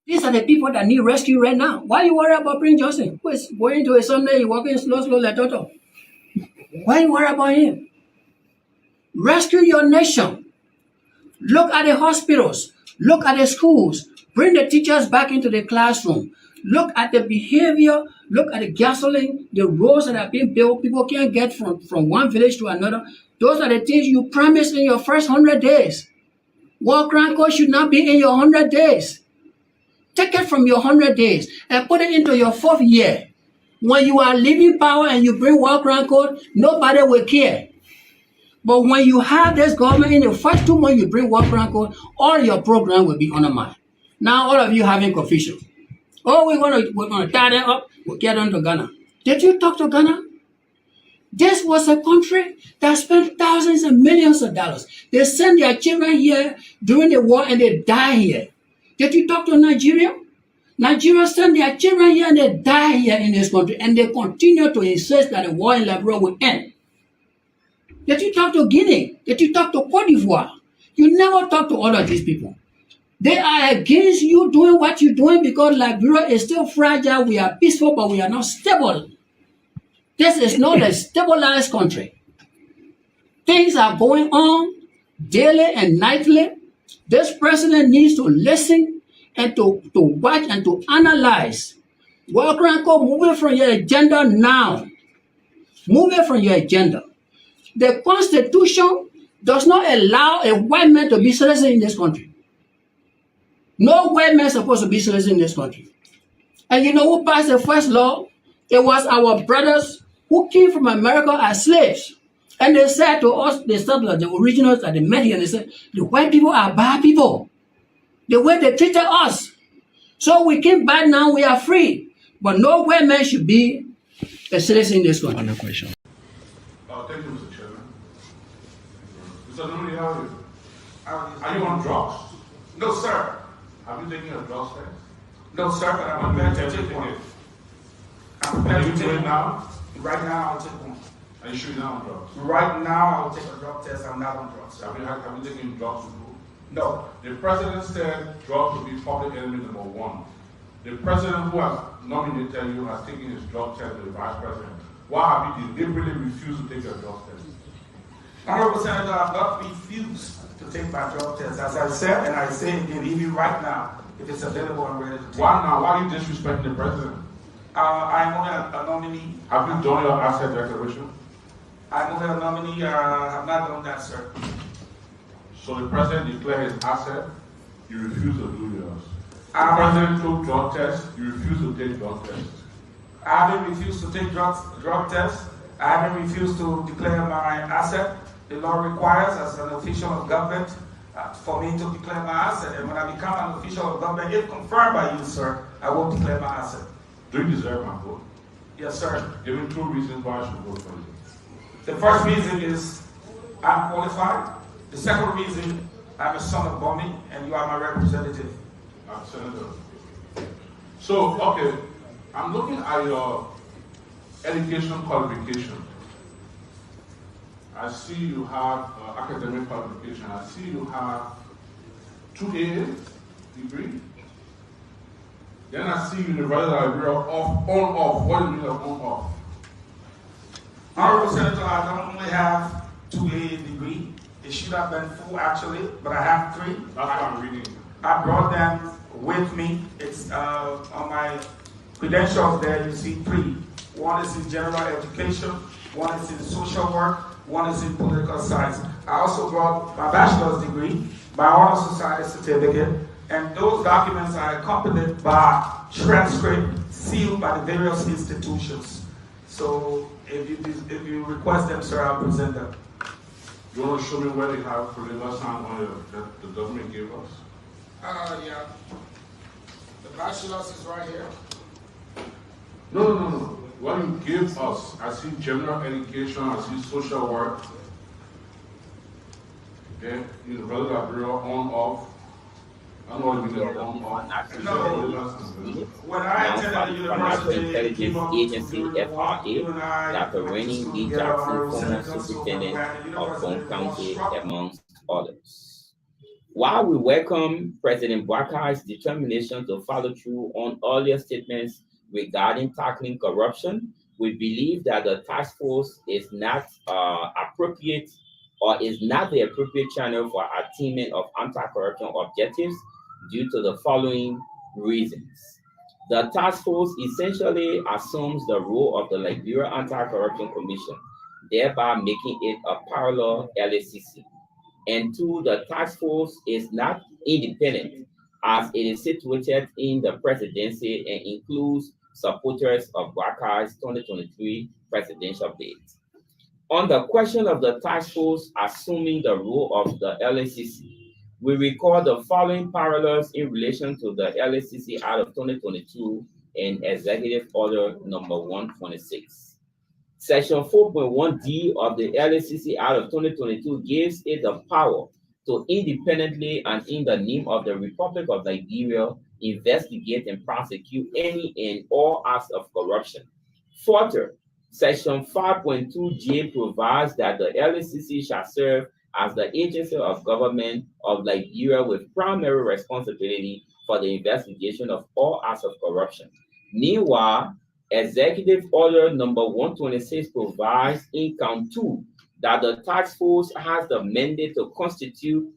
These are the people that need rescue right now. Why you worry about Prince Johnson? Who is going to a Sunday, he walking slow, like Toto? Why you worry about him? Rescue your nation. Look at the hospitals. Look at the schools. Bring the teachers back into the classroom. Look at the behavior. Look at the gasoline, the roads that are being built. People can't get from one village to another. Those are the things you promised in your first 100 days. War crime code should not be in your 100 days. Take it from your 100 days and put it into your 4th year. When you are leaving power and you bring war crime code, nobody will care. But when you have this government in the first 2 months you bring war crime code, all your program will be undermined. Now all of you having confusion. Oh, we're gonna tie them up, we'll get on to Ghana. Did you talk to Ghana? This was a country that spent thousands and millions of dollars. They sent their children here during the war and they die here. Did you talk to Nigeria? Nigeria sent their children here and they die here in this country, and they continue to insist that the war in Liberia will end. Did you talk to Guinea? Did you talk to Cote d'Ivoire? You never talk to all of these people. They are against you doing what you're doing because Liberia is still fragile. We are peaceful, but we are not stable. This is not a stabilized country. Things are going on daily and nightly. This president needs to listen and to watch and to analyze. War crime code, move it from your agenda now. Move it from your agenda. The Constitution does not allow a white man to be citizen in this country. No white man is supposed to be citizen in this country. And you know who passed the first law? It was our brothers who came from America as slaves. And they said to us, the settlers, the originals that they met here, they said, the white people are bad people. The way they treated us. So we came back now, we are free. But no white man should be a citizen in this country. Another question. Thank you, Mr. Chairman. Mr. Nuri, how are you? Are you on drugs? No, sir. Have you taken a drug test? No, sir, but I'm prepared to take one. I'm prepared to take one now. Right now, I'll take one. Are you sure you're not on drugs? Right now, I'll take a drug test. I'm not on drugs, sir. Have you taken drugs before? No. The president said drugs will be public enemy number 1. The president who has nominated you has taken his drug test to the vice president. Why have you deliberately refused to take your drug test? Honorable Senator, I have not refused to take my drug test. As I said, and I say again, even right now, if it's available, I'm ready to take it. Why now? Why are you disrespecting the president? I'm only a nominee. Have you done your asset declaration? I'm only a nominee. I have not done that, sir. So the president declared his asset, you refuse to do yours. The president took drug tests, you refuse to take drug tests. I haven't refused to take drug tests. I haven't refused to declare my asset. The law requires, as an official of government, for me to declare my asset. And when I become an official of government, if confirmed by you, sir, I will declare my asset. Do you deserve my vote? Yes, sir. Give me 2 reasons why I should vote for you. The first reason is I'm qualified. The second reason, I'm a son of Bomi, and you are my representative. Senator. So, okay, I'm looking at your education qualification. I see you have academic qualification. I see you have 2A degree. Then I see University of Liberia on-off. What do you mean of on-off? Honorable Senator, I don't only have 2A degree. It should have been full actually, but I have 3. That's what I'm reading. I brought them with me. It's on my credentials there, you see 3. One is in general education, one is in social work, one is in political science. I also brought my bachelor's degree, my honor society certificate, and those documents are accompanied by transcript sealed by the various institutions. So if you request them, sir, I'll present them. You want to show me where they have political science on that the government gave us? Yeah. The bachelor's is right here. No. What you give us, I see general education, I see social work, okay, University of Liberia on-off. I don't know what you mean on-off. No. When I attended the university, Intelligence Agency (FIA), Dr. Rennie D. Jackson, former superintendent of Bone County, amongst others. While we welcome President Bwaka's determination to follow through on earlier statements regarding tackling corruption, we believe that the task force is not appropriate or is not the appropriate channel for attainment of anti-corruption objectives due to the following reasons. The task force essentially assumes the role of the Liberia Anti-Corruption Commission, thereby making it a parallel LACC. And two, the task force is not independent as it is situated in the presidency and includes supporters of Waka's 2023 presidential bid. On the question of the task force assuming the role of the LACC, we recall the following parallels in relation to the LACC out of 2022 and Executive Order number 126. Section 4.1D of the LACC Act of 2022 gives it the power to independently and in the name of the Republic of Liberia investigate and prosecute any and all acts of corruption. Further, Section 5.2J provides that the LACC shall serve as the agency of government of Liberia with primary responsibility for the investigation of all acts of corruption. Meanwhile, Executive Order number 126 provides in count 2 that the task force has the mandate to constitute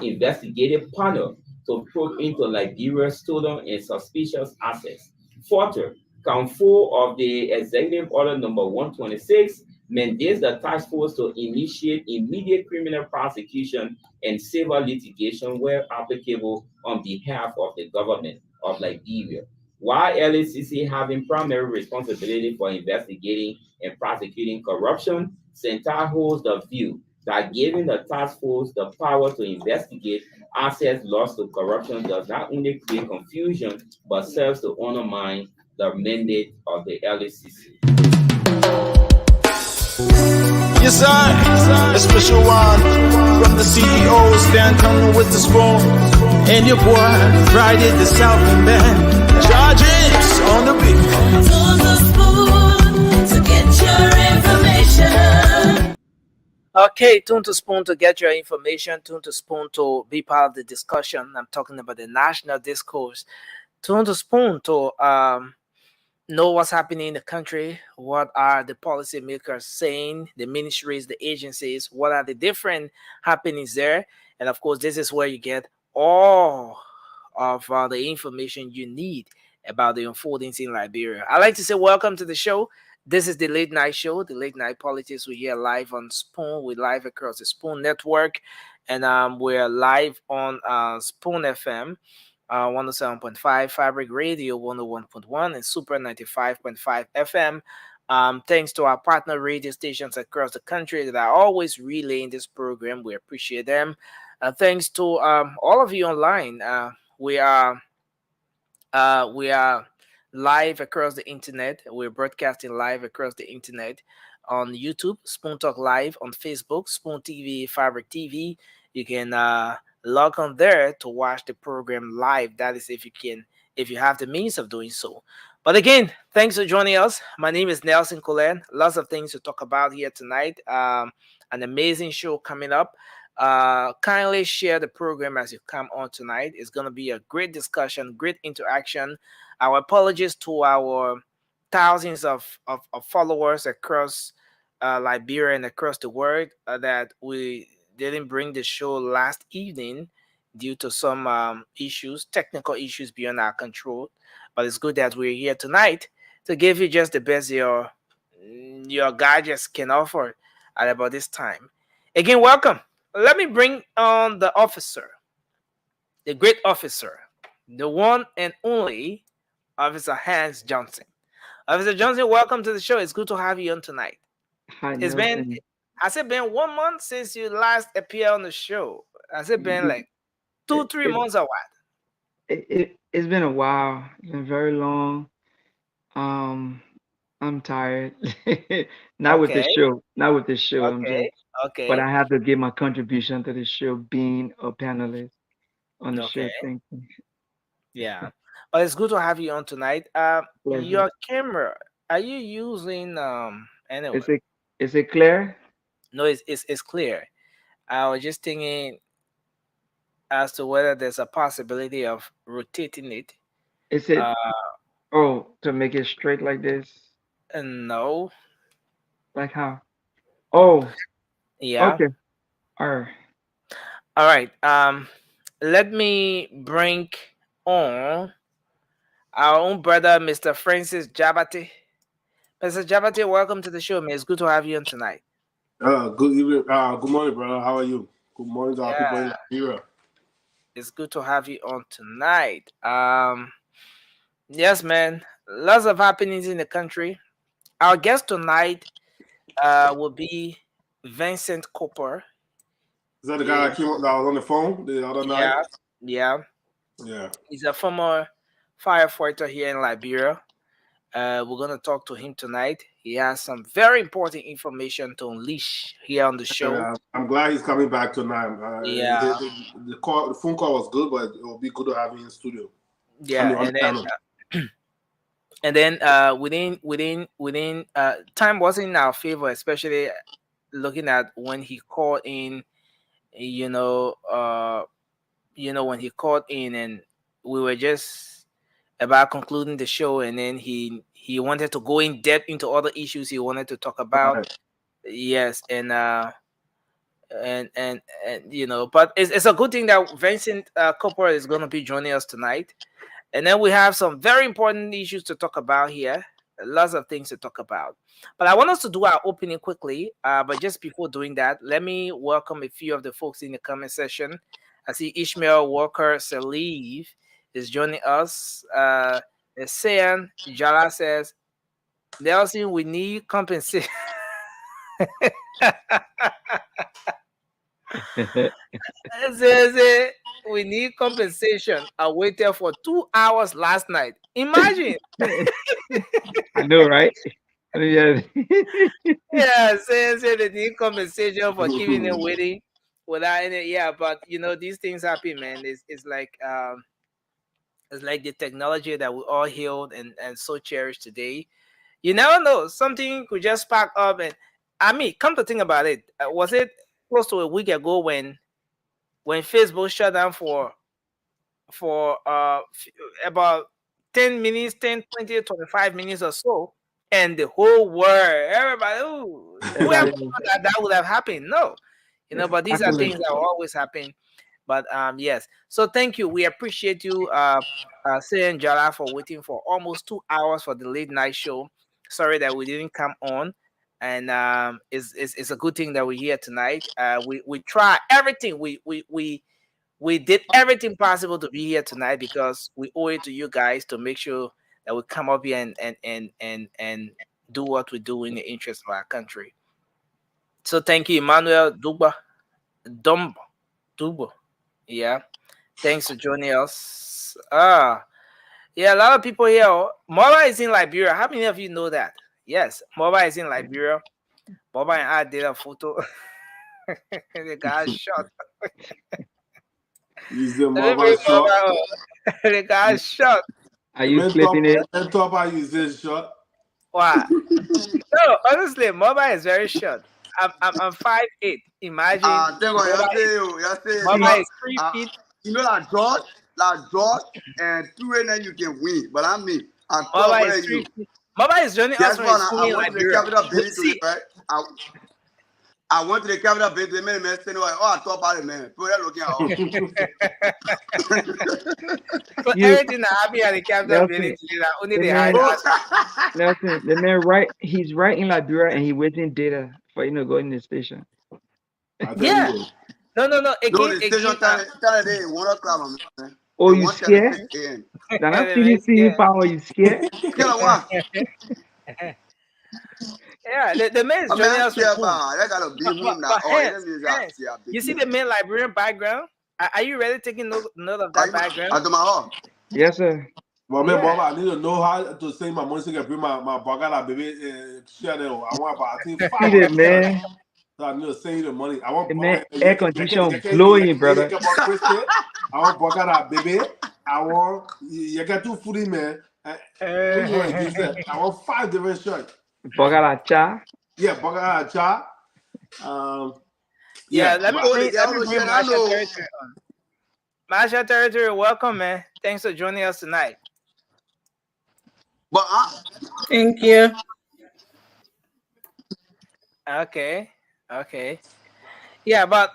investigative panel to probe into Liberia's stolen and suspicious assets. Further, count 4 of the Executive Order number 126 mandates the task force to initiate immediate criminal prosecution and civil litigation where applicable on behalf of the government of Liberia. While LACC having primary responsibility for investigating and prosecuting corruption, Centar holds the view that giving the task force the power to investigate assets lost to corruption does not only create confusion but serves to undermine the mandate of the LACC. Yes, sir. A special one from the CEO, stand coming with the spoon. And your boy, Friday the Southern Band. Charges on the beat. To the spoon to get your information. Okay, tune to Spoon to get your information. Tune to Spoon to be part of the discussion. I'm talking about the national discourse. Tune to Spoon to know what's happening in the country. What are the policymakers saying? The ministries, the agencies. What are the different happenings there? And of course, this is where you get all of the information you need about the unfoldings in Liberia. I like to say welcome to the show. This is the late night show, the late night politics. We're here live on Spoon. We're live across the Spoon network, and we're live on Spoon FM, 107.5, Fabric Radio 101.1, and Super 95.5 FM. Thanks to our partner radio stations across the country that are always relaying this program. We appreciate them. Thanks to all of you online. We are live across the internet. We're broadcasting live across the internet on YouTube, Spoon Talk Live, on Facebook, Spoon TV, Fabric TV. You can log on there to watch the program live. That is if you have the means of doing so. But again, thanks for joining us. My name is Nelson Colen. Lots of things to talk about here tonight. An amazing show coming up. Kindly share the program as you come on tonight. It's going to be a great discussion, great interaction. Our apologies to our thousands of followers across Liberia and across the world that we didn't bring the show last evening due to some issues, technical issues beyond our control. But it's good that we're here tonight to give you just the best your gadgets can offer at about this time. Again, welcome. Let me bring on the officer, the great officer, the one and only Officer Hans Johnson. Officer Johnson, welcome to the show. It's good to have you on tonight. Hi, Has Nelson. it been 1 month since you last appeared on the show? Has it been like two, It, 3 months or what? it's been a while. It's been very long. Um, I'm tired. Not with the Okay, show. Not with the show. okay, But okay, I have to give my contribution to the show, being a panelist on the okay. show. Thank you. Yeah. But it's good to have you on tonight. Pleasure. Your camera, are you using anyway? Is it clear? No, it's clear. I was just thinking as to whether there's a possibility of rotating it. Is it, Uh, to make it straight like this? no, Like how? Oh, yeah. okay. All right. All right. Let me bring on our own brother, Mr. Francis Jabati. Mr. Jabati, welcome to the show, man. It's good to have you on tonight. Good evening. Good morning, brother. How are you? Good morning to our people in Yeah, Liberia. it's good to have you on tonight. Yes, man. Lots of happenings in the country. Our guest tonight will be Vincent Cooper. Is that the guy Yeah, that came up that was on the phone the other night? yeah, yeah. Yeah. He's a former firefighter here in Liberia. We're gonna talk to him tonight. He has some very important information to unleash here on the show. I'm glad he's coming back tonight. Yeah, The phone call was good, but it will be good to have him in studio. I yeah, mean, on the panel. and then within time wasn't in our favor, especially looking at when he called in. You know, when he called in, and we were just about concluding the show, and then he wanted to go in depth into other issues he wanted to talk about. Right. Yes, and but it's a good thing that Vincent Cooper is going to be joining us tonight, and then we have some very important issues to talk about here. Lots of things to talk about, but I want us to do our opening quickly. But just before doing that, let me welcome a few of the folks in the comment section. I see Ishmael Walker Saliv is joining us. Sayan Jala says, Nelson, we need compensation. Says, we need compensation. I waited for 2 hours last night. Imagine. I know, right? Yeah. Yeah, say they need compensation for keeping them waiting without any. Yeah, but these things happen, man. It's like the technology that we all held and so cherished today. You never know, something could just spark up. And I mean, come to think about it, was it close to a week ago when Facebook shut down for about 10 minutes, 10, 20, 25 minutes or so, and the whole world, everybody, ooh, who ever Everybody thought that would have happened? No, but these are actually. things that will always happen. But yes, so thank you. We appreciate you, saying Jala, for waiting for almost 2 hours for the late night show. Sorry that we didn't come on, and it's a good thing that we're here tonight. We try everything. We did everything possible to be here tonight because we owe it to you guys to make sure that we come up here and do what we do in the interest of our country. So thank you, Emmanuel Dumbo. Yeah. Thanks for joining us. Yeah, a lot of people here. Mora is in Liberia. How many of you know that? Yes, Mora is in Liberia. Mora and I did a photo. The guy shot. He's the Let me mobile bring shot. Mora up. The guy shot. Are you flipping it? And top I use this shot. Wow. No, honestly, Mobile is very short. I'm 5'8". Imagine Mobile is 3 feet. You know like George and 2 and you can win. But I mean, I thought Mobile where is 3 you. feet. Mobile is joining us Guess from what? his school I in went to the Liberia. capital We'll building see. today, right? I went to the capital building. The man standing like, oh, I thought about it, man. People are looking at So everything that happened at the capital Nelson, building today, that only the they man, hide us. Nelson, the man, he's right in Liberia and he waiting data for go in the station. I tell Yeah. you. No. No, Again, the station time day 1 o'clock, man. Oh, It's you 1:36 scared? a.m. Then I they're see very you see scared. power, you scared? Tell one. Yeah, the man is I mean, joining I us from care home. about. I gotta be home now. But Oh, hands, enemies hands. are big. You see the main Liberian background? Are you ready taking note of that background? I do my heart. Yes, sir. Well, man, Yeah. Bob, I need to know how to send my money so I can bring my bagala baby share there. I want about, I think, See 500 that, man. So I need to send you the money. I want The man, air condition blowing, brother. I want bagala baby. I want, you got two foodie, man. What you want to give that? I want 5 different shirts. Bogala cha. Yeah, bagala cha. Yeah, let me Oh, bring the guy on the Marsha channel. territory on. Marshall Territory, welcome, man. Thanks for joining us tonight. But Thank you. Okay. Okay. Yeah, but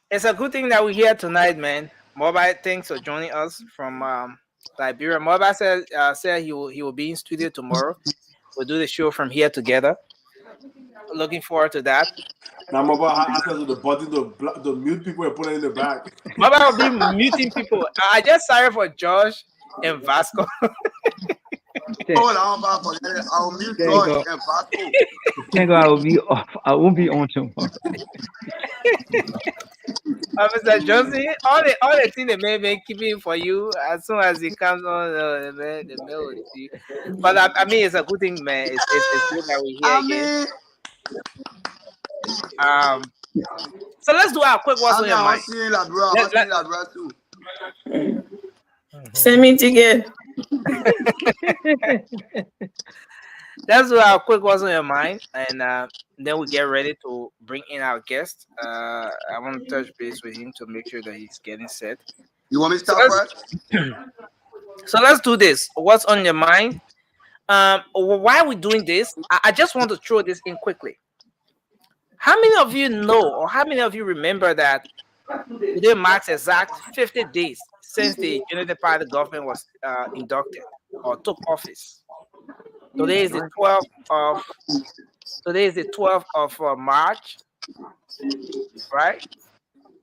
it's a good thing that we're here tonight, man. Mobile, thanks for joining us from Liberia. Mobile said he will be in studio tomorrow. We'll do the show from here together. Looking forward to that. Now my boy have access to the button to mute people and put it in the back. Mobile will be muting people. I just sorry for Josh and Vasco. hold on, I'm forget it. I'll mute Thank George God. and Vasco. Thank God I will be off. I won't be on tomorrow. Officer Johnson, all the thing the man been keeping for you as soon as he comes on the mail will see. But I mean it's a good thing, man. It's good that we're here I again. mean, So let's do our quick what's on your I'm mind. seeing la bro. I'm seeing la bro too. Send me ticket. Let's do our quick what's on your mind, and then we get ready to bring in our guest. I want to touch base with him to make sure that he's getting set. You want me to So start let's, first? so let's do this. What's on your mind? Why are we doing this? I just want to throw this in quickly. How many of you know, or how many of you remember that today marks exact 50 days since the United Party government was inducted or took office? Today is the 12th of March, right?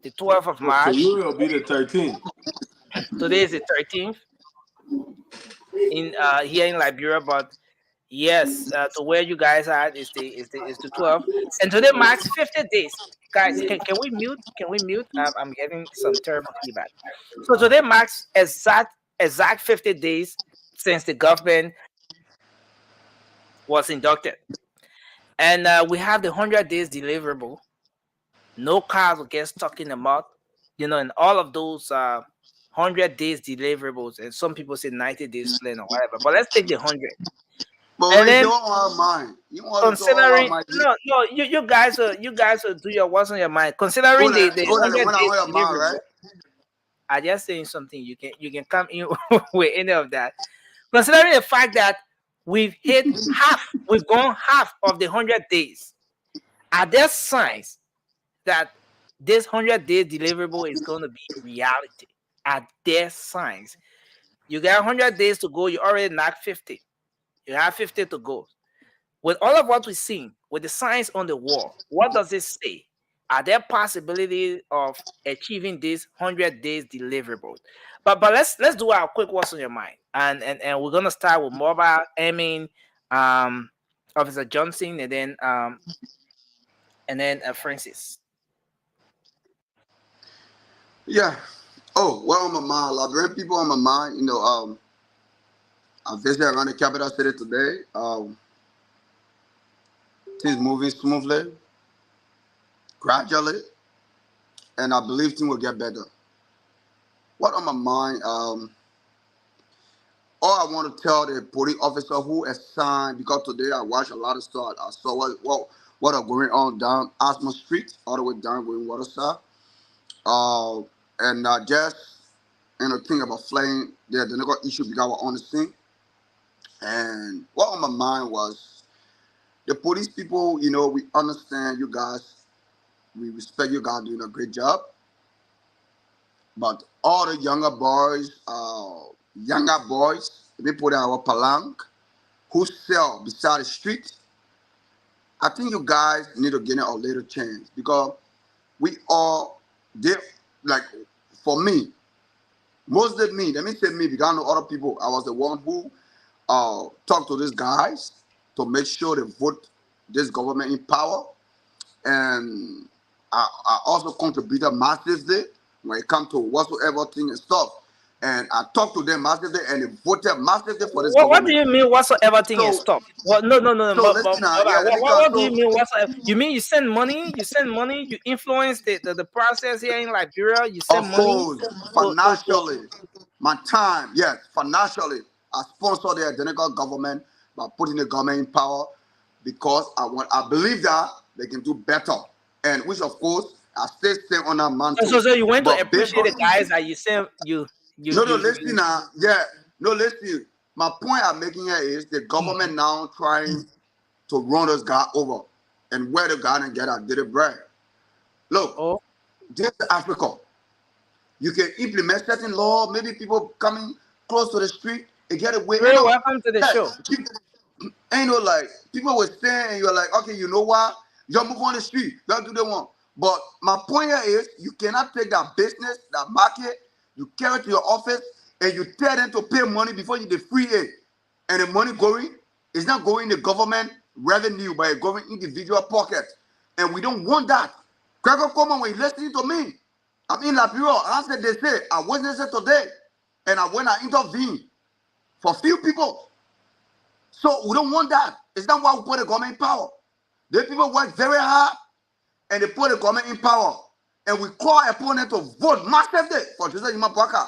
The 12th of For March. you, it'll be the 13th. Today is the 13th in here in Liberia, but yes, to where you guys are is the 12th, and today marks 50 days. Guys, can we mute? Can we mute? I'm getting some terrible feedback. So today marks exact 50 days since the government was inducted, and we have the 100 days deliverable. No cars will get stuck in the mud, and all of those 100 days deliverables, and some people say 90 days plan or whatever. But let's take the 100. But And we then don't want mine. You want to talk considering about my no, you guys will do your what's on your mind. Considering the the 100 one days on your mind, deliverable, right? I just saying something. You can come in with any of that. Considering the fact that we've gone half of the 100 days. Are there signs that this 100-day deliverable is going to be reality? Are there signs? You got 100 days to go. You already knocked 50. You have 50 to go. With all of what we've seen, with the signs on the wall, what does it say? Are there possibilities of achieving this 100 days deliverable? But let's do our quick what's on your mind, and we're gonna start with mobile aiming, Officer Johnson, and then Francis. Yeah. Oh, well on my mind. Liberian people on my mind. I visited around the capital city today. Things moving smoothly, gradually, and I believe things will get better. What on my mind? All I want to tell the police officer who assigned, because today I watched a lot of stuff. I saw what are going on down Asma Street, all the way down going Waterside. And just think about flying the identical issue because I was on the scene. And what on my mind was the police people, we understand you guys, we respect you guys doing a great job. But all the younger boys, they put our palanque, who sell beside the street, I think you guys need to give it a little chance because we all did, like, for me, mostly me, let me say me because I know other people. I was the one who talked to these guys to make sure they vote this government in power. And I also contributed massively when it comes to whatsoever thing and stuff. And I talked to them massively and they voted massively for this What do government. you mean whatsoever thing is stopped? Well, no. So listen, What do you mean whatsoever? You mean you send money? You influence the process here in Liberia? You send of money? course, financially, my time, yes, financially, I sponsor the identical government by putting the government in power because I believe that they can do better. And which, of course, I still stand on that So, mantle. so you went to But based appreciate the on guys that you said no, listen now. Yeah, no, listen. My point I'm making here is the government now trying to run this guy over and where the guy and get a dirty bread. Look, Oh, this is Africa. You can implement certain law. Maybe people coming close to the street, they get away. very welcome to the Hey, show. ain't no like people were saying, and you're like, okay, you know what? Y'all move on the street. Y'all do the one. But my point here is, you cannot take that business, that market, you carry it to your office, and you tell them to pay money before you free it. And the money going is not going in the government revenue, but it's going individual pocket. And we don't want that. Gregor Coleman, when you listening to me, I'm in Liberia. I said they say I witnessed it today, and I went and intervened for few people. So we don't want that. It's not why we put the government in power. The people work very hard and they put the government in power. And we call opponents to vote massively for Joseph Imabwaka.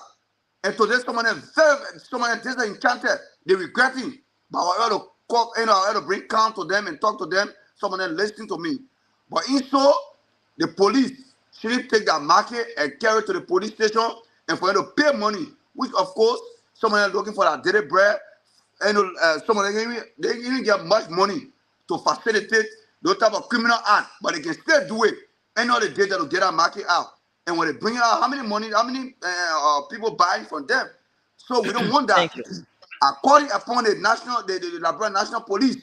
And today someone is enchanted. They regretting. But I had to call, I had to bring count to them and talk to them. Some of them listening to me. But in so, the police shouldn't take that market and carry it to the police station and for them to pay money, which of course, some of them looking for that daily bread. And some of them they didn't get much money to facilitate those type of criminal act, but they can still do it. And all they did that to get our market out. And when they bring it out, how many people buying from them? So we don't want that. Thank you. According upon the Liberia National Police,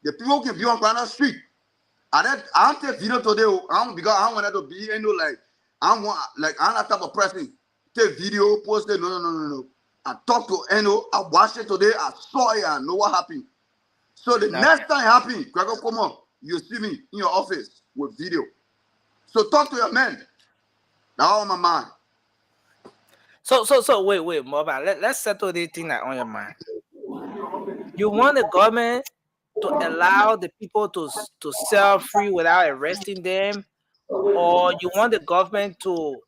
the people can be on the street. I don't take video today. Because I don't want that to be like I'm that type of person. Take video, post it. No. I talked to Eno. I watched it today. I saw it. I know what happened. So the next time it happens, Gregor, come on. You see me in your office with video. So talk to your men. That's all on my mind. So wait, Mobile. Let's settle this thing that on your mind. You want the government to allow the people to sell free without arresting them, or you want the government to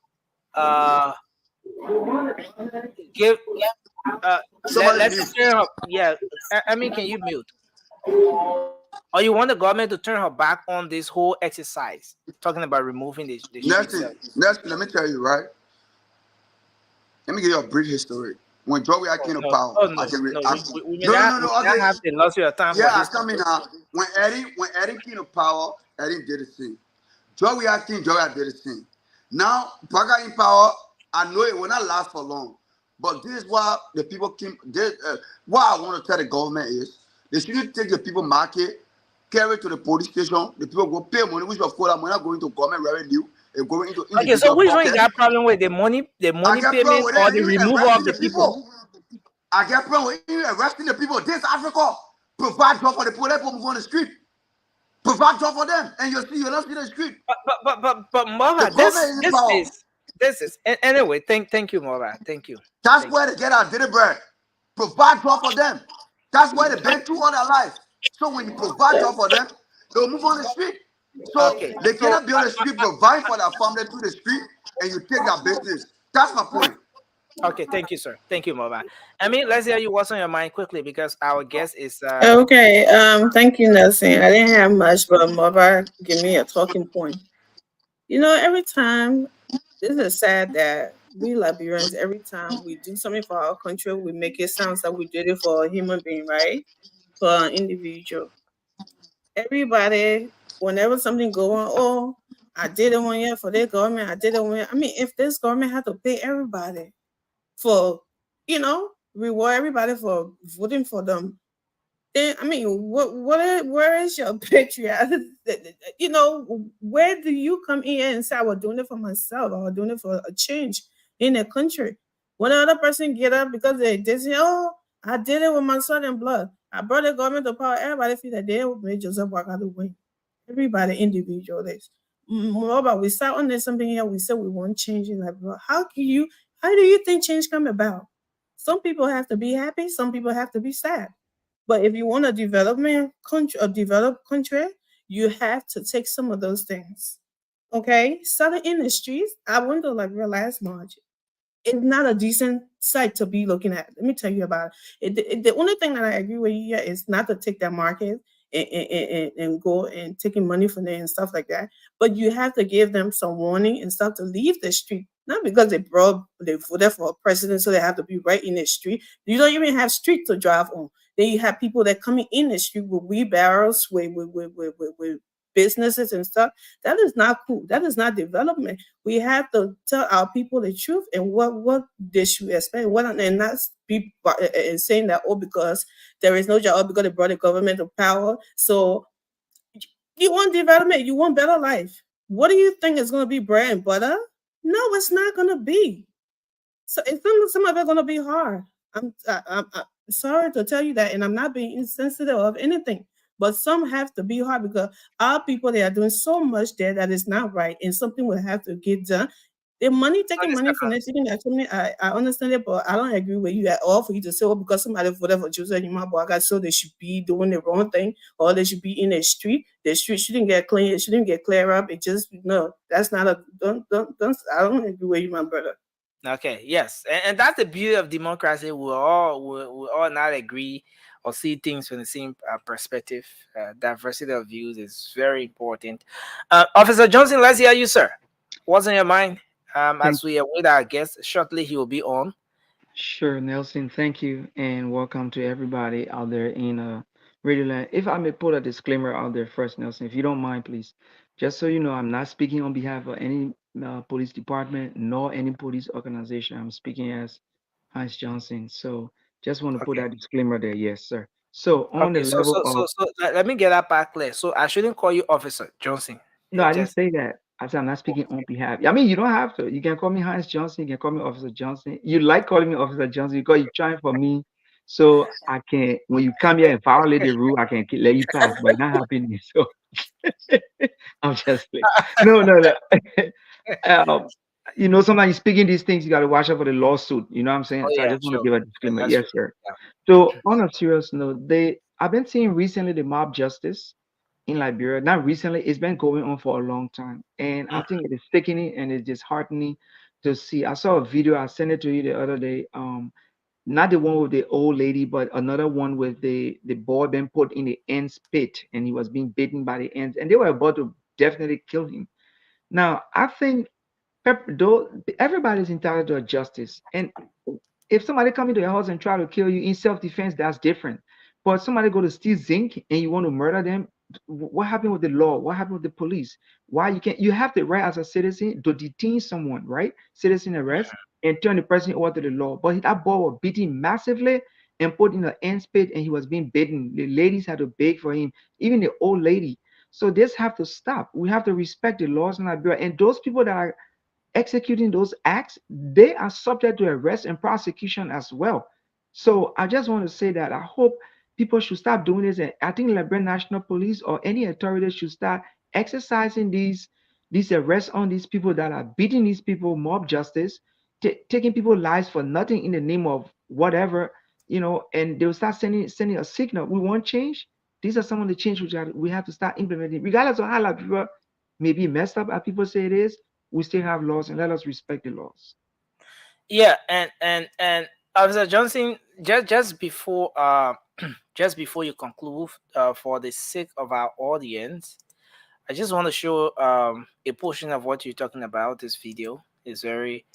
give Somebody let's mute. turn her, yeah, I mean, can you mute? Or you want the government to turn her back on this whole exercise, talking about removing the street sale? Next, let me tell you, right? Let me give you a brief history. When Joey came to power, Oh, no, I can no, ask you. we may No, not okay. have the luxury of time for Yeah, history. coming now. When Eddie came to power, Eddie did the same. Joey did the same. Now, Baga in power, I know it will not last for long. But this is why the people came. What I want to tell the government is they shouldn't take the people market, carry it to the police station. The people go pay money, which of course I'm not going to government revenue. It's going into Okay, so individual which one you pocket. got problem with, the money I get problem payment, with or it. the Even removal of arresting the the people? people. I get problem with even arresting the people. This Africa provide job for the poor. Let people move on the street. Provide job for them, and you don't see the street. But Mora, The government is in power. this is anyway. Thank you, Mora. Thank you. That's where they get our daily bread. Provide job for them. That's where they've been through all their life. So when you provide job for them, they'll move on the street. So Okay, they so cannot be on the street providing for their family through the street, and you take their business. That's my point. okay, thank you, sir. Thank you, Mora. I mean, let's hear you what's on your mind quickly, because our guest is Okay. Thank you, Nelson. I didn't have much, but Mother give me a talking point. You know, every time this is sad that we Liberians, every time we do something for our country, we make it sound like we did it for a human being, right? For an individual. Everybody, whenever something go on, oh, I did it one year for this government, I did it one year. I mean, if this government had to pay everybody for, reward everybody for voting for them, then I mean, where is your patriotic? Where do you come in and say I was doing it for myself? I was doing it for a change in the country. When another person get up because they say, "Oh, I did it with my son and blood. I brought the government to power." Everybody feel that they made Joseph walk out the way. Everybody individual this. Moreover, we start on this something here. We said we want change in that. How do you think change come about? Some people have to be happy. Some people have to be sad. But if you want a developed country, you have to take some of those things. Okay, southern industries. I went to Liberia last March. It's not a decent site to be looking at. Let me tell you about it. The only thing that I agree with you here is not to take that market. and go and taking money from them and stuff like that. But you have to give them some warning and stuff to leave the street. Not because they voted for a president, so they have to be right in the street. You don't even have street to drive on. Then you have people that coming in the street with wheelbarrows, with businesses and stuff. That is not cool. That is not development. We have to tell our people the truth and what they should expect. What and not be and saying that because there is no job because they brought the government to power. So you want development, you want better life. What do you think is going to be bread and butter? No, it's not going to be. So it's some of it's going to be hard. I'm sorry to tell you that, and I'm not being insensitive of anything. But some have to be hard because our people they are doing so much there that is not right, and something will have to get done. The money taking money from them, taking that from me, I understand it, but I don't agree with you at all for you to say, well, because somebody voted for Joseph Boakai, so they should be doing the wrong thing, or they should be in the street. The street shouldn't get clean, it shouldn't get clear up. It just no, that's not a don't I don't agree with you, my brother. Okay, yes, and that's the beauty of democracy. We all not agree or see things from the same perspective. Diversity of views is very important. Officer Johnson, let's hear you, sir. What's in your mind? As we await our guest, shortly he will be on. Sure, Nelson, thank you, and welcome to everybody out there in Radio Land. If I may put a disclaimer out there first, Nelson, if you don't mind, please, just so you know, I'm not speaking on behalf of any police department nor any police organization. I'm speaking as Hans Johnson. So just want to put Okay. that disclaimer there. Yes, sir. So on the Okay, so level so so of so let me get that part clear. So I shouldn't call you Officer Johnson. no, I didn't Just say that. I said I'm not speaking on behalf. I mean, you don't have to. You can call me Hans Johnson. You can call me Officer Johnson. You like calling me Officer Johnson because you're trying for me. So I can, when you come here and violate the rule, I can let you pass, but it's not happening. So I'm just like, no, no, no. um, sometimes you're speaking these things, you got to watch out for the lawsuit. You know what I'm saying? oh So I yeah, just want to sure. give a disclaimer. That's Yes, true. sir. Yeah. So on a serious note, I've been seeing recently the mob justice in Liberia. Not recently, it's been going on for a long time. And I think it is sickening and it's disheartening to see. I saw a video, I sent it to you the other day. Not the one with the old lady, but another one with the boy being put in the ants pit and he was being bitten by the ants and they were about to definitely kill him. Now, I think though everybody's entitled to a justice, and if somebody come into your house and try to kill you in self-defense, that's different. But somebody go to steal zinc and you want to murder them, what happened with the law? What happened with the police? Why you can't? You have the right as a citizen to detain someone, right? Citizen arrest and turn the person over to the law. But that boy was beaten massively and put in an ant pit, and he was being beaten. The ladies had to beg for him, even the old lady. So this have to stop. We have to respect the laws in Liberia, and those people that are executing those acts, they are subject to arrest and prosecution as well. So I just want to say that I hope people should stop doing this. And I think Liberian National Police or any authority should start exercising these arrests on these people that are beating these people, mob justice, taking people's lives for nothing in the name of whatever, and they'll start sending a signal. We want change. These are some of the change which we have to start implementing, regardless of how people may be messed up as people say it is. We still have laws and let us respect the laws. Yeah, and Officer Johnson, just before just before you conclude, for the sake of our audience, I just want to show a portion of what you're talking about. This video is very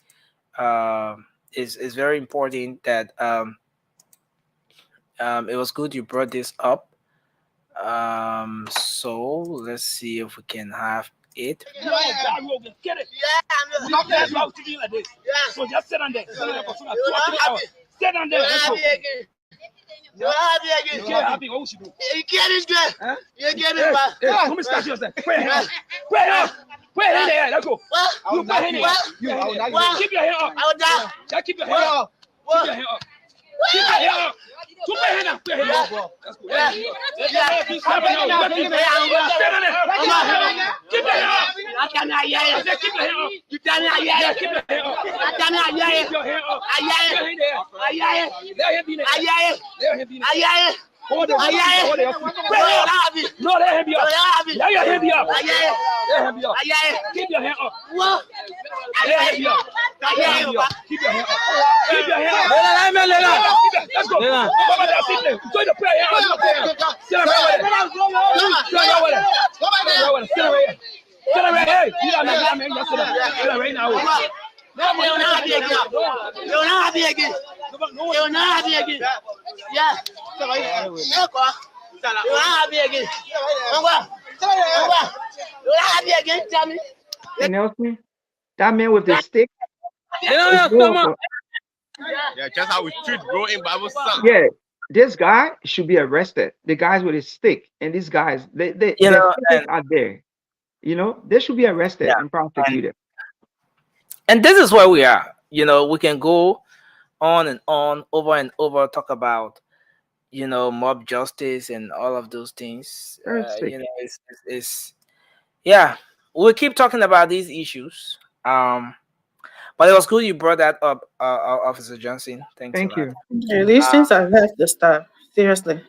is very important. That it was good you brought this up. So let's see if we can have it. Get it. Yeah, I'm not out to be like this. Yeah. So just sit on there. Sit on there for 2 hours. Sit on there. Let's go. You can't happy. What should do? You can't do it. You can't do it. Come and start yourself. Put your hand up. Put your hand up. Put your hand there. Let's go. You put your hand there. Keep your hand up. Just keep your hand up. Keep your hand up. Keep your hand up. Put your hand up. Put your hand up. That's cool. Yeah. Keep your hand up. Keep your hand up. Keep your hand up. I cannot hear you. Keep your hand up. You cannot hear you. Keep your hand up. I cannot hear you. Keep your hand up. I hear you. I hear you. Let him be there. I hear you. Let him be there. I hear you. Hold it. I hear you. No, let him be up. Let your hand be up. I hear you. Let him be up. I hear you. Keep your hand up. What? Let him be up. Keep your hand up. Keep your hand up. Let's go. So the prayer. Sit right there. Sit right here. You don't know that, man. Just sit right now. You'll not happy again. You'll not happy again. You'll not happy again. Yeah. You'll not happy again. You'll not happy again. Tell me. And Nelson, that man with the stick. Come on. Yeah, just how we treat bro in Bible son. Yeah, this guy should be arrested. The guys with his stick and these guys, their stickers are there. You know, they should be arrested and prosecuted. And this is where we are. You know, we can go on and on, over and over, talk about, you know, mob justice and all of those things. You know, it's yeah, we'll keep talking about these issues. But it was good you brought that up, Officer Johnson. Thank you. Yeah, these things are have to stop. Seriously,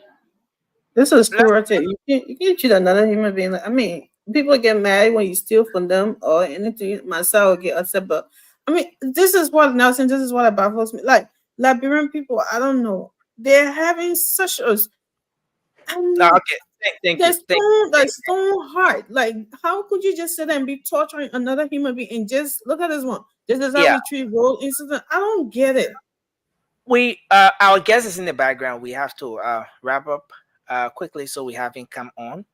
this is cruelty. You can't treat another human being. I mean, people get mad when you steal from them or anything. Myself get upset, but I mean, this is what Nelson. This is what baffles me. Like Liberian people, I don't know. They're having such a stone heart. Like, how could you just sit there and be torturing another human being and just look at this one? This is how we treat road incident. I don't get it. We our guest is in the background. We have to wrap up quickly so we have him come on.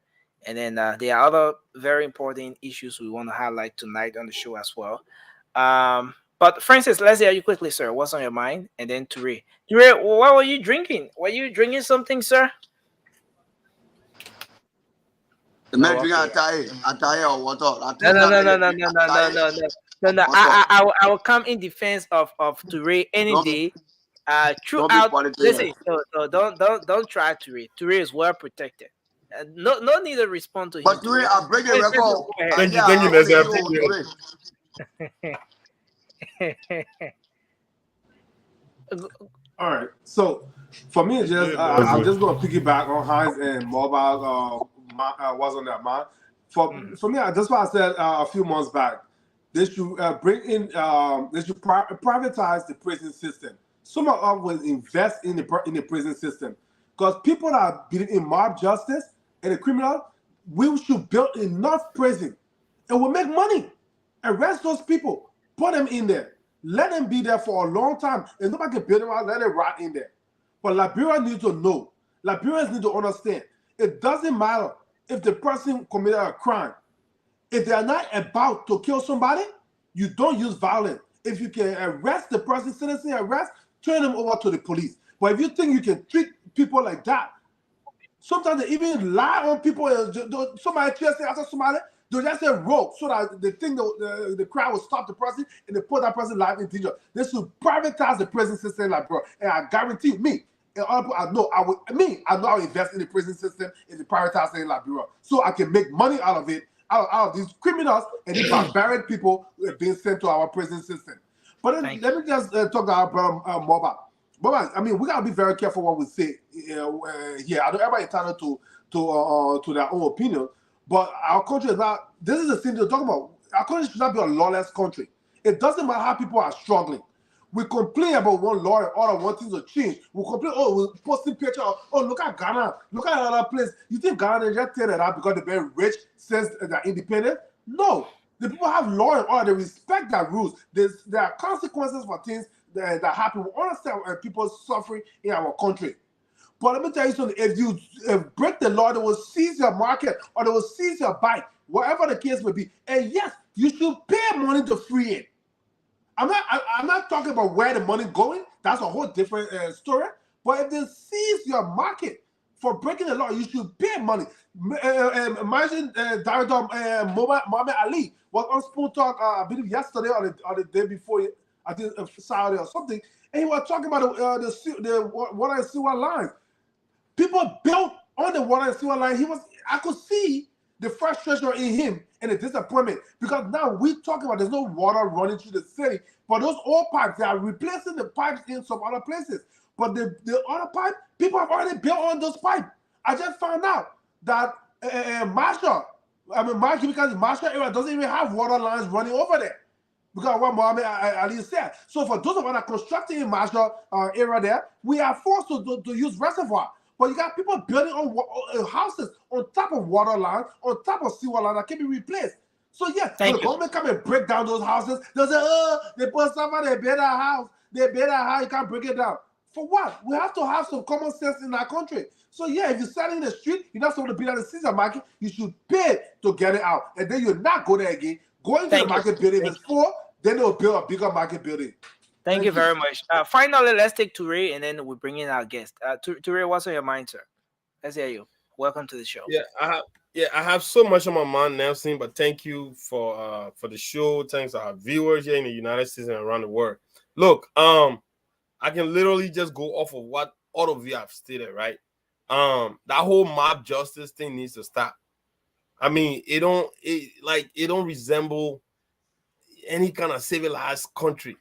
And then there are other very important issues we want to highlight tonight on the show as well. But Francis, let's hear you quickly, sir. What's on your mind? And then Ture, what were you drinking? Were you drinking something, sir? The man drinking attire or water. No. I will come in defense of Ture any day. Throughout, listen. So don't try Ture. Ture is well protected. No need to respond to him. But Ture, I break the record. All right. So for me, just I'm just gonna piggyback on Heinz and Mobile was on that mind. For me, that's why I said a few months back, they should bring in, they should privatize the prison system. Some of us will invest in the prison system because people that are in mob justice and the criminal, we should build enough prison and we'll make money. Arrest those people, put them in there, let them be there for a long time, and nobody can build them out, let them rot in there. But Liberia need to know, Liberians need to understand, it doesn't matter if the person committed a crime. If they are not about to kill somebody, you don't use violence. If you can arrest the person, citizen arrest, turn them over to the police. But if you think you can treat people like that, sometimes they even lie on people. Somebody just say after somebody, they just say rogue so that they think the crowd will stop the person and they put that person's life in danger. They should privatize the prison system, like bro. And I guarantee me, and other people I know, I know I'll invest in the prison system in the privatize in Liberia, so I can make money out of it, out of these criminals and these barbaric people being sent to our prison system. But then, let me just talk about Moba. Moba, I mean, we gotta be very careful what we say here. I know everybody entitled to their own opinion, but our country is not. This is the thing to talk about. Our country should not be a lawless country. It doesn't matter how people are struggling. We complain about one law and order, one thing to change. We complain, we're posting pictures of, look at Ghana, look at another place. You think Ghana is just tearing it out because they're very rich since they're independent? No. The people have law and order. They respect their rules. There are consequences for things that happen. We understand people suffering in our country. But let me tell you something. If you break the law, they will seize your market or they will seize your bike, whatever the case may be. And yes, you should pay money to free it. I'm not talking about where the money going. That's a whole different story. But if they seize your market for breaking the law, you should pay money. Imagine Director Mohammed Ali was on Spoon Talk, I believe yesterday or the day before, I think Saturday or something, and he was talking about the water and sewer lines. People built on the water and sewer line. I could see the frustration in him and the disappointment, because now we talking about there's no water running through the city, but those old pipes, they are replacing the pipes in some other places. But the other pipe, people have already built on those pipes. I just found out that Marshall area doesn't even have water lines running over there. Because what Mohammed Ali said. So for those of us that are constructing in Marshall area there, we are forced to use reservoir. But you got people building on houses on top of water lines, on top of sewer line that can be replaced. So yeah, when the government come and break down those houses, they'll say, oh, they put somebody, they build a house, you can't break it down. For what? We have to have some common sense in our country. So yeah, if you're selling in the street, you're not supposed to be at the season market, you should pay to get it out. And then you'll not go there again. Go into the market building. If it's full, then they'll build a bigger market building. Thank you very much. Finally, let's take Toure and then we bring in our guest. Toure, what's on your mind, sir? Let's hear you. Welcome to the show. I have so much on my mind, Nelson, but thank you for the show. Thanks to our viewers here in the United States and around the world. Look, I can literally just go off of what all of you have stated, right? That whole mob justice thing needs to stop. I mean, it don't resemble any kind of civilized country.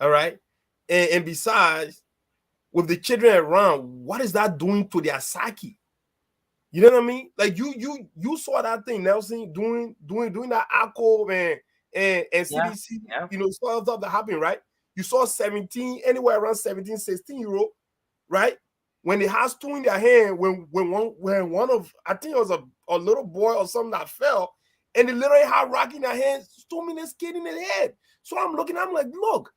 All right. And besides, with the children around, what is that doing to their psyche? You know what I mean? Like you saw that thing, Nelson, doing that alcohol and CDC, stuff that happened, right? You saw 17, anywhere around 17, 16-year-old, right? When they had stool in their hand, when one of, I think it was a little boy or something that fell, and they literally had rock in their hands, stooming this kid in the head. So I'm like, look,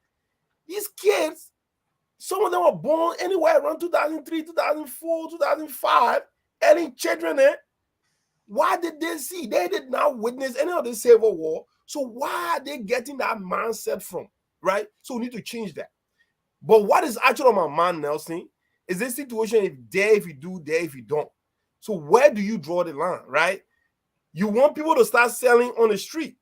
these kids, some of them were born anywhere around 2003, 2004, 2005, any children there. Why did they see? They did not witness any of the Civil War. So why are they getting that mindset from, right? So we need to change that. But what is actually on my mind, Nelson, is this situation if you do, there if you don't. So where do you draw the line, right? You want people to start selling on the street.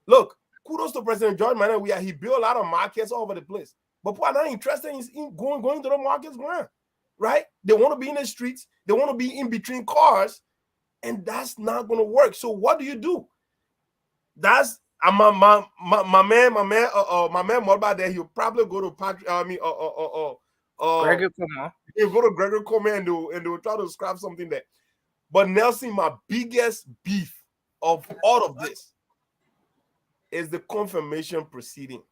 Look, kudos to President George Manneh. He built a lot of markets all over the place. But people are not interested in going to the markets, right? They want to be in the streets. They want to be in between cars. And that's not going to work. So what do you do? That's my man Modba there. He'll probably go to Gregory Como. He'll go to Gregory Como and they'll try to scrap something there. But Nelson, my biggest beef of all of this is the confirmation proceeding.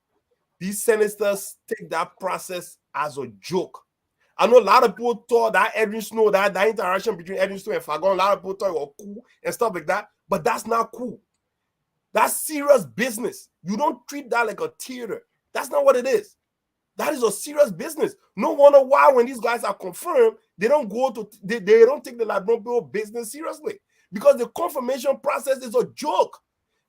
These senators take that process as a joke. I know a lot of people thought that Edwin Snow, that interaction between Edwin Snow and Fagon, a lot of people thought it was cool and stuff like that, but that's not cool. That's serious business. You don't treat that like a theater. That's not what it is. That is a serious business. No wonder why when these guys are confirmed, they don't take the Labron business seriously, because the confirmation process is a joke.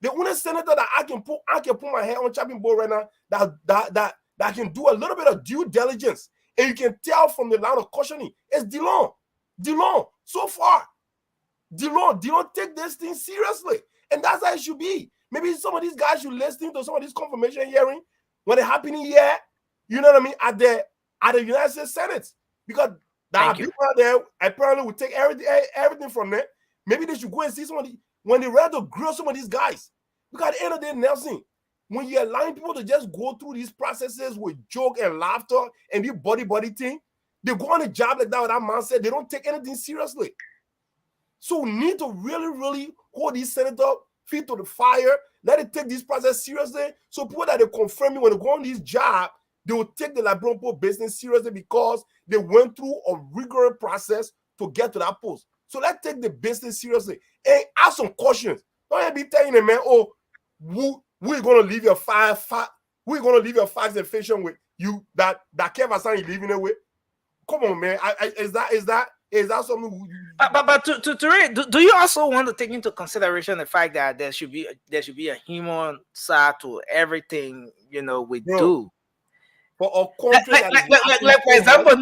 The only senator that I can put my head on chopping board right now that can do a little bit of due diligence, and you can tell from the line of cautioning, is Dillon. Dillon, so far. Dillon take this thing seriously. And that's how it should be. Maybe some of these guys should listen to some of these confirmation hearing when they're happening here, you know what I mean, at the United States Senate. Because the people out there apparently will take everything from them. Maybe they should go and see somebody when they're ready to grill some of these guys. Because at the end of the day, Nelson, when you're allowing people to just go through these processes with joke and laughter and this body thing, they go on a job like that with that mindset, they don't take anything seriously. So we need to really, really hold these senators feet to the fire, let it take this process seriously. So people that they confirm me when they go on this job, they will take the Labron business seriously because they went through a rigorous process to get to that post. So let's take the business seriously and ask some questions. Don't be telling them, man, oh, we're gonna leave your we're gonna leave your facts and fiction with you that Kev Hassan is leaving it with. Come on, man. Is that something? But do you also want to take into consideration the fact that there should be a human side to everything we do? For a country like for example,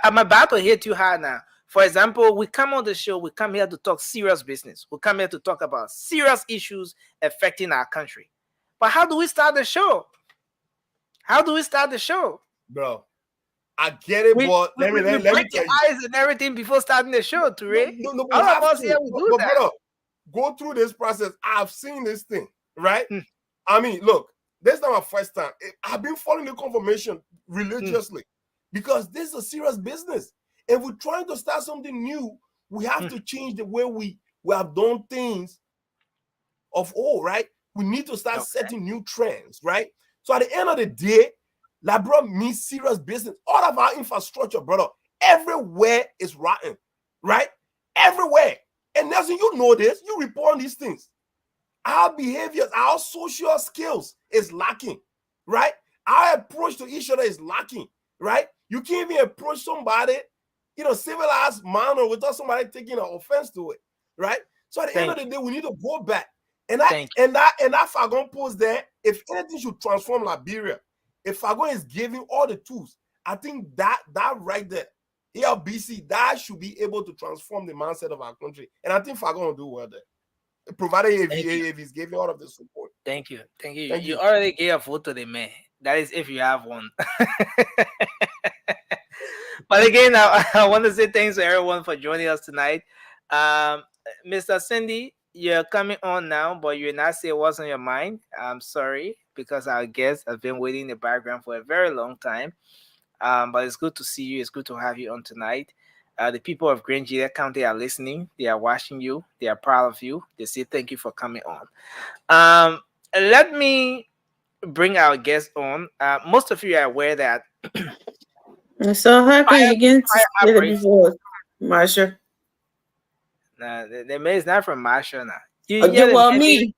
I'm about to hit you hard now. For example, we come on the show, we come here to talk serious business. We come here to talk about serious issues affecting our country. But how do we start the show? Bro? I get it, but let me break tell you. eyes and everything before starting the show, Toure. No, all of us here will do that. Brother, go through this process. I've seen this thing, right? I mean, look, this is not my first time. I've been following the confirmation religiously because this is a serious business. If we're trying to start something new, we have to change the way we have done things of old, right? We need to start setting new trends, right? So at the end of the day, Liberia means serious business. All of our infrastructure, brother, everywhere is rotten, right? Everywhere. And Nelson, you know this. You report on these things. Our behaviors, our social skills is lacking, right? Our approach to each other is lacking, right? You can't even approach somebody, civilized manner without somebody taking an offense to it, right? So at the end of the day, we need to go back. And that Fagon post there, if anything should transform Liberia, if Fagon is giving all the tools, I think that right there, ALBC, that should be able to transform the mindset of our country. And I think Fagon will do well there. Provided if he's giving all of the support. Thank you. You already gave a vote to the man. That is if you have one. But again, I want to say thanks to everyone for joining us tonight. Mr. Cindy, you're coming on now, but you're not saying what's on your mind. I'm sorry, because our guest has been waiting in the background for a very long time. But it's good to see you. It's good to have you on tonight. The people of Grand County are listening. They are watching you. They are proud of you. They say thank you for coming on. Let me bring our guest on. Most of you are aware that. So how can you get to say it before, Marsha? The man is not from Marsha now. Well, me,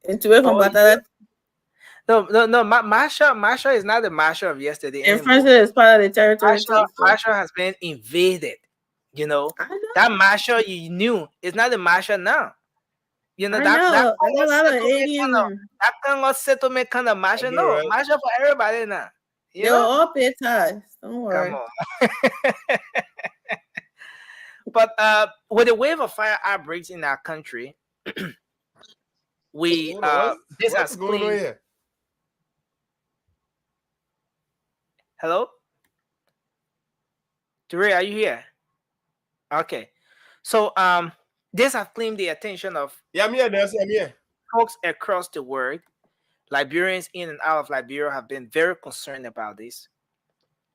into it from Batala. No. Marsha is not the Marsha of yesterday. And France is part of the territory. Marsha has been invaded. That Marsha you knew is not the Marsha now. That kind of settlement kind of Marsha. No, right? Marsha for everybody now. They'll all pay tax. Don't worry. Come on. But with the wave of fire outbreaks in our country, this has going on here? Hello? Ture, are you here? Okay. So this has claimed the attention of I'm here. Folks across the world. Liberians in and out of Liberia have been very concerned about this.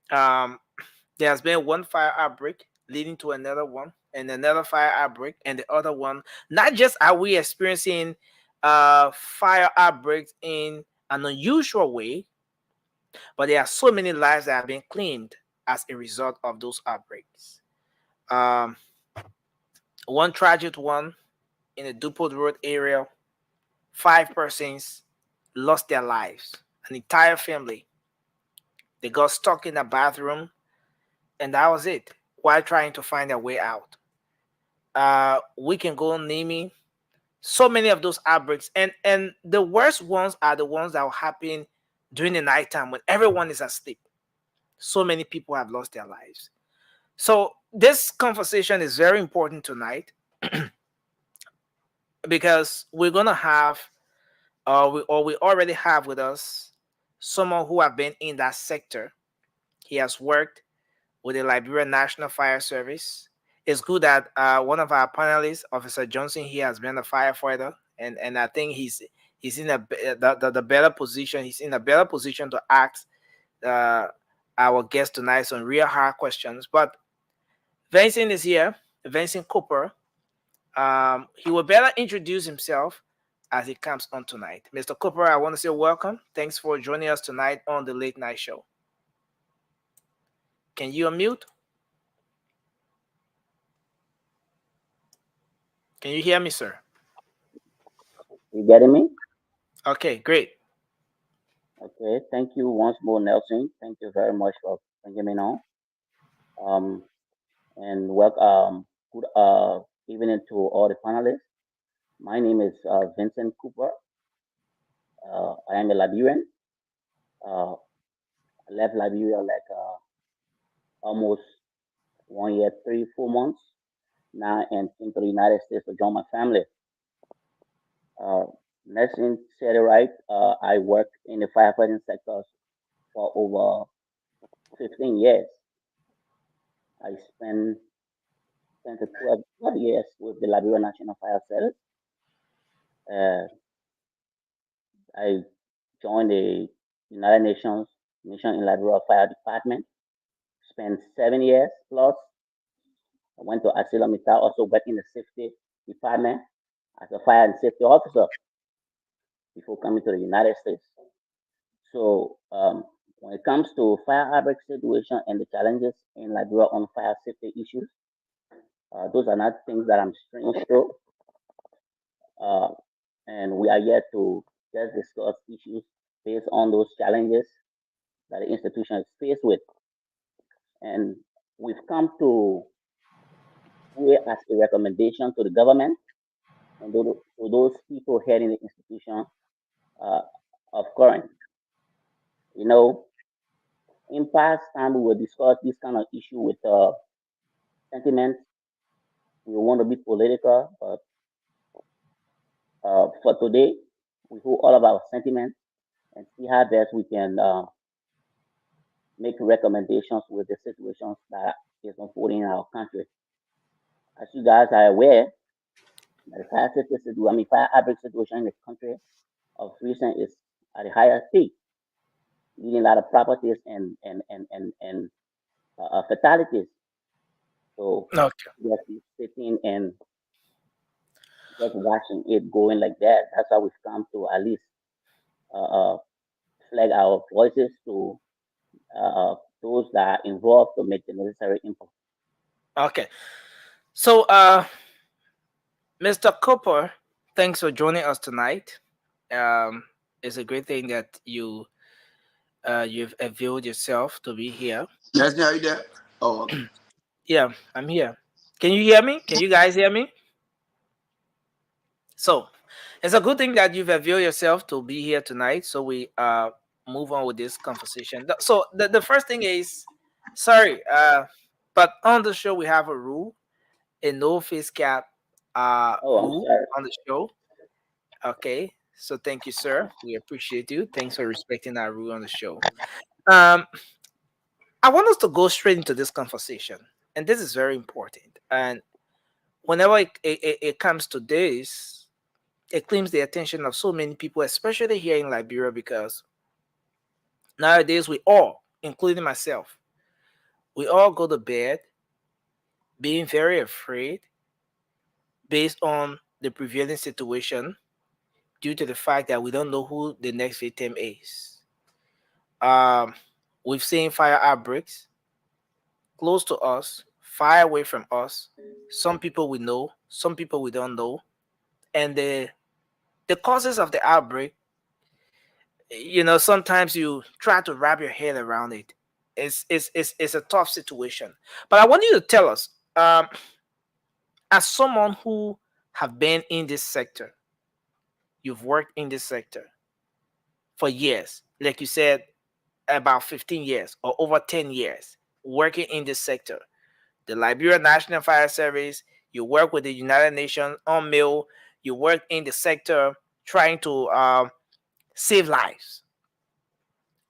There has been one fire outbreak leading to another one and another fire outbreak and the other one. Not just are we experiencing fire outbreaks in an unusual way, but there are so many lives that have been claimed as a result of those outbreaks. One tragic one in the Dupont Road area, 5 persons lost their lives, an entire family. They got stuck in a bathroom, and that was it, while trying to find their way out. We can go naming so many of those outbreaks, and the worst ones are the ones that will happen during the nighttime when everyone is asleep. So many people have lost their lives. So this conversation is very important tonight because we're gonna have, we already have with us someone who have been in that sector. He has worked with the Liberia National Fire Service. It's good that one of our panelists, Officer Johnson, he has been a firefighter, and I think he's in the better position. He's in a better position to ask our guest tonight some real hard questions. But Vincent is here, Vincent Cooper. He will better introduce himself as he comes on tonight. Mr. Cooper, I want to say welcome. Thanks for joining us tonight on the Late Night Show. Can you unmute? Can you hear me, sir? You getting me? Okay, great. Okay, thank you once more, Nelson. Thank you very much for bringing me on. And welcome. Good evening to all the panelists. My name is Vincent Cooper. I am a Liberian. I left Liberia like almost 1 year, 3-4 months now, and came to the United States to join my family. Nelson said it right. I worked in the firefighting sector for over 15 years. I spent 10 to 12 years with the Liberia National Fire Service. I joined the United Nations Mission in Liberia Fire Department. Spent 7 years plus. I went to ArcelorMittal, also worked in the safety department as a fire and safety officer. before coming to the United States. So when it comes to fire outbreak situation and the challenges in Liberia on fire safety issues, those are not things that I'm strange to. Uh, and we are here to just discuss issues based on those challenges that the institution is faced with. And we've come to put as a recommendation to the government and to those people heading the institution uh, of current. You know, in past time we will discuss this kind of issue with sentiments. We want to be political, but for today, we hold all of our sentiments and see how best we can make recommendations with the situations that is unfolding in our country. As you guys are aware, the fire safety situation, I mean, fire outbreak situation in the country of recent is at the highest peak, leading a lot of properties and fatalities. So Okay. just be sitting and just watching it going like that. That's how we've come to at least uh, uh, flag our voices to those that are involved to make the necessary input. Okay. So, Mr. Cooper, thanks for joining us tonight. It's a great thing that you've availed yourself to be here. Yes, are you there? Oh, okay. Yeah, I'm here. Can you hear me? Can you guys hear me? So, it's a good thing that you've availed yourself to be here tonight. So we move on with this conversation. So the first thing is, sorry, but on the show we have a rule, a no face cap Oh, I'm rule sorry. on the show. Okay, so thank you, sir. We appreciate you. Thanks for respecting our rule on the show. Um, I want us to go straight into this conversation, and this is very important. And whenever it comes to this, it claims the attention of so many people, especially here in Liberia, because nowadays we all, including myself, we all go to bed being very afraid based on the prevailing situation due to the fact that we don't know who the next victim is. Um, we've seen fire outbreaks close to us, far away from us. Some people we know, some people we don't know, and the causes of the outbreak. Sometimes you try to wrap your head around it. It's a tough situation. But I want you to tell us, as someone who have been in this sector, you've worked in this sector for years, like you said, about 15 years or over 10 years working in this sector. The Liberia National Fire Service, you work with the United Nations on mail, you work in the sector trying to save lives.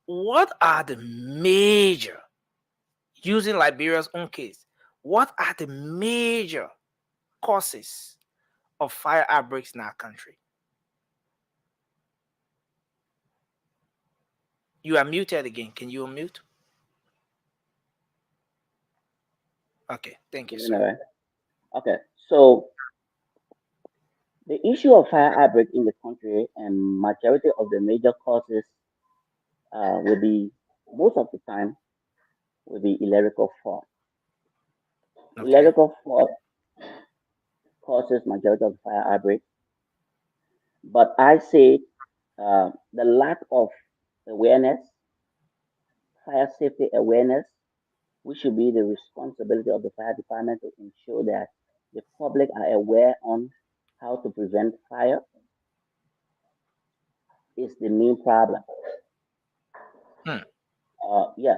What are the major, using Liberia's own case, what are the major causes of fire outbreaks in our country? You are muted again. Can you unmute? Okay, thank you, You sir. know, right? Okay, so the issue of fire outbreak in the country and majority of the major causes will be most of the time will be electrical fault. Okay. Electrical fault causes majority of fire outbreak, but I say the lack of awareness, fire safety awareness, which should be the responsibility of the fire department to ensure that the public are aware on how to prevent fire is the main problem. Hmm. Yeah,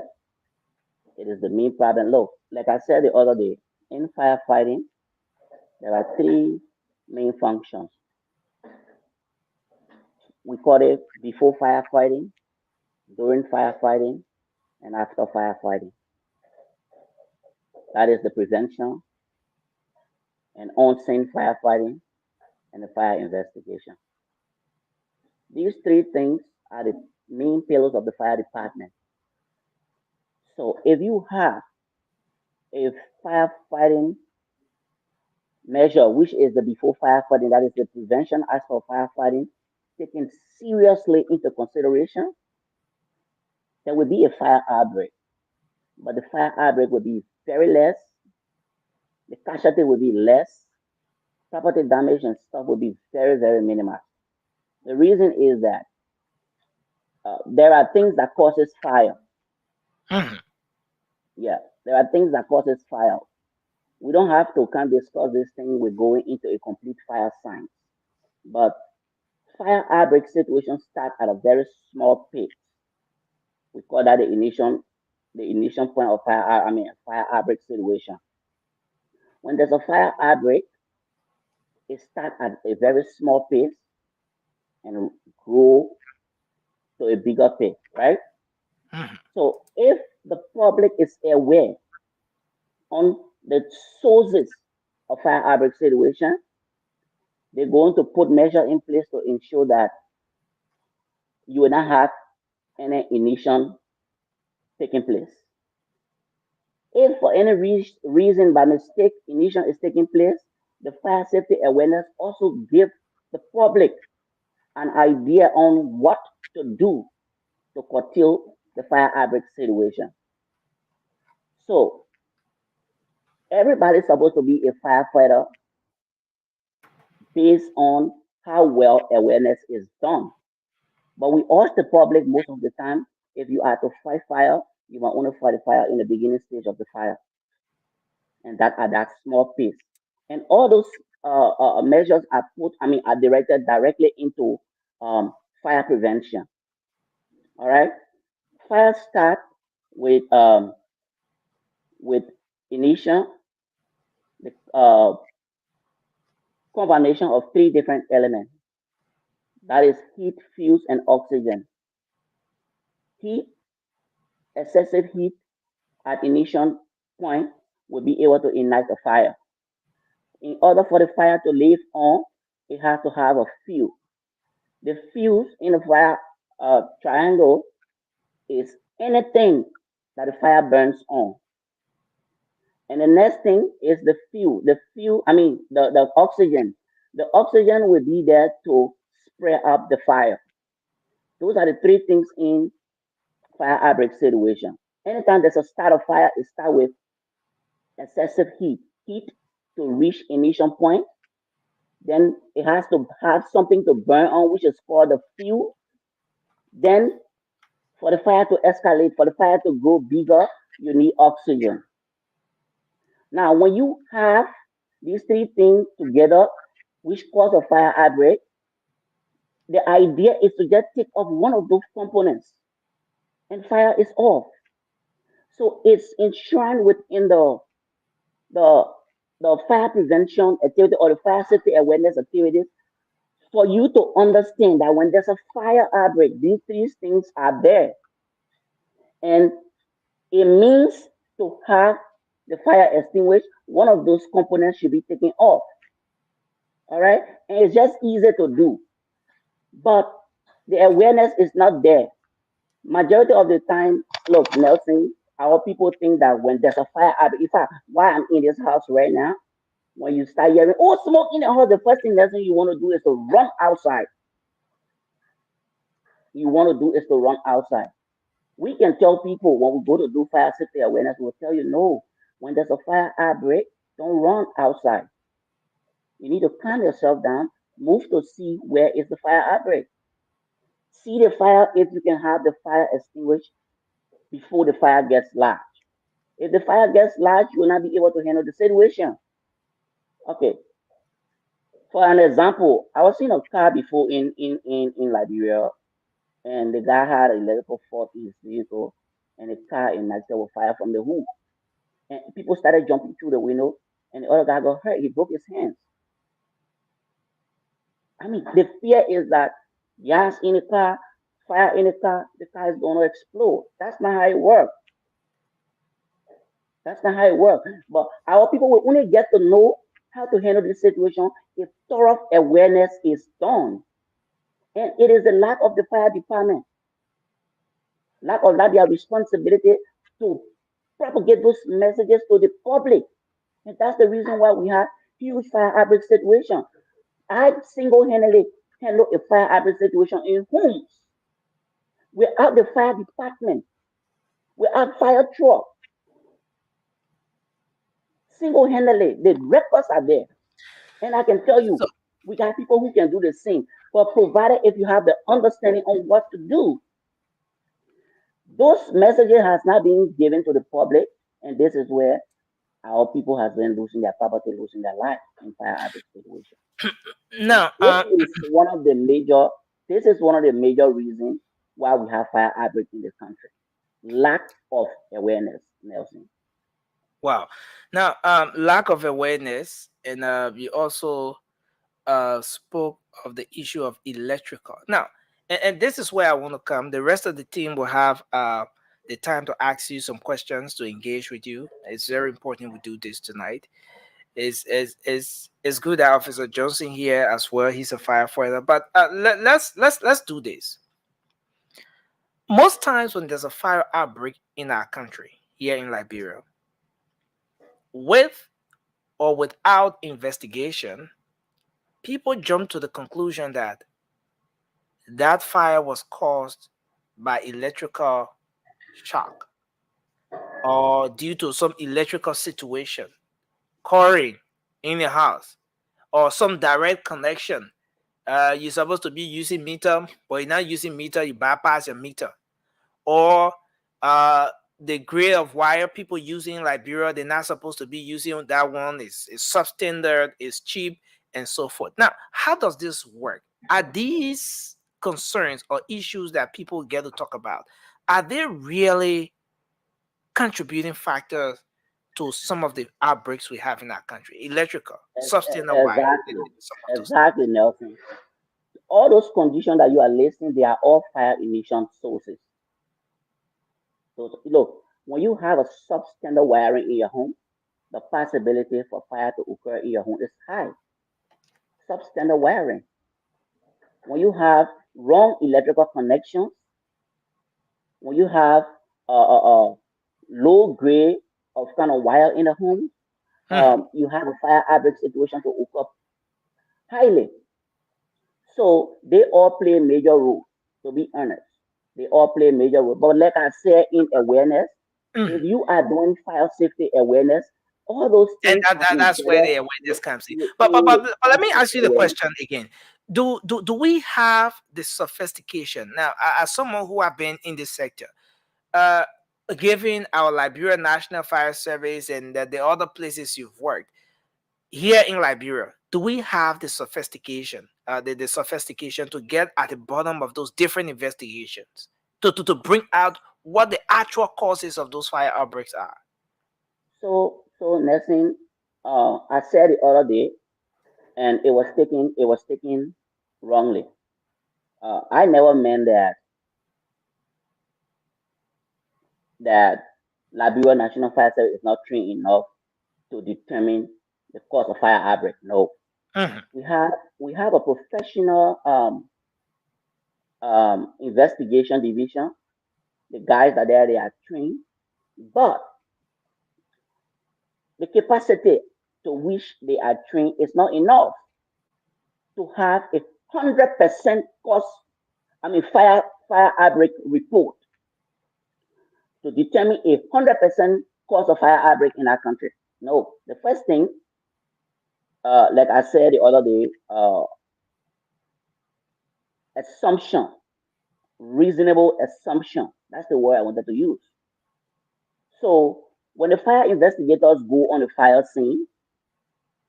it is the main problem. Look, like I said the other day, in firefighting, there are three main functions. We call it before firefighting, during firefighting, and after firefighting. That is the prevention and on-scene firefighting and the fire investigation. These three things are the main pillars of the fire department. So if you have a firefighting measure, which is the before firefighting, that is the prevention aspect of firefighting, taken seriously into consideration, there will be a fire outbreak, but the fire outbreak will be very less, the casualty will be less, property damage and stuff will be very, very minimal. The reason is that there are things that causes fire. Yeah, there are things that causes fire. We don't have to kind of discuss this thing. We're going into a complete fire science, but fire outbreak situations start at a very small pace. We call that the initial point of fire outbreak situation. When there's a fire outbreak, it starts at a very small pace and grow to a bigger pace, right? So if the public is aware on the sources of fire outbreak situation, they're going to put measures in place to ensure that you will not have any ignition taking place. If for any reason by mistake ignition is taking place, the fire safety awareness also give the public an idea on what to do to curtail the fire outbreak situation. So everybody's supposed to be a firefighter based on how well awareness is done. But we ask the public most of the time, if you are to fight fire, you must only fight the fire in the beginning stage of the fire, and that at that small pace. And all those measures are directed directly into fire prevention. All right, fire start with with initial, the combination of three different elements. That is heat, fuels, and oxygen. Heat, excessive heat at initial point will be able to ignite a fire. In order for the fire to live on, it has to have a fuel. The fuse in a fire triangle is anything that the fire burns on. And the next thing is the fuel. The oxygen. The oxygen will be there to spray up the fire. Those are the three things in fire outbreak situation. Anytime there's a start of fire, it starts with excessive heat. Heat to reach initial point. Then it has to have something to burn on, which is called the fuel. Then for the fire to escalate, for the fire to grow bigger, you need oxygen. Now, when you have these three things together, which cause a fire outbreak, the idea is to just take off one of those components and fire is off. So it's enshrined within the the fire prevention activity or the fire safety awareness activities for you to understand that when there's a fire outbreak, these three things are there. And it means to have the fire extinguished, one of those components should be taken off. All right? And it's just easy to do. But the awareness is not there. Majority of the time, look, Nelson, our people think that when there's a fire outbreak, in fact, why I'm in this house right now, when you start hearing, oh, smoke in the house, the first thing Nelson you want to do is to run outside. You want to do is to run outside. We can tell people when we go to do fire safety awareness, we'll tell you, no, when there's a fire outbreak, don't run outside. You need to calm yourself down, move to see where is the fire outbreak. See the fire if you can have the fire extinguished before the fire gets large. If the fire gets large, you will not be able to handle the situation. Okay. For an example, I was in a car before in Liberia, and the guy had an electrical fault in his vehicle, and the car ignited with fire from the hood. And people started jumping through the window, and the other guy got hurt. He broke his hands. I mean, the fear is that gas in the car, fire in the car is going to explode. That's not how it works. That's not how it works. But our people will only get to know how to handle this situation if thorough awareness is done. And it is the lack of the fire department, lack of that their responsibility to propagate those messages to the public. And that's the reason why we have huge fire outbreak situation. I single-handedly handle a fire outbreak situation in homes. Without the fire department, without fire truck, single-handedly, the records are there. And I can tell you, we got people who can do the same. But provided if you have the understanding on what to do, those messages has not been given to the public, and this is where our people has been losing their property, losing their life in fire outbreak situation. No, This is one of the major. This is one of the major reasons why we have fire outbreak in this country. Lack of awareness, Nelson. wow. Now, lack of awareness, and you also spoke of the issue of electrical. Now, and this is where I want to come. The rest of the team will have the time to ask you some questions to engage with you. It's very important we do this tonight. It's good that Officer Johnson here as well. He's a firefighter. But let's do this. Most times when there's a fire outbreak in our country, here in Liberia, with or without investigation, people jump to the conclusion that that fire was caused by electrical shock or due to some electrical situation occurring in the house or some direct connection. You're supposed to be using meter, but you're not using meter, you bypass your meter. Or the grade of wire people using in Liberia, they're not supposed to be using that one, is substandard, is cheap, and so forth. Now, how does this work? Are these concerns or issues that people get to talk about, are they really contributing factors to some of the outbreaks we have in our country? Electrical, substandard wire. Exactly, Nelson. All those conditions that you are listing, they are all fire emission sources. So look, when you have a substandard wiring in your home, the possibility for fire to occur in your home is high. Substandard wiring. When you have wrong electrical connections, when you have low grade of kind of wire in the home, you have a fire outbreak situation to occur highly. So they all play a major role, to be honest. They all play a major role. But like I said, in awareness, if you are doing fire safety awareness, all those And things that's where the awareness comes in. But let me ask you the question again. Do we have the sophistication now, as someone who have been in this sector, given our Liberia National Fire Service and the other places you've worked here in Liberia, do we have the sophistication, the sophistication to get at the bottom of those different investigations to bring out what the actual causes of those fire outbreaks are? So Nelson, I said the other day, and it was taken wrongly. I never meant that Liberia National Fire Service is not trained enough to determine the cause of fire outbreak. No, we have a professional investigation division. The guys are there; they are trained, but the capacity to which they are trained is not enough to have 100% cause. I mean, fire outbreak report to determine 100% cause of fire outbreak in our country. No, the first thing, like I said the other day, assumption, reasonable assumption. That's the word I wanted to use. So when the fire investigators go on the fire scene,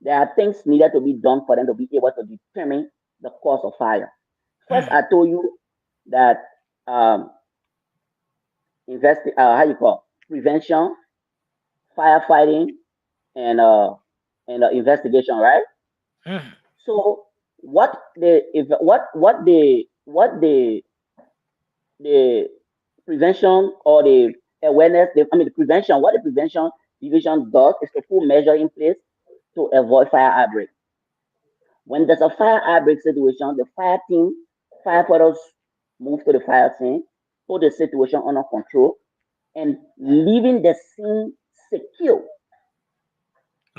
there are things needed to be done for them to be able to determine the cause of fire. First, I told you that how you call prevention, firefighting, and investigation, right? So what the prevention or the awareness, the prevention, what the prevention division does is to put measure in place to avoid fire outbreak. When there's a fire outbreak situation, the fire team, firefighters move to the fire scene, put the situation under control, and leaving the scene secure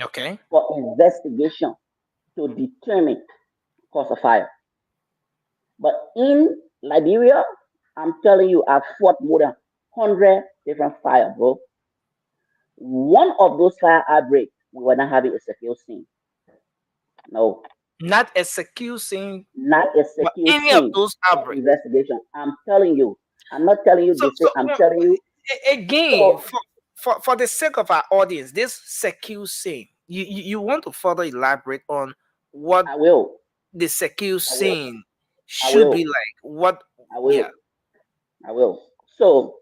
Okay. for investigation to determine cause of fire. But in Liberia, I'm telling you, I've fought more than 100 different fire, bro. One of those fire outbreaks, we were not having a secure scene. No, Not executing not a secure any of scene those of outbreaks. investigation. I'm telling you. I'm not telling you So, this thing. I'm telling you. again, So for the sake of our audience, this secure scene, you want to further elaborate on what I will. the secure I will. scene I should be will. like? What? I Yeah. will. I will. So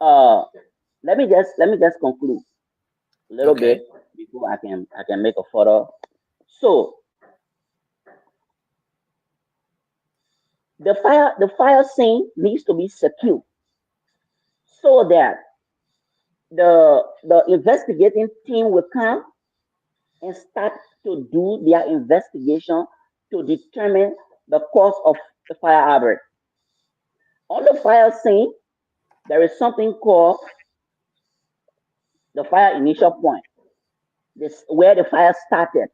uh let me just conclude a little Okay. bit before I can make a further. So the fire scene needs to be secure so that the investigating team will come and start to do their investigation to determine the cause of the fire outbreak. On the fire scene, there is something called the fire initial point. This where the fire started.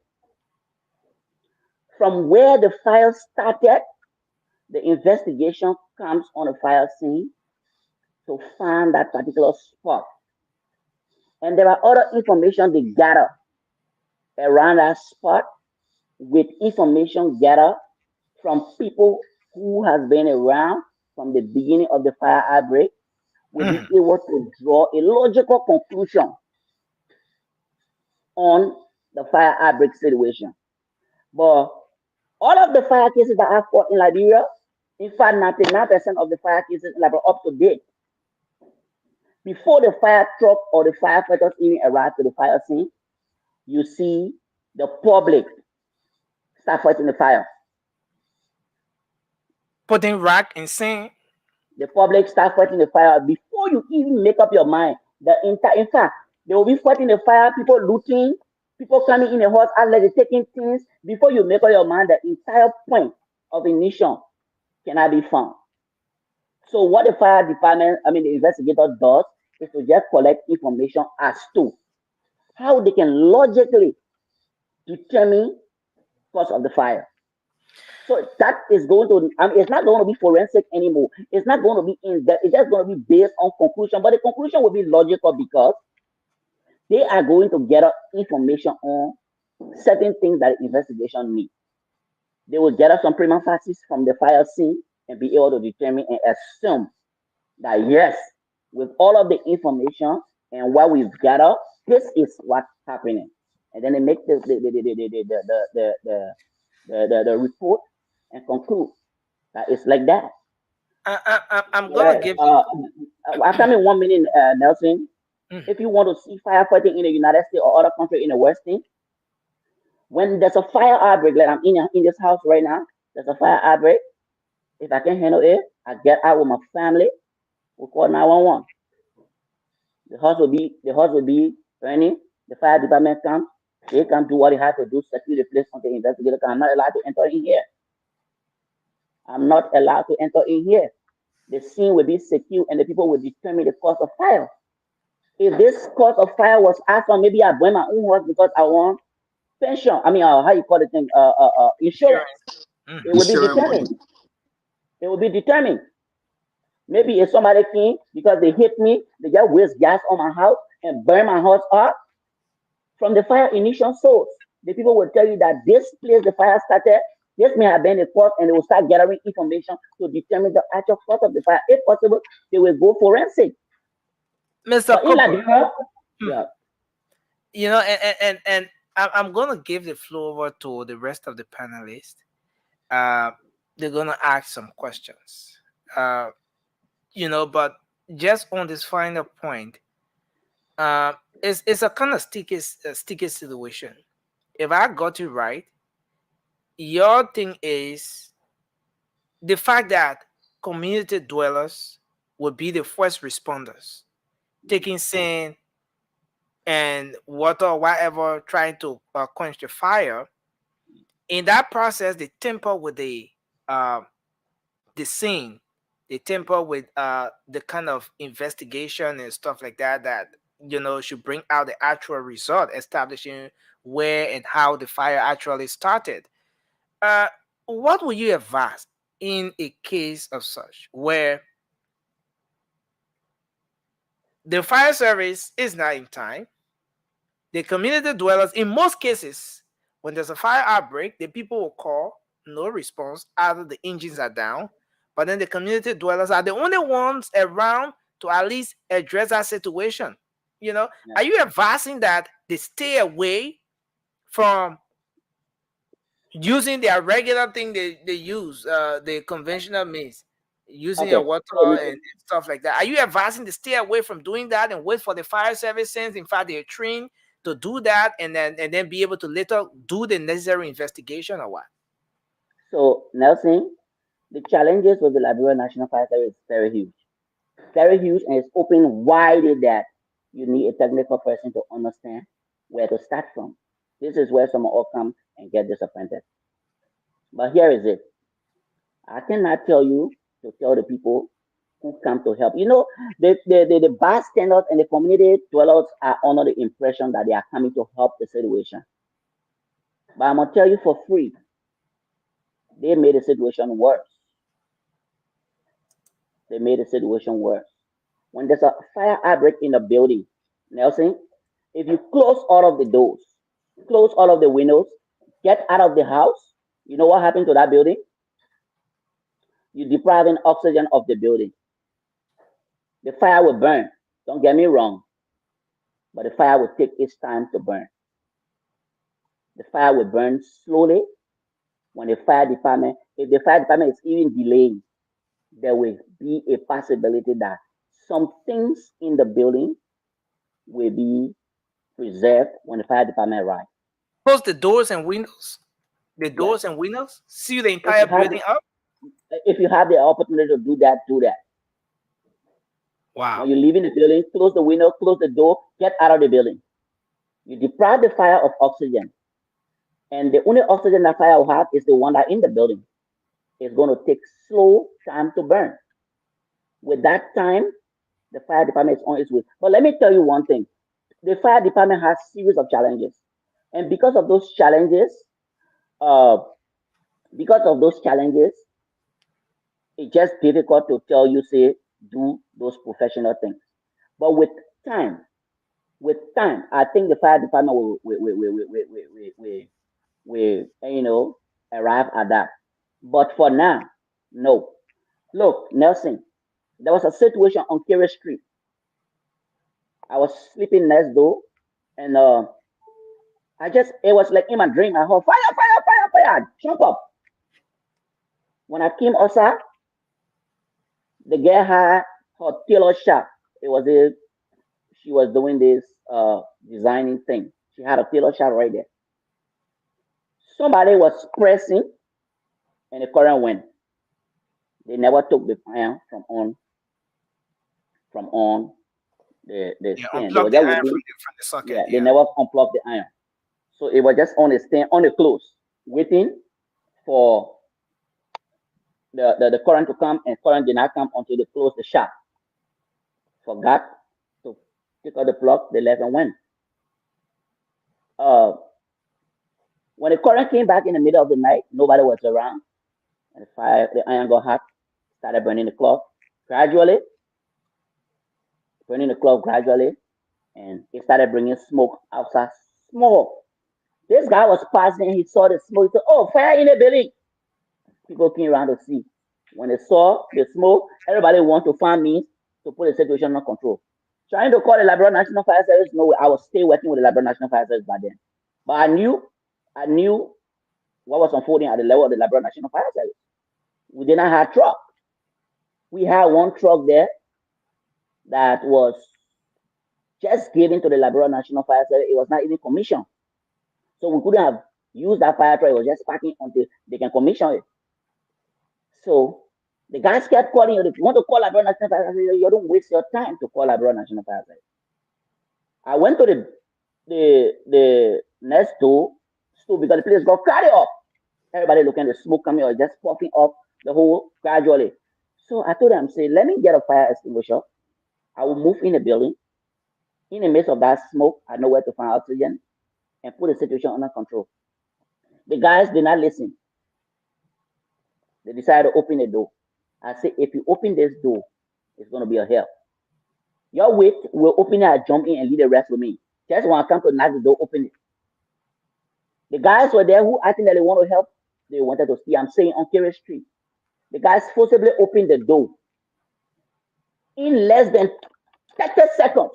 From where the fire started, the investigation comes on the fire scene to find that particular spot. And there are other information they gather around that spot with information gathered from people who has been around from the beginning of the fire outbreak will be Mhm. able to draw a logical conclusion on the fire outbreak situation. But all of the fire cases that I've fought in Liberia, in fact, 99% of the fire cases in Liberia up to date, before the fire truck or the firefighters even arrive to the fire scene, you see the public start fighting the fire. Putting rack and saying, The public start fighting the fire before you even make up your mind. In fact, they will be fighting the fire, people looting, people coming in the house, outlets, taking things. Before you make up your mind, the entire point of ignition cannot be found. So what the fire department, I mean the investigator does is to just collect information as to how they can logically determine cause of the fire. So that is going to, I mean, it's not going to be forensic anymore. It's not going to be in depth. It's just going to be based on conclusion. But the conclusion will be logical because they are going to gather information on certain things that the investigation needs. They will gather some prima facie from the fire scene and be able to determine and assume that yes, with all of the information and what we've gathered, this is what's happening. And then they make the report and conclude that it's like that. I'm gonna Yeah. give. After me 1 minute, Nelson. Mhm. If you want to see firefighting in the United States or other country in the West, when there's a fire outbreak, like I'm in this house right now, there's a fire outbreak. If I can handle it, I get out with my family. We call 911. The house will be burning. The fire department comes. They can do what they have to do, secure the place until the investigator come. I'm not allowed to enter in here. I'm not allowed to enter in here. The scene will be secure and the people will determine the cause of fire. If this cause of fire was accident, maybe I burn my own house because I want pension. I mean, how you call it thing? Insurance. Insurance. It Mhm. will be insurance money. determined. It will be determined. Maybe if somebody came because they hit me, they just waste gas on my house and burn my house up from the fire initial source. The people will tell you that this place the fire started, this may have been the cause, and they will start gathering information to determine the actual cause of the fire. If possible, they will go forensic. Mr. But in Cooper, Liberia, yeah, you know, and I'm gonna give the floor over to the rest of the panelists. Uh, they're gonna ask some questions. Uh, but just on this final point, uh, it's a kind of sticky situation. If I got you right, your thing is the fact that community dwellers would be the first responders, taking scene and water or whatever, trying to quench the fire. In that process, they tamper with uh, the scene, they tamper with the kind of investigation and stuff like that should bring out the actual result, establishing where and how the fire actually started. Uh, what would you advise in a case of such where the fire service is not in time? The community dwellers, in most cases, when there's a fire outbreak, the people will call, no response, either the engines are down, but then the community dwellers are the only ones around to at least address that situation. You know, Yeah. are you advising that they stay away from using their regular thing they use, the conventional means, using your Okay. water So and stuff like that? Are you advising to stay away from doing that and wait for the fire service, since in fact they're trained to do that, and then be able to later do the necessary investigation, or what? so Nelson, the challenges with the Liberia National Fire Service is very huge, and it's open wide that you need a technical person to understand where to start from. This is where some all come and get disappointed. But here is it. I cannot tell you to tell the people who come to help. You know, the bystanders and the community dwellers are under the impression that they are coming to help the situation. But I'm gonna tell you for free, they made the situation worse. They made the situation worse. When there's a fire outbreak in a building, Nelson, if you close all of the doors, close all of the windows, get out of the house, you know what happened to that building? You depriving oxygen of the building. The fire will burn. Don't get me wrong, but the fire will take its time to burn. The fire will burn slowly. When the fire department, if the fire department is even delayed, there will be a possibility that some things in the building will be preserved when the fire department arrives. Close the doors and windows. The Yes. doors and windows. Seal the If entire you have building up. if you have the opportunity to do that, do that. Wow. When you leave in the building, close the window, close the door, get out of the building. You deprive the fire of oxygen. And the only oxygen that fire will have is the one that in the building. It's going to take slow time to burn. With that time, the fire department is on its way. But let me tell you one thing. The fire department has series of challenges. And uh, because of those challenges, it's just difficult to tell you, say, do those professional things. But time, with time, I think the fire department will arrive at that. But for now, no. Look, Nelson, there was a situation on Kerry Street. I was sleeping next door, and it was like in my dream. I heard fire, fire, fire, fire, jump up. When I came outside, the girl had her tailor shop. It was a She was doing this designing thing. She had a tailor shop right there. Somebody was pressing, and the current went. They never took the iron from on the Yeah, stand. They unplug were the just iron waiting. from the socket. Yeah, they Yeah. never unplugged the iron. So it was just on the stand, on the clothes, waiting for the current to come, and current did not come until they closed the shop. Forgot to take out the plug, they left and went. Uh, when the current came back in the middle of the night, nobody was around, and the iron got hot, started burning the cloth gradually, burning the cloth gradually, and it started bringing smoke outside. Smoke. This guy was passing, he saw the smoke, he said, "Oh, fire in the building." People came around to see. When they saw the smoke, everybody want to find means to put the situation under control. Trying to call the Liberia National Fire Service, no way. I was still working with the Liberia National Fire Service by then. But I knew what was unfolding at the level of the Liberia National Fire Service. We did not have truck. We had one truck there that was just given to the Liberia National Fire Service. It was not even commissioned. So we couldn't have used that fire truck. It was just parking until they can commission it. So the guys kept calling you. If you want to call Liberia National Fire Service, you don't waste your time to call Liberia National Fire Service. I went to the next door store because the place got carried up. Everybody looking at the smoke coming out, just puffing up the whole gradually. So I told them, say, let me get a fire extinguisher. I will move in the building. In the midst of that smoke, I know where to find oxygen and put the situation under control. The guys did not listen. They decided to open the door. I said, if you open this door, it's gonna be a hell. Your wait will open it, I jump in and leave the rest with me. Just when I come to knock the door, open it. The guys were there who I think that they want to help. They wanted to see. I'm saying on Kerry Street. The guys forcibly opened the door. In less than 30 seconds,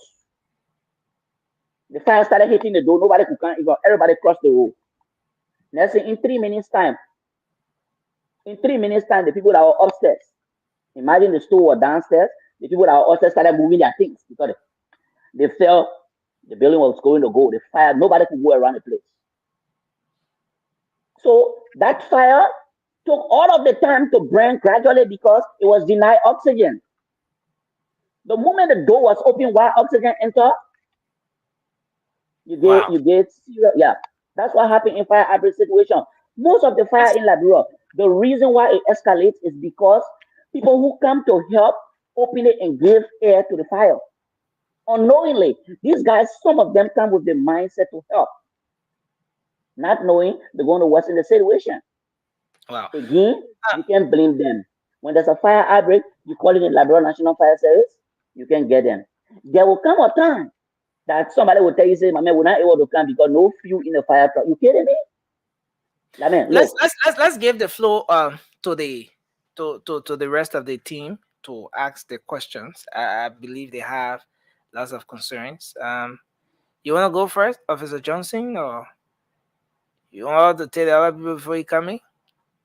the fire started hitting the door. Nobody could come. Everybody crossed the road. Next thing, in 3 minutes time, the people that were upstairs, imagine the store was downstairs. The people that were upstairs started moving their things because they felt the building was going to go. The fire, nobody could go around the place. So that fire took all of the time to burn gradually because it was denied oxygen. The moment the door was open, while oxygen entered, you get serious. Yeah, that's what happened in fire outbreak situation. Most of the fire in Liberia, the reason why it escalates is because people who come to help open it and give air to the fire. Unknowingly, these guys, some of them come with the mindset to help, not knowing they're going to worsen the situation. Wow. Again, you can blame them. When there's a fire outbreak, you call it the Liberia National Fire Service, you can get them. There will come a time that somebody will tell you, say, my man, we're not able to come because no fuel in the fire truck. You kidding me? I mean, let's look, let's let's let's give the floor to the rest of the team to ask the questions. I believe they have lots of concerns. You want to go first, Officer Johnson, or you want to tell the other people before you come in?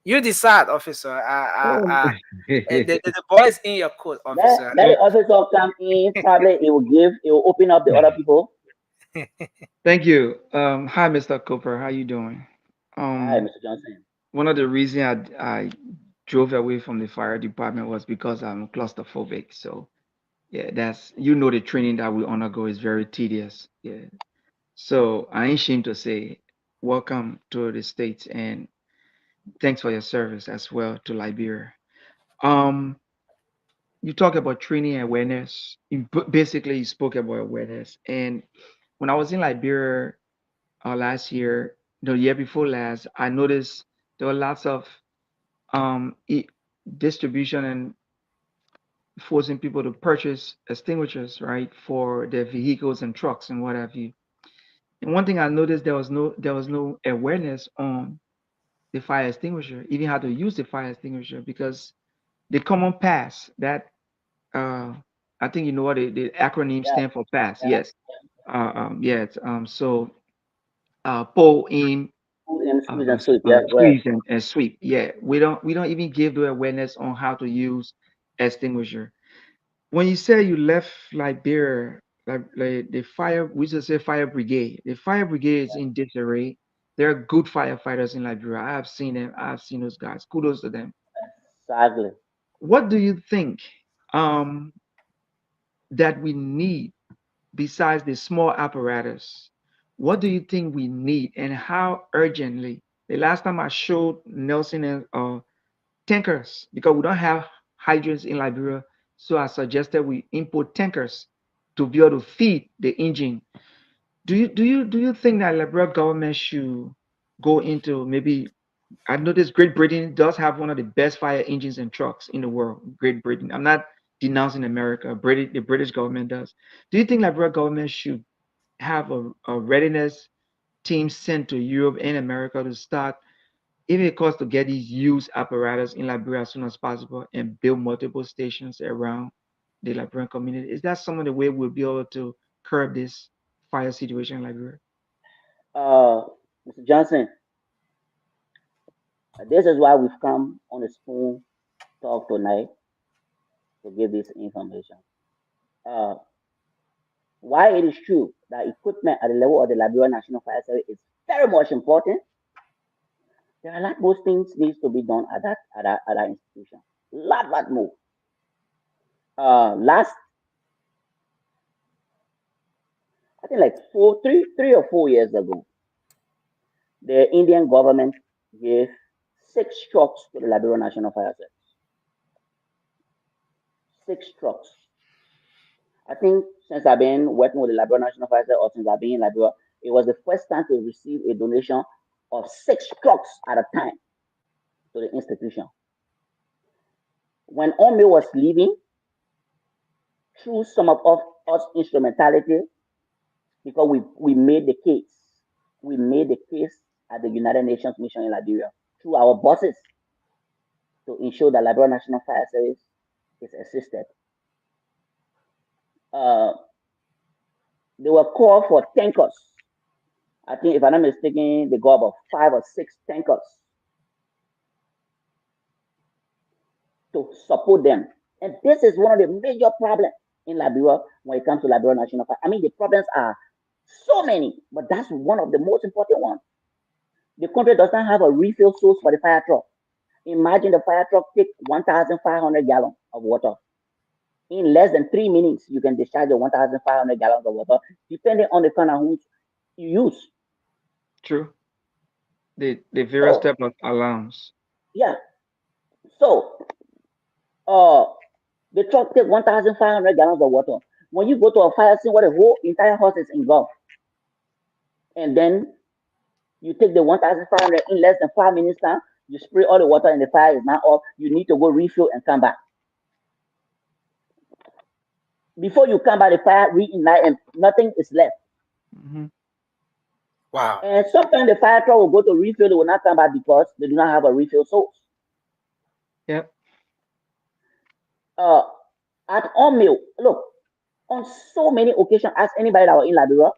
You decide, Officer. Oh. The ball is in your court, Officer. let the officer come in. Probably it will open up the other people. Thank you. Hi, Mr. Cooper. How you doing? Hi, Um, Mr. Johnson. one of the reasons I drove away from the fire department was because I'm claustrophobic. So yeah, that's the training that we undergo is very tedious. Yeah. So I ain't ashamed to say, welcome to the States and thanks for your service as well to Liberia. Um, you talk about training awareness. Basically, you spoke about awareness. And when I was in Liberia last year, the year before last, I noticed there were lots of distribution and forcing people to purchase extinguishers, right, for their vehicles and trucks and what have you. And one thing I noticed there was no awareness on the fire extinguisher, even how to use the fire extinguisher, because the common pass that I think you know what the acronym Yeah, stand for pass. yeah. Yes. Yes. So pull in, Squeeze and sweep. Yeah, go ahead. squeeze and sweep. Yeah. We don't even give the awareness on how to use extinguisher. When you say you left Liberia, like the fire, we should say fire brigade. The fire brigade is in disarray. There are good firefighters in Liberia. I have seen them. I've seen those guys. Kudos to them. Sadly. What do you think um, that we need besides the small apparatus? What do you think we need and how urgently? The last time I showed Nelson and tankers because we don't have hydrants in Liberia. So I suggested we import tankers to be able to feed the engine. Do you think that Liberia government should go into maybe? I noticed Great Britain does have one of the best fire engines and trucks in the world. Great Britain. I'm not denouncing America. The British government does. Do you think Liberia government should have a readiness team sent to Europe and America to start, even it costs to get these used apparatus in Liberia as soon as possible and build multiple stations around the Liberian community? Is that some of the way we'll be able to curb this fire situation in Liberia? Mr. Johnson, this is why we've come on the spoon talk tonight to give this information. Uh, why it is true that equipment at the level of the Liberia National Fire Service is very much important. There are a lot more things needs to be done at that institution. Lot more. Last I think like 3 or 4 years ago, the Indian government gave 6 trucks to the Liberia National Fire Service. 6 trucks. I think since I've been working with the Liberia National Fire Service or since I've been in Liberia, it was the first time to receive a donation of 6 trucks at a time to the institution. When Omeo was leaving, through some of us instrumentality, because we made the case. We made the case at the United Nations mission in Liberia through our bosses to ensure that Liberia National Fire Service is assisted. Uh, they were called for tankers. I think, if I'm not mistaken, they got about 5 or 6 tankers to support them. And this is one of the major problems in Liberia when it comes to Liberia National Fire. I mean, the problems are so many, but that's one of the most important ones. The country does not have a refill source for the fire truck. Imagine the fire truck take 1,500 gallons of water. In less than 3 minutes, you can discharge the 1,500 gallons of water, depending on the kind of hose you use. True. The various So, type of alarms. yeah. So, the truck take 1,500 gallons of water. When you go to a fire scene where the whole entire house is engulfed, and then you take the 1,500 in less than 5 minutes time, you spray all the water and the fire is now off. You need to go refill and come back. Before you come back, the fire reignite and nothing is left. Mm-hmm. Wow. And sometimes the fire truck will go to refill, they will not come back because they do not have a refill source. Yep. At Omeo, look, on so many occasions, ask anybody that was in Liberia,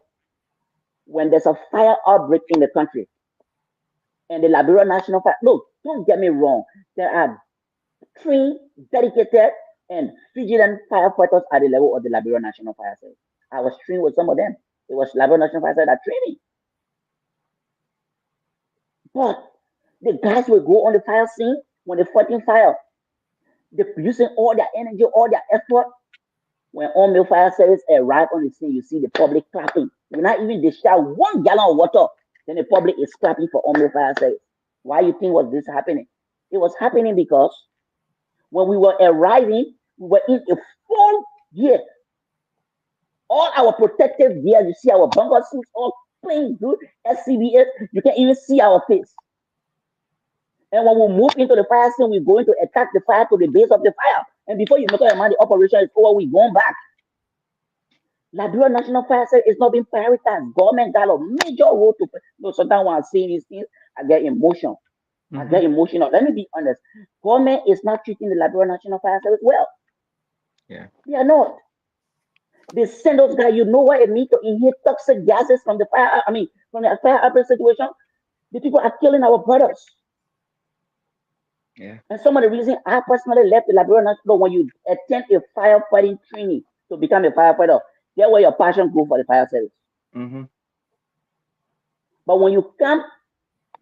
when there's a fire outbreak in the country, and the Liberia National Fire, look, don't get me wrong, there are 3 dedicated and vigilant firefighters at the level of the Liberia National Fire Service. I was trained with some of them. It was Liberia National Fire Service that trained me. But the guys will go on the fire scene when they're fighting fire. They're using all their energy, all their effort. When all male fire service arrive on the scene, you see the public clapping. When not even discharge 1 gallon of water, then the public is clapping for all male fire service. Why you think was this happening? It was happening because when we were arriving, we were in a full gear. All our protective gear, you see our bunker suits all plain good, SCBA, you can even see our face. And when we move into the fire scene, we're going to attack the fire to the base of the fire. And before you make up your mind, the operation is over, we're going back. Liberia National Fire Service is not being prioritized. Government got a major role to play. No, sometimes when I see these things, I get emotional. I get emotional. Let me be honest. Government is not treating the Liberia National Fire Service well. Yeah. They are not. They send those guys, you know what it means to inhale toxic gases from the fire, from the fire outbreak situation? The people are killing our brothers. Yeah. And some of the reason I personally left the Liberia National, when you attend a firefighting training to become a firefighter, that's where your passion goes for the fire service. Mm-hmm. But when you come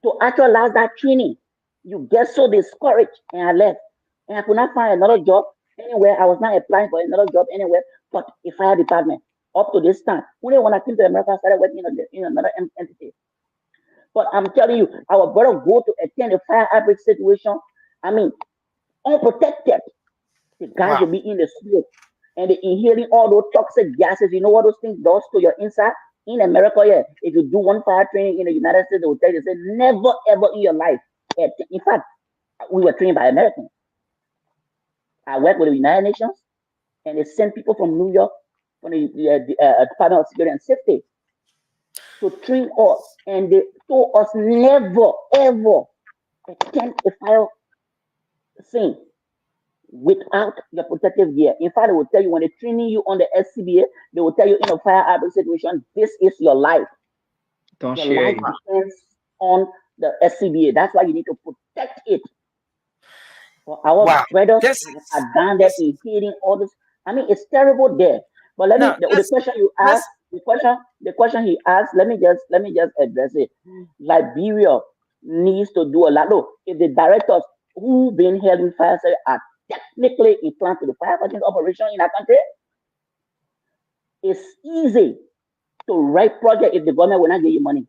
to actualize that training, you get so discouraged, and I left. And I could not find another job anywhere. I was not applying for another job anywhere but a fire department up to this time. Only when I came to America, I started working in another entity. But I'm telling you, our brother go to attend a fire outbreak situation. Unprotected. The guys will be in the smoke and they inhaling all those toxic gases. You know what those things does to your inside? In America, yeah, if you do one fire training in the United States, they will tell you, say, never ever in your life. In fact, we were trained by Americans. I work with the United Nations, and they send people from New York, from the Department of Security and Safety, to train us, and they told us never ever attend a fire scene without your protective gear. In fact, they will tell you when they're training you on the SCBA, they will tell you in a fire outbreak situation, this is your life. Don't Your share life it. depends on the SCBA. That's why you need to protect it. For our brothers that are down there in hearing all this, it's terrible there. But the question you asked, the question he asked, let me just address it. Liberia needs to do a lot. Look, if the directors who been held in fire service are technically inclined to the firefighting operation in our country, it's easy to write project if the government will not give you money.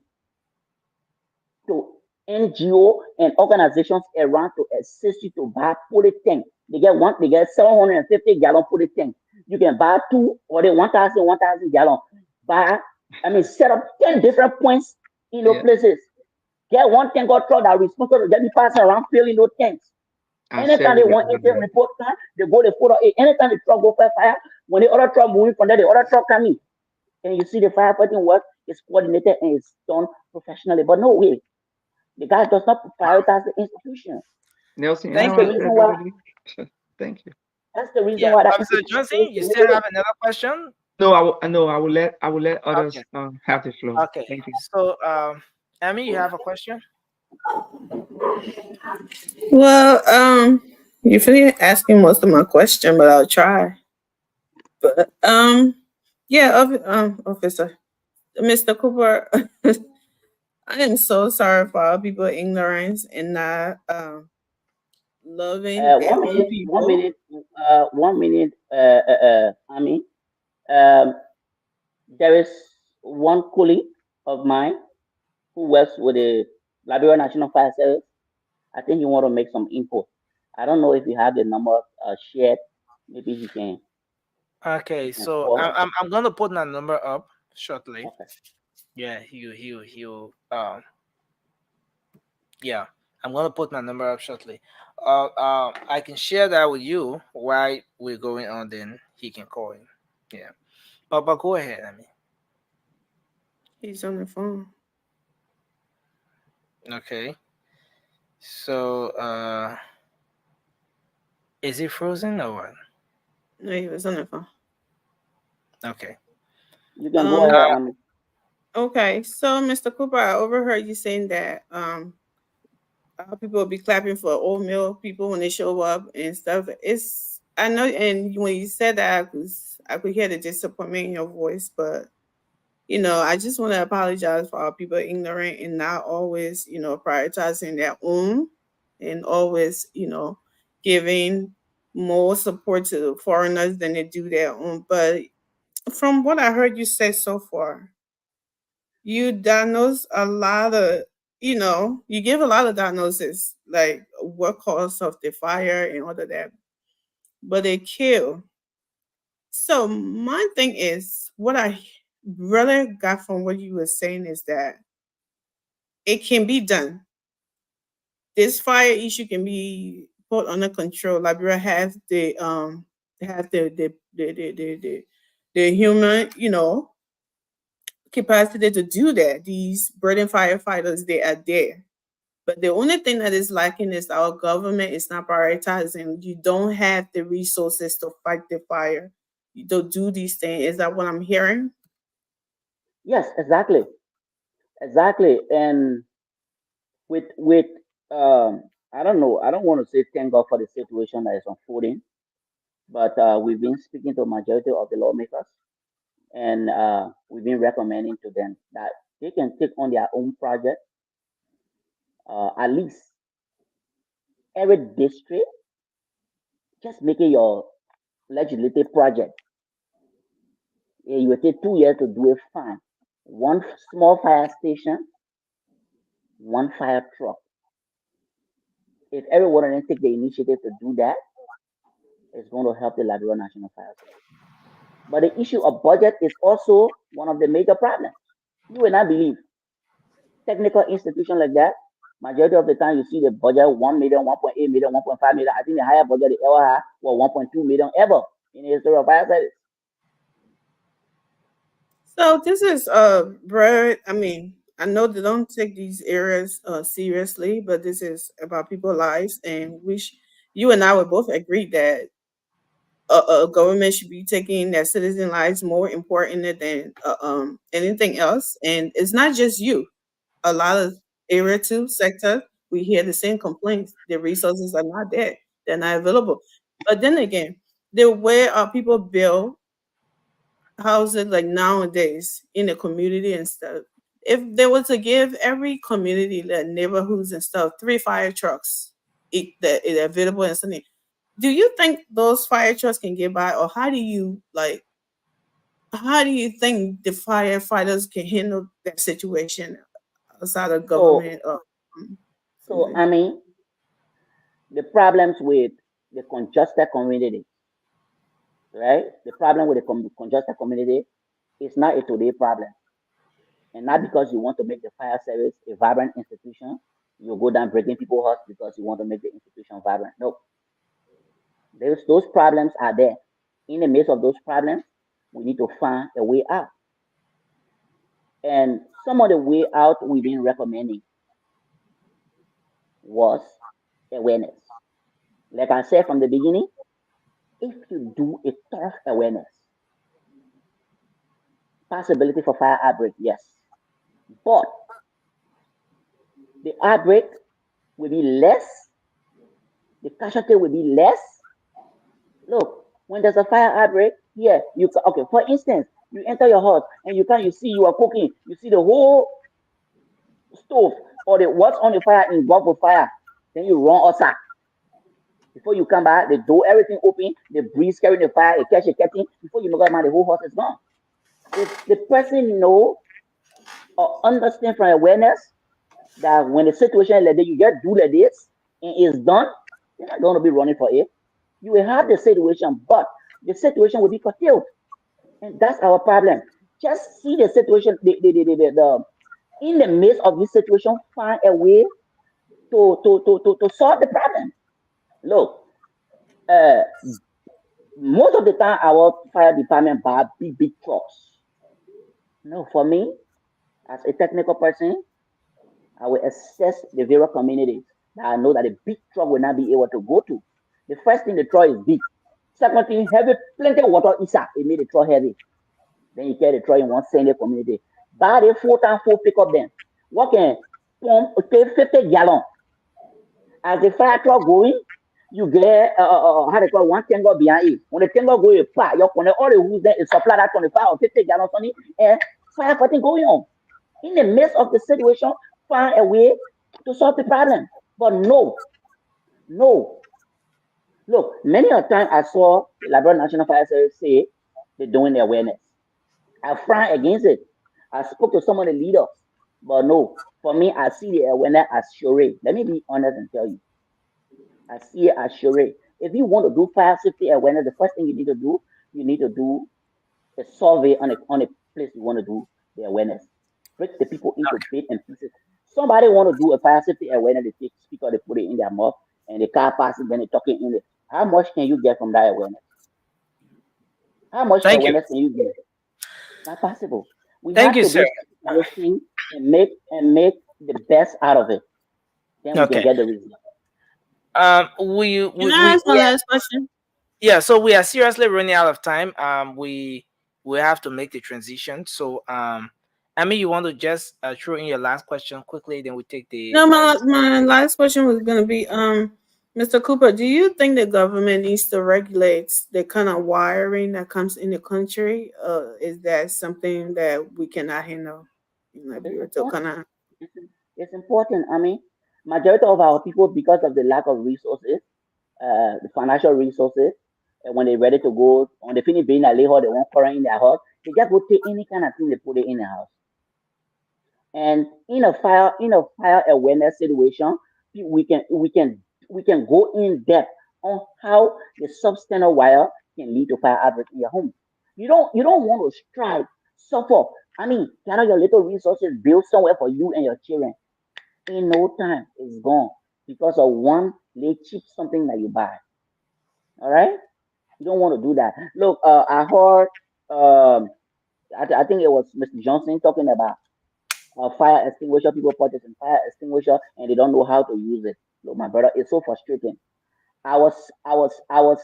To NGO and organizations around to assist you to buy polythene. They get 750 gallon polythene. You can buy 2 or the 1,000 gallon. Set up 10 different points in those places. Get one tanker truck that responsible to get me passing around filling those tanks. I said Anytime it they the want other incident day. report time, they go, they put up. Anytime the truck go fire, when the other truck moving from there, the other truck coming. And you see the firefighting work is coordinated and it's done professionally. But no way, the guy does not prioritize the institution. Nelson, That's Thank anyone the else you. say reason about why. it? Thank you. That's the reason Yeah, why that Officer institution Johnson, fails you to still have deliver. another question? No, I will let others Okay. have the floor. Okay. Thank you. So, Amy, you have a question? Well, you feel asking most of my question, but I'll try. But yeah, officer, Mr. Cooper, I am so sorry for all people ignorance and not loving their One own minute, people. 1 minute. I mean, um, there is one colleague of mine who works with the Liberia National Fire Service. I think he want to make some input. I don't know if you have the number shared. Maybe he Okay, can so call. I'm gonna put my number up shortly. Okay. Yeah, he'll yeah, I'm gonna put my number up shortly. I can share that with you while we're going on. Then he can call in. Yeah, but go ahead. I mean, He's on the phone. okay. So is it frozen or what? No, he was on the phone. Okay. You can go Um. ahead. Okay. So, Mr. Cooper, I overheard you saying that people will be clapping for old mill people when they show up and stuff. It's I know, and when you said that, I could hear the disappointment in your voice, but I just want to apologize for all people ignorant and not always, prioritizing their own and always, giving more support to foreigners than they do their own. But from what I heard you say so far, you diagnose a lot of, you give a lot of diagnosis, like what caused of the fire and all of that, but they kill. So my thing is, what I really got from what you were saying is that it can be done. This fire issue can be put under control. Liberia has the human, capacity to do that. These burden firefighters, they are there. But the only thing that is lacking is our government is not prioritizing. You don't have the resources to fight the fire. You don't do these things. Is that what I'm hearing? Yes, exactly, exactly. And with I don't know. I don't want to say thank God for the situation that is unfolding, but we've been speaking to a majority of the lawmakers, and we've been recommending to them that they can take on their own project. At least every district, just make it your legislative project. You will take 2 years to do it fine. One small fire station, one fire truck. If everyone of them take the initiative to do that, it's going to help the Liberia National Fire Service. But the issue of budget is also one of the major problems. You will not believe technical institution like that. Majority of the time, you see the budget 1 million, 1.8 million, 1.5 million. I think the higher budget they ever had was 1.2 million ever in the history of fire service. So this is very. I mean, I know they don't take these areas seriously, but this is about people's lives, and you and I would both agree that a government should be taking their citizen lives more important than anything else. And it's not just you. A lot of area two sector, we hear the same complaints. The resources are not there. They're not available. But then again, the way people build houses like nowadays in the community and stuff. If they were to give every community, like neighborhoods and stuff, 3 fire trucks that is available and something, do you think those fire trucks can get by, or how do you think the firefighters can handle that situation outside of So, government or so something? I mean, the problems with the congested community, right? The problem with the congested community is not a today problem, and not because you want to make the fire service a vibrant institution. You go down breaking people's hearts because you want to make the institution vibrant. No, those problems are there. In the midst of those problems, we need to find a way out. And some of the way out we've been recommending was awareness. Like I said from the beginning, if you do a tough awareness, possibility for fire outbreak, yes. But the outbreak will be less, the casualty will be less. Look, when there's a fire outbreak, here okay. For instance, you enter your house and you see you are cooking, you see the whole stove or the what's on the fire involved with fire. Then you run outside. Before you come back, the door, everything open, the breeze carrying the fire, it catch a catching. Before you look at the whole house is gone. If the person know or understand from awareness that when the situation like that, you just do like this and it's done, you're not going to be running for it. You will have the situation, but the situation will be curtailed. And that's our problem. Just see the situation, in the midst of this situation, find a way to solve the problem. Look, uh, most of the time, our fire department buy big trucks. No, for me, as a technical person, I will assess the various communities that I know that a big truck will not be able to go to. The first thing, the truck is big. Second thing, heavy, plenty of water inside. It made the truck heavy. Then you carry the truck in one single community. Buy the 4x4 pick up them. What can pump, okay, 50 gallon. As the fire truck going, you get how they call one tango behind it. When the tango go, you pack, you connect all the who's there is supply that 25 or 50 gallons on it, and firefighting going on. In the midst of the situation, find a way to solve the problem. But no, no. Look, many a time I saw the Liberia National Fire Service say they're doing the awareness. I frown against it. I spoke to some of the leaders, but no. For me, I see the awareness as charade. Let me be honest and tell you. I see it as charade. If you want to do fire safety awareness, the first thing you need to do a survey on a place you want to do the awareness. Break the people into bits and pieces. Somebody want to do a fire safety awareness, they take speaker, they put it in their mouth, and the car passes, then they talking in it. How much can you get from that awareness? How much Thank you. awareness can you get? Not possible. We Thank have you, to sir. be situation and make the best out of it. Then we can Okay. get the result. Can I ask my last question? Yeah, so we are seriously running out of time. We have to make the transition. So I mean, you want to just throw in your last question quickly, then we take the No, my last question was gonna be, Mr. Cooper, do you think the government needs to regulate the kind of wiring that comes in the country? Is that something that we cannot handle in It's Liberia to kind important. of? It's, it's important. I mean, majority of our people, because of the lack of resources, the financial resources, and when they're ready to go, when they finish being a labor, they want current in their house, they just go take any kind of thing they put it in the house. And in a fire awareness situation, we can go in depth on how the substandard wire can lead to fire outbreak in your home. You don't want to strive, suffer. I mean, gather your little resources, build somewhere for you and your children. In no time, it's gone because of one late cheap something that you buy. All right, you don't want to do that. Look, I heard, I think it was Mr. Johnson talking about fire extinguisher. People purchasing fire extinguisher and they don't know how to use it. Look, my brother, it's so frustrating. I was I was I was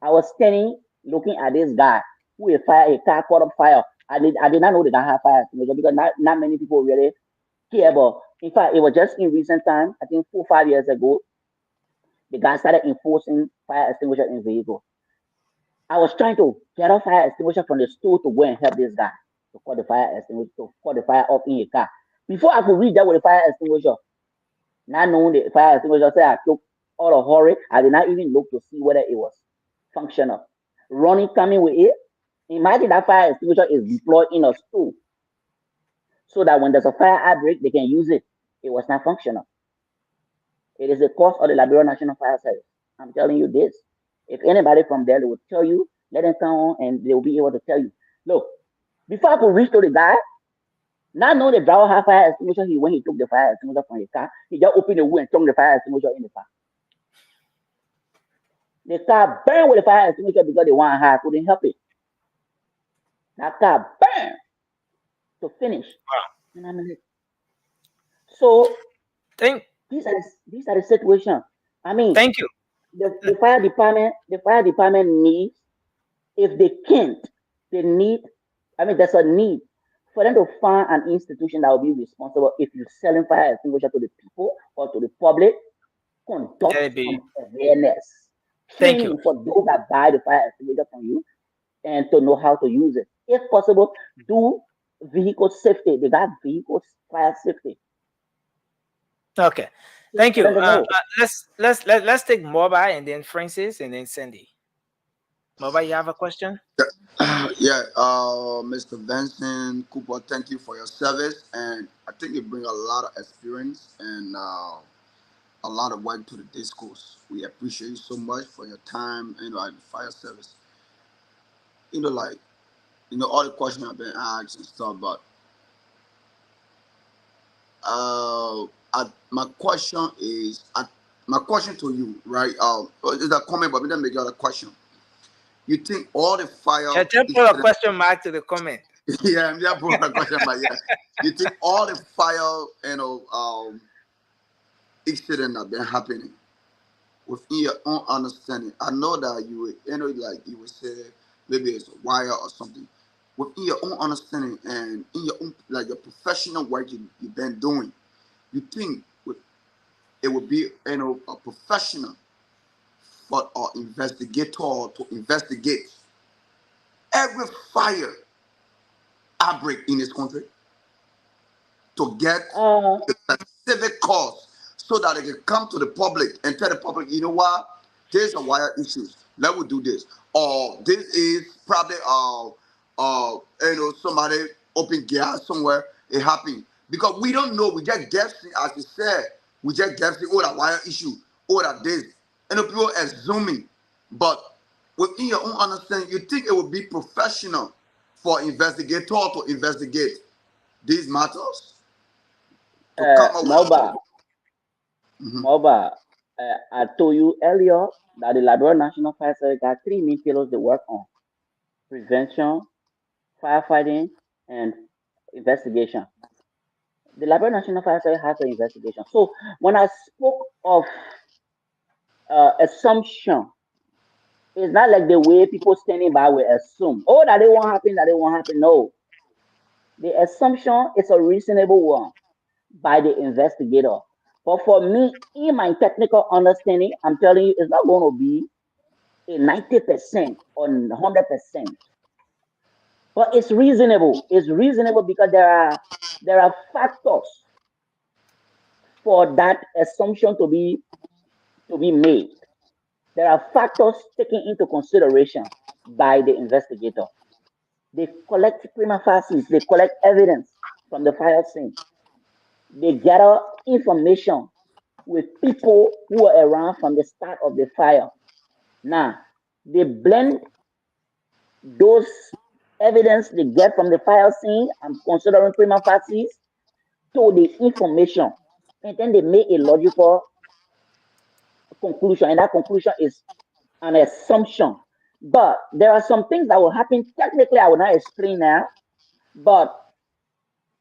I was standing looking at this guy who a car caught up fire. I did not know the guy had fire extinguisher because not many people really care about. In fact, it was just in recent time, I think 4 or 5 years ago, the guy started enforcing fire extinguisher in vehicles. I was trying to get a fire extinguisher from the store to go and help this guy to call the fire extinguisher to call the fire off in a car. Before I could reach there with the fire extinguisher, not knowing the fire extinguisher, say I took all the hurry. I did not even look to see whether it was functional. Running coming with it. Imagine that fire extinguisher is deployed in a store so that when there's a fire outbreak, they can use it. It was not functional. It is a cost of the Liberia National Fire Service. I'm telling you this. If anybody from there, they will tell you, let them come on and they will be able to tell you. Look, before I could reach to the guy, Not knowing the driver had fire extinguisher, when he took the fire extinguisher from his car, he just opened the window and threw the fire extinguisher in the car. The car burned with the fire extinguisher because the one high couldn't help it. That car burned to finish. And I'm like, so these are the situations. I mean, Thank you. the fire department needs, if they can't, they need, I mean, there's a need for them to find an institution that will be responsible if you're selling fire extinguisher to the people or to the public, conduct some awareness, Thank you. training for those that buy the fire extinguisher from you and to know how to use it. If possible, do vehicle safety. They got vehicles fire safety. Okay. Thank you. For them to know. Let's take Mobile and then Francis and then Cindy. Mobile, you have a question? Yeah, Mr. Benson Cooper, thank you for your service, and I think you bring a lot of experience and a lot of work to the discourse. We appreciate you so much for your time, at the fire service. Like, all the questions have been asked and stuff, but my question is, my question to you, right? Is a comment, but we didn't make it a question. You think all the fire? Just put a question mark to the comment. Yeah, I'm just putting a question mark. Yeah, you think all the fire, incident that been happening within your own understanding? I know that you would, like you would say maybe it's a wire or something. Within your own understanding and in your own, like your professional work you've been doing, you think it would be, a professional for an investigator to investigate every fire outbreak in this country to get the specific cause so that they can come to the public and tell the public, you know what, there's a wire issues. Let us do this. Or this is probably somebody open gas somewhere. It happened. Because we don't know, we just guessing, as you said, we just guessing, that wire issue, that this. And the people assuming. But within your own understanding, you think it would be professional for investigator to investigate these matters? To come up Moba, Moba, I told you earlier that the Liberia National Fire Service got three main pillars they work on: prevention, firefighting, and investigation. The Liberia National Fire Service has an investigation. So when I spoke of assumption, it's not like the way people standing by will assume, that it won't happen, that it won't happen. No. The assumption is a reasonable one by the investigator. But for me, in my technical understanding, I'm telling you, it's not going to be a 90% or 100%. But it's reasonable. It's reasonable because there are factors for that assumption to be made. There are factors taken into consideration by the investigator. They collect prima facie, they collect evidence from the fire scene. They gather information with people who were around from the start of the fire. Now, they blend those evidence they get from the fire scene and considering prima facie to the information, and then they make a logical conclusion, and that conclusion is an assumption. But there are some things that will happen. Technically, I will not explain now, but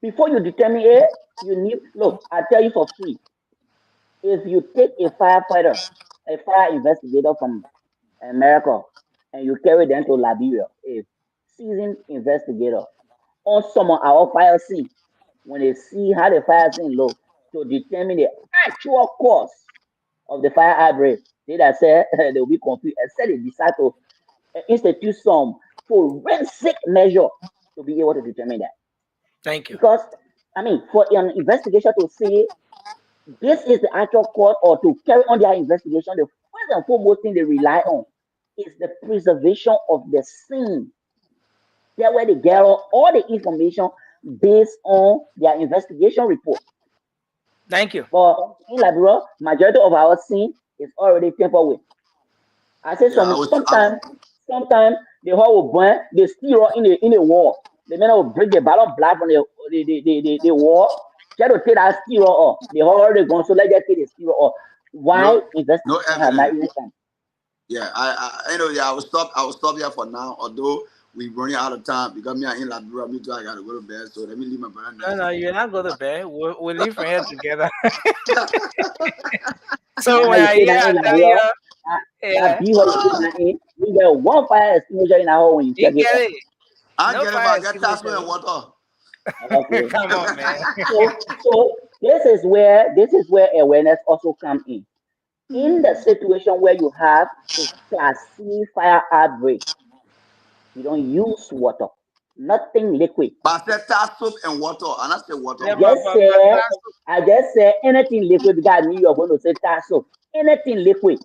before you determine it, you need, look, I tell you for free. If you take a firefighter, a fire investigator from America, and you carry them to Liberia, a seasoned investigator, on someone our fire scene, when they see how the fire scene look, to determine the actual cause of the fire outbreak, they that say they will be confused, except they decide to institute some forensic measure to be able to determine that. Thank you. Because, I mean, for an investigation to say this is the actual cause or to carry on their investigation, the first and foremost thing they rely on is the preservation of the scene. That's where they gather all the information based on their investigation report. Thank you. But in Liberia, majority of our scene is already tampered with. I say sometimes the whole will burn, they still in a wall. the men will break the ballon block from the wall, try to take that steel off. They already gone, so let's just take the steel off. Why No, no investigation have not evidence. even come? Yeah, yeah, I will stop here for now. Although we're running out of time because me are in Liberia, me too. I gotta go to bed, so let me leave my brother No, next. no, you're not going to bed. We'll leave from here together. So Now when you I say hear, that I in tell Liberia, you, that yeah, be what you say that in. You get one fire extinguisher in the hole when you you check it get off. it. I No get it, fire but I get tattoo extinguisher. and water. Okay. Come on, man. So this is where awareness also come in. In the situation where you have a class C fire outbreak, you don't use water, nothing liquid. But I said tattoo and water, and I said water. I just said anything liquid because I knew you were going to say tasso. Anything liquid.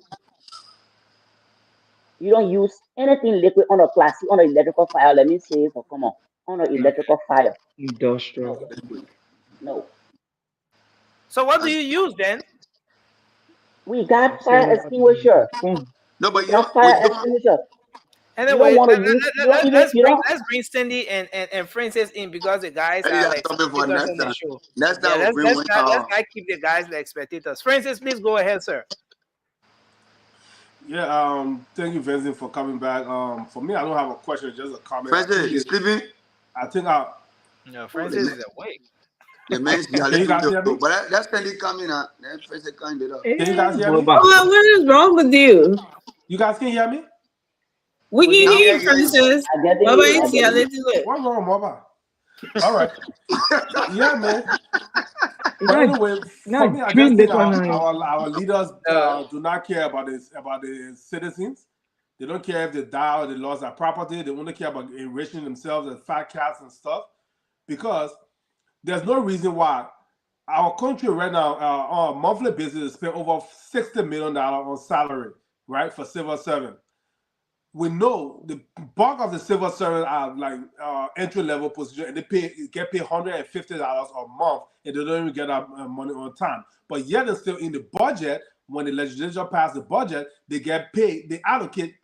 You don't use anything liquid on a class C, on an electrical fire. Let me say for come on an electrical fire. Industrial. No, no. So what do you use then? We got Say fire what happened to extinguisher. the phone. No, We but got we fire don't. extinguisher. You don't Anyway, want to use. You don't even. You don't. let's bring Cindy and Francis in because the guys Maybe are that's like something for spectators next on the time. show. Next Yeah, time we'll bring one. let's not keep the guys like spectators. Francis, please go ahead, sir. Yeah, thank you, Vincent, for coming back. For me, I don't have a question, just a comment. Francis, you sleeping? I think I. No, Francis is awake. The man is Can you guys hear me? but that's when they come in. Then Francis come in. Can you guys hear me? Well, what is wrong with you? You guys can hear me? We can Now we hear you, can hear you. Princess. I get Baba it. I is get here. it. Let's do it. What's wrong, Mama? All right. Yeah, man. It's But not, anyway, for not me, I green just think little nine. our leaders do not care about the citizens. They don't care if they die or they lost their property. They only care about enriching themselves and fat cats and stuff. Because there's no reason why our country right now, on a monthly basis, is spend over $60 million on salary, right, for civil servants. We know the bulk of the civil servants are like entry level position, and they get paid $150 a month, and they don't even get that money on time. But yet, they're still in the budget. When the legislature passed the budget, they get paid. They allocate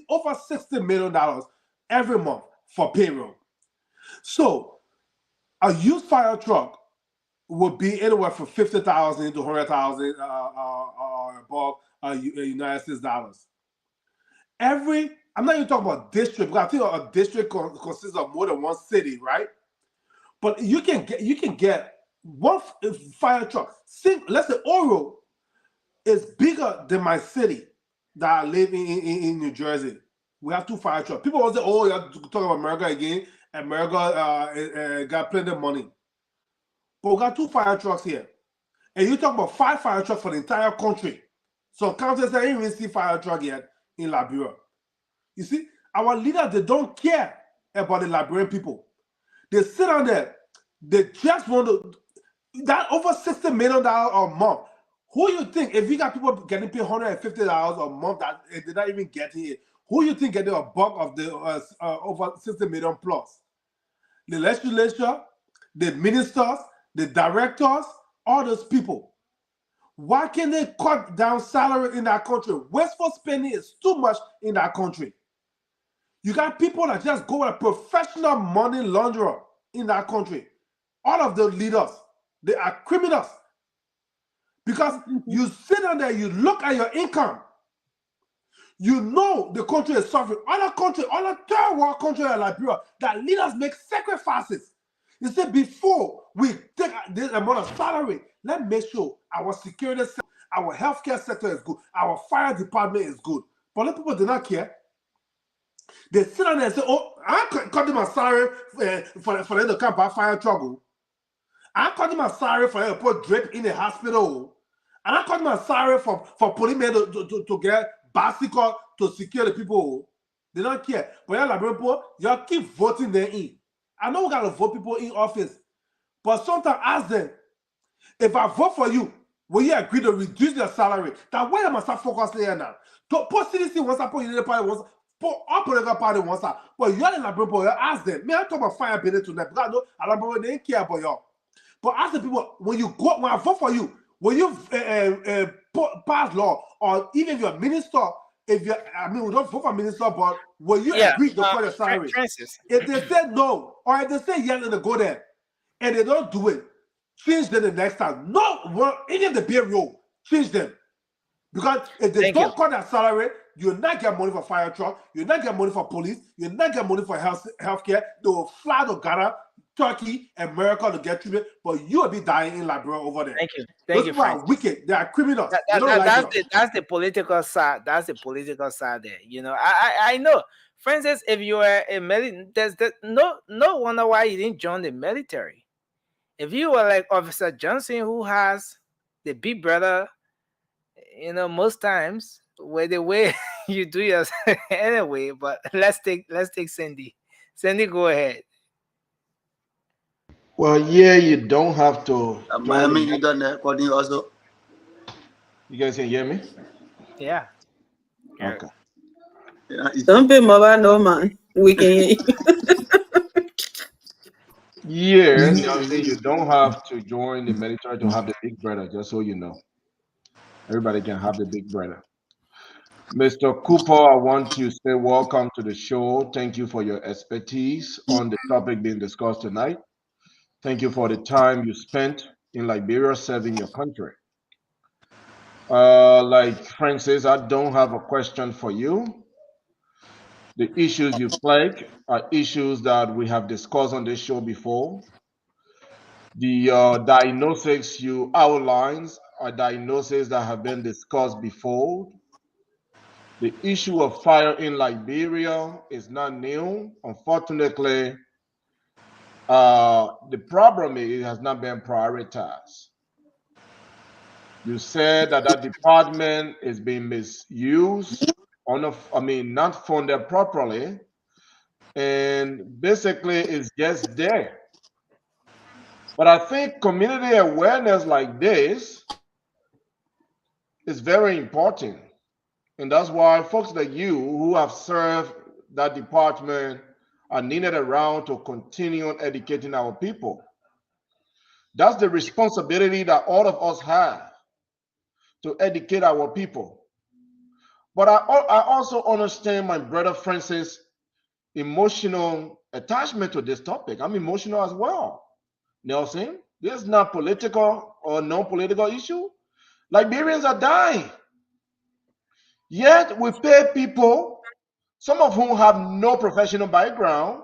over $60 million every month for payroll. So, a used fire truck would be anywhere from $50,000 to $100,000 above United States dollars. I'm not even talking about district, because I think a district consists of more than one city, right? But you can get one fire truck. Let's say Oro is bigger than my city that I live in New Jersey. We have 2 fire trucks. People will say, "Oh, you're talking about America again." America got plenty of money, but we got 2 fire trucks here, and you talk about 5 fire trucks for the entire country. So counties that ain't even see fire truck yet in Liberia. You see, our leaders, they don't care about the Liberian people. They sit on there. They just want to, that over $60 million a month. Who you think, if you got people getting paid $150 a month that they're not even getting it, who you think getting a bulk of the over 60 million plus? The legislature, the ministers, the directors, all those people. Why can't they cut down salary in that country? Wasteful spending is too much in that country. You got people that just go with a professional money launderer in that country. All of the leaders, they are criminals. Because you sit down there, you look at your income. You know the country is suffering. Other third world countries like Liberia, that leaders make sacrifices. You say, before we take this amount of salary, let's make sure our security sector, our healthcare sector is good, our fire department is good. But the people do not care. They sit down there and say, "Oh, I cut them a salary for them to come buy fire trouble. I cut them a salary for them to put drip in the hospital. And I cut them a salary for putting men to get bicycle to secure the people." They don't care. But y'all keep voting them in. I know we got to vote people in office. But sometimes ask them, if I vote for you, will you agree to reduce your salary? That way I must start focusing here now. To put CDC once I put United Party once, put all political party once. But y'all in Liberia, you ask them. Me, I talk about fire bidding tonight because I know Alabama, they didn't care about y'all. But ask the people, when I vote for you, will you pass law, or even if you're a minister, if you, I mean, we don't vote for minister, but will you Yeah, agree to cut your salary? Francis. If they say no, or if they say yes, and they go there, and they don't do it, change them the next time. No, well, any of the payroll, change them. Because if they don't cut their salary, you'll not get money for fire truck, you'll not get money for police, you'll not get money for healthcare. They will fly to Ghana, Turkey, America to get treatment, but you will be dying in Liberia over there. Thank you. Those people are wicked. They are criminals. That's the political side. That's the political side there. You know, I know. Francis, if you are a military, there's no wonder why you didn't join the military. If you were like Officer Johnson, who has the big brother, you know, most times where the way you do yours anyway. But let's take Cindy. Cindy, go ahead. Well, yeah, you don't have to. Miami, you done that recording also? You guys can hear me? Yeah. Okay. Don't be mobile, no man. We can hear you. Yeah, Nelson, you don't have to join the military to have the big brother, just so you know. Everybody can have the big brother. Mr. Cooper, I want to say welcome to the show. Thank you for your expertise on the topic being discussed tonight. Thank you for the time you spent in Liberia serving your country. Like Frank says, I don't have a question for you. The issues you flag are issues that we have discussed on this show before. The diagnosis you outlines are diagnoses that have been discussed before. The issue of fire in Liberia is not new. Unfortunately, the problem is it has not been prioritized. You said that department is being misused, not funded properly, and basically it's just there. But I think community awareness like this is very important. And that's why folks like you who have served that department are needed around to continue on educating our people. That's the responsibility that all of us have, to educate our people. But I also understand my brother Francis' emotional attachment to this topic. I'm emotional as well. Nelson, this is not political or non-political issue. Liberians are dying. Yet we pay people, some of whom have no professional background,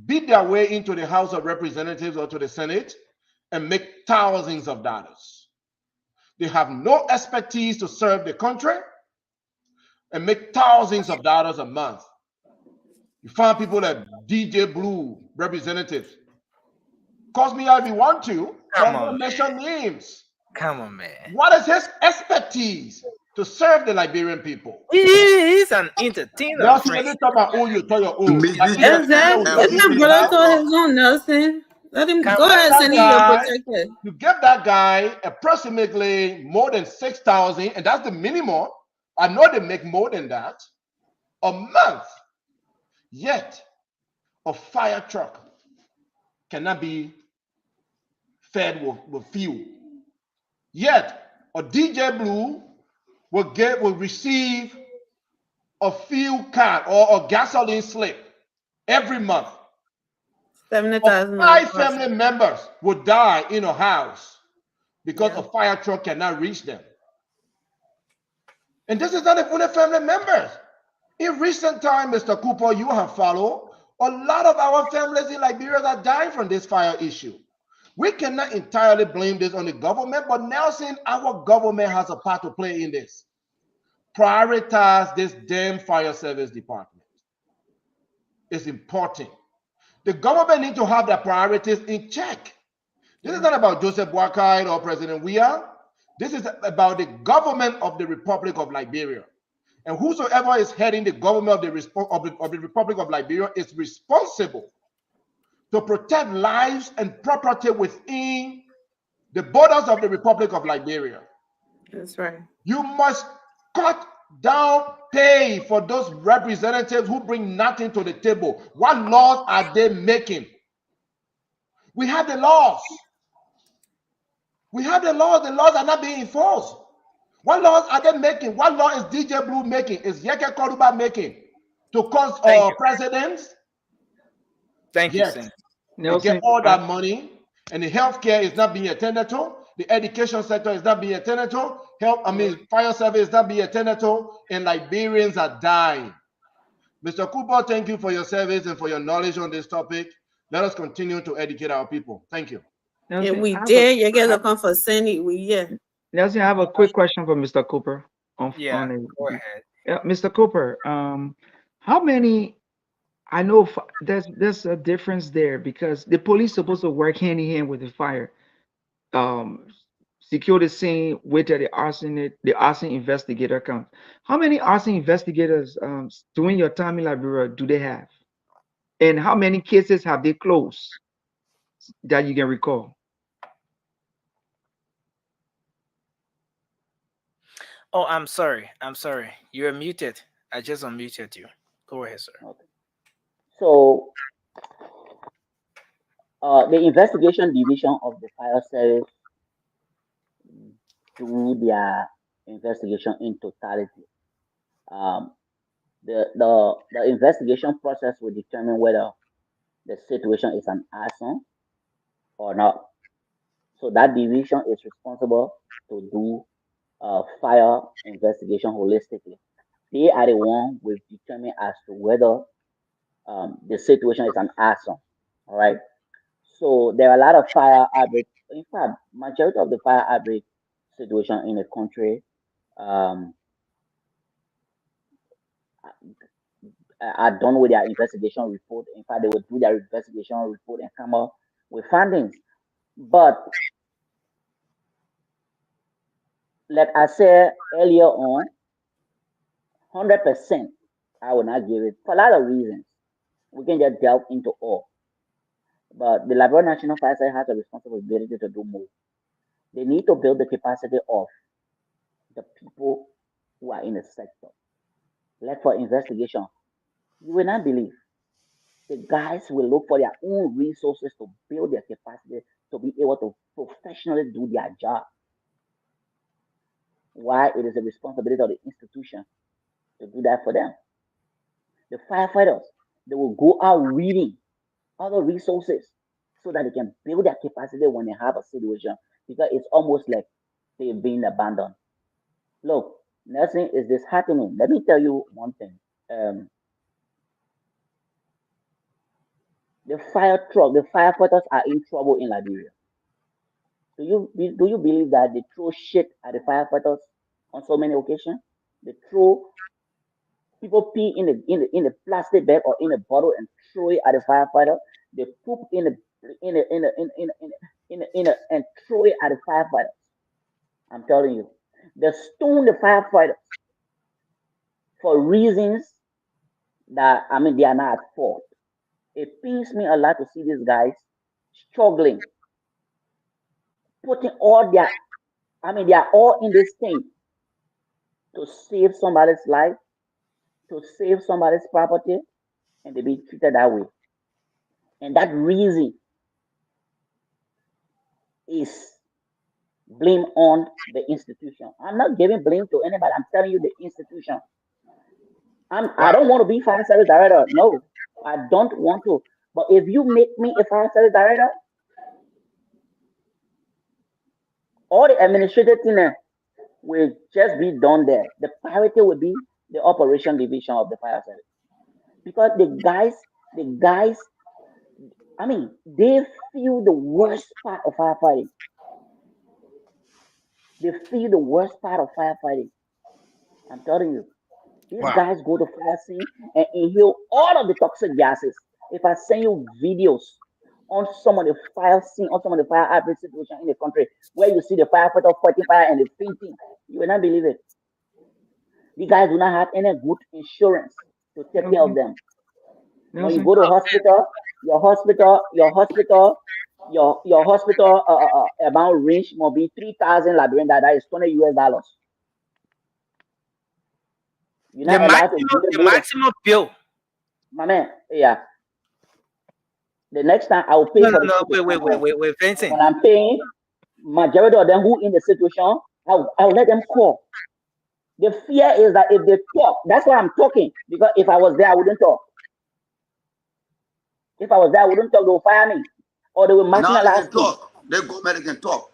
beat their way into the House of Representatives or to the Senate and make thousands of dollars. They have no expertise to serve the country and make thousands of dollars a month. You find people like DJ Blue representatives. Call me out if you want to. Come but on, mention names. Come on, man. What is his expertise to serve the Liberian people? He's an entertainer. Nelson, let me talk about who you tell your own. Exactly. Let my brother tell his own, Nelson. Let him go ahead, Cindy. You're protected. You give that guy approximately more than 6,000, and that's the minimum. I know they make more than that a month. Yet, a fire truck cannot be fed with fuel. Yet, a DJ Blue will receive a fuel card or a gasoline slip every month. 70,000. 5 family members will die in a house because a fire truck cannot reach them. And this is not even the family members. In recent time, Mr. Cooper, you have followed, a lot of our families in Liberia are dying from this fire issue. We cannot entirely blame this on the government, but Nelson, our government has a part to play in this. Prioritize this damn fire service department. It's important. The government needs to have their priorities in check. This is not about Joseph Boakai or President Weah. This is about the government of the Republic of Liberia. And whosoever is heading the government of the Republic of Liberia is responsible to protect lives and property within the borders of the Republic of Liberia. That's right. You must cut down pay for those representatives who bring nothing to the table. What laws are they making? We have the laws. We have the laws. The laws are not being enforced. What laws are they making? What law is DJ Blue making? Is Yeke Koruba making to cause presidents? Thank you, Yes. Saint. They get all that money, and the healthcare is not being attended to. The education sector is not being attended to. Fire service is not being attended to, and Liberians are dying. Mr. Cooper, thank you for your service and for your knowledge on this topic. Let us continue to educate our people. Thank you. If we dare, you get looking for Sandy. Nelson, I have a quick question for Mr. Cooper. Go ahead. Mr. Cooper, how many? I know there's a difference there because the police supposed to work hand in hand with the fire, secure the scene with the arson investigator comes. How many arson investigators during your time in Liberia do they have, and how many cases have they closed that you can recall? Oh, I'm sorry. You're muted. I just unmuted you. Go ahead, sir. Okay. So, the investigation division of the fire service do their investigation in totality. The investigation process will determine whether the situation is an arson or not. So that division is responsible to do fire investigation holistically. They are the one will determine as to whether the situation is an arson. All right. So there are a lot of fire outbreaks. In fact, majority of the fire outbreak situation in the country are done with their investigation report. In fact, they will do their investigation report and come up with findings. But like I said earlier on, 100%, I will not give it for a lot of reasons. We can just delve into all. But the Liberia National Fire Service has a responsibility to do more. They need to build the capacity of the people who are in the sector. Like for investigation, you will not believe the guys will look for their own resources to build their capacity to be able to professionally do their job. Why it is the responsibility of the institution to do that for them. The firefighters, they will go out reading other resources so that they can build their capacity when they have a situation because it's almost like they're being abandoned. Look, nothing is this happening. Let me tell you one thing. The fire truck, the firefighters are in trouble in Liberia. Do you believe that they throw shit at the firefighters on so many occasions? They throw people pee in the plastic bag or in a bottle and throw it at the firefighter. They poop in a and throw it at the firefighters. I'm telling you, they stone the firefighters for reasons that they are not at fault. It pains me a lot to see these guys struggling, putting all their they are all in this thing to save somebody's life, to save somebody's property, and they be treated that way. And that reason is blame on the institution. I'm not giving blame to anybody. I'm telling you the institution. I don't want to be fire service director. No, I don't want to. But if you make me a fire service director, all the administrative thing will just be done there. The priority will be the operation division of the fire service. Because the guys, they feel the worst part of firefighting. They feel the worst part of firefighting. I'm telling you. These guys go to fire scene and inhale all of the toxic gases. If I send you videos on some of the fire scene, on some of the fire outbreak situation in the country, where you see the firefighter fighting fire and the fainting, you will not believe it. The guys do not have any good insurance to take care of them. When you go to hospital, your hospital amount range must be 3,000 Liberian. That is $20 US. You're not allowed to the maximum bill. My man, yeah. The next time I will pay for the wait, Vincent. When I'm paying, majority of them who in the situation, I'll let them call. The fear is that if they talk, that's why I'm talking. Because if I was there, I wouldn't talk. If I was there, I wouldn't talk. They will fire me, or they will Now they marginalize can me. talk. They government they can talk.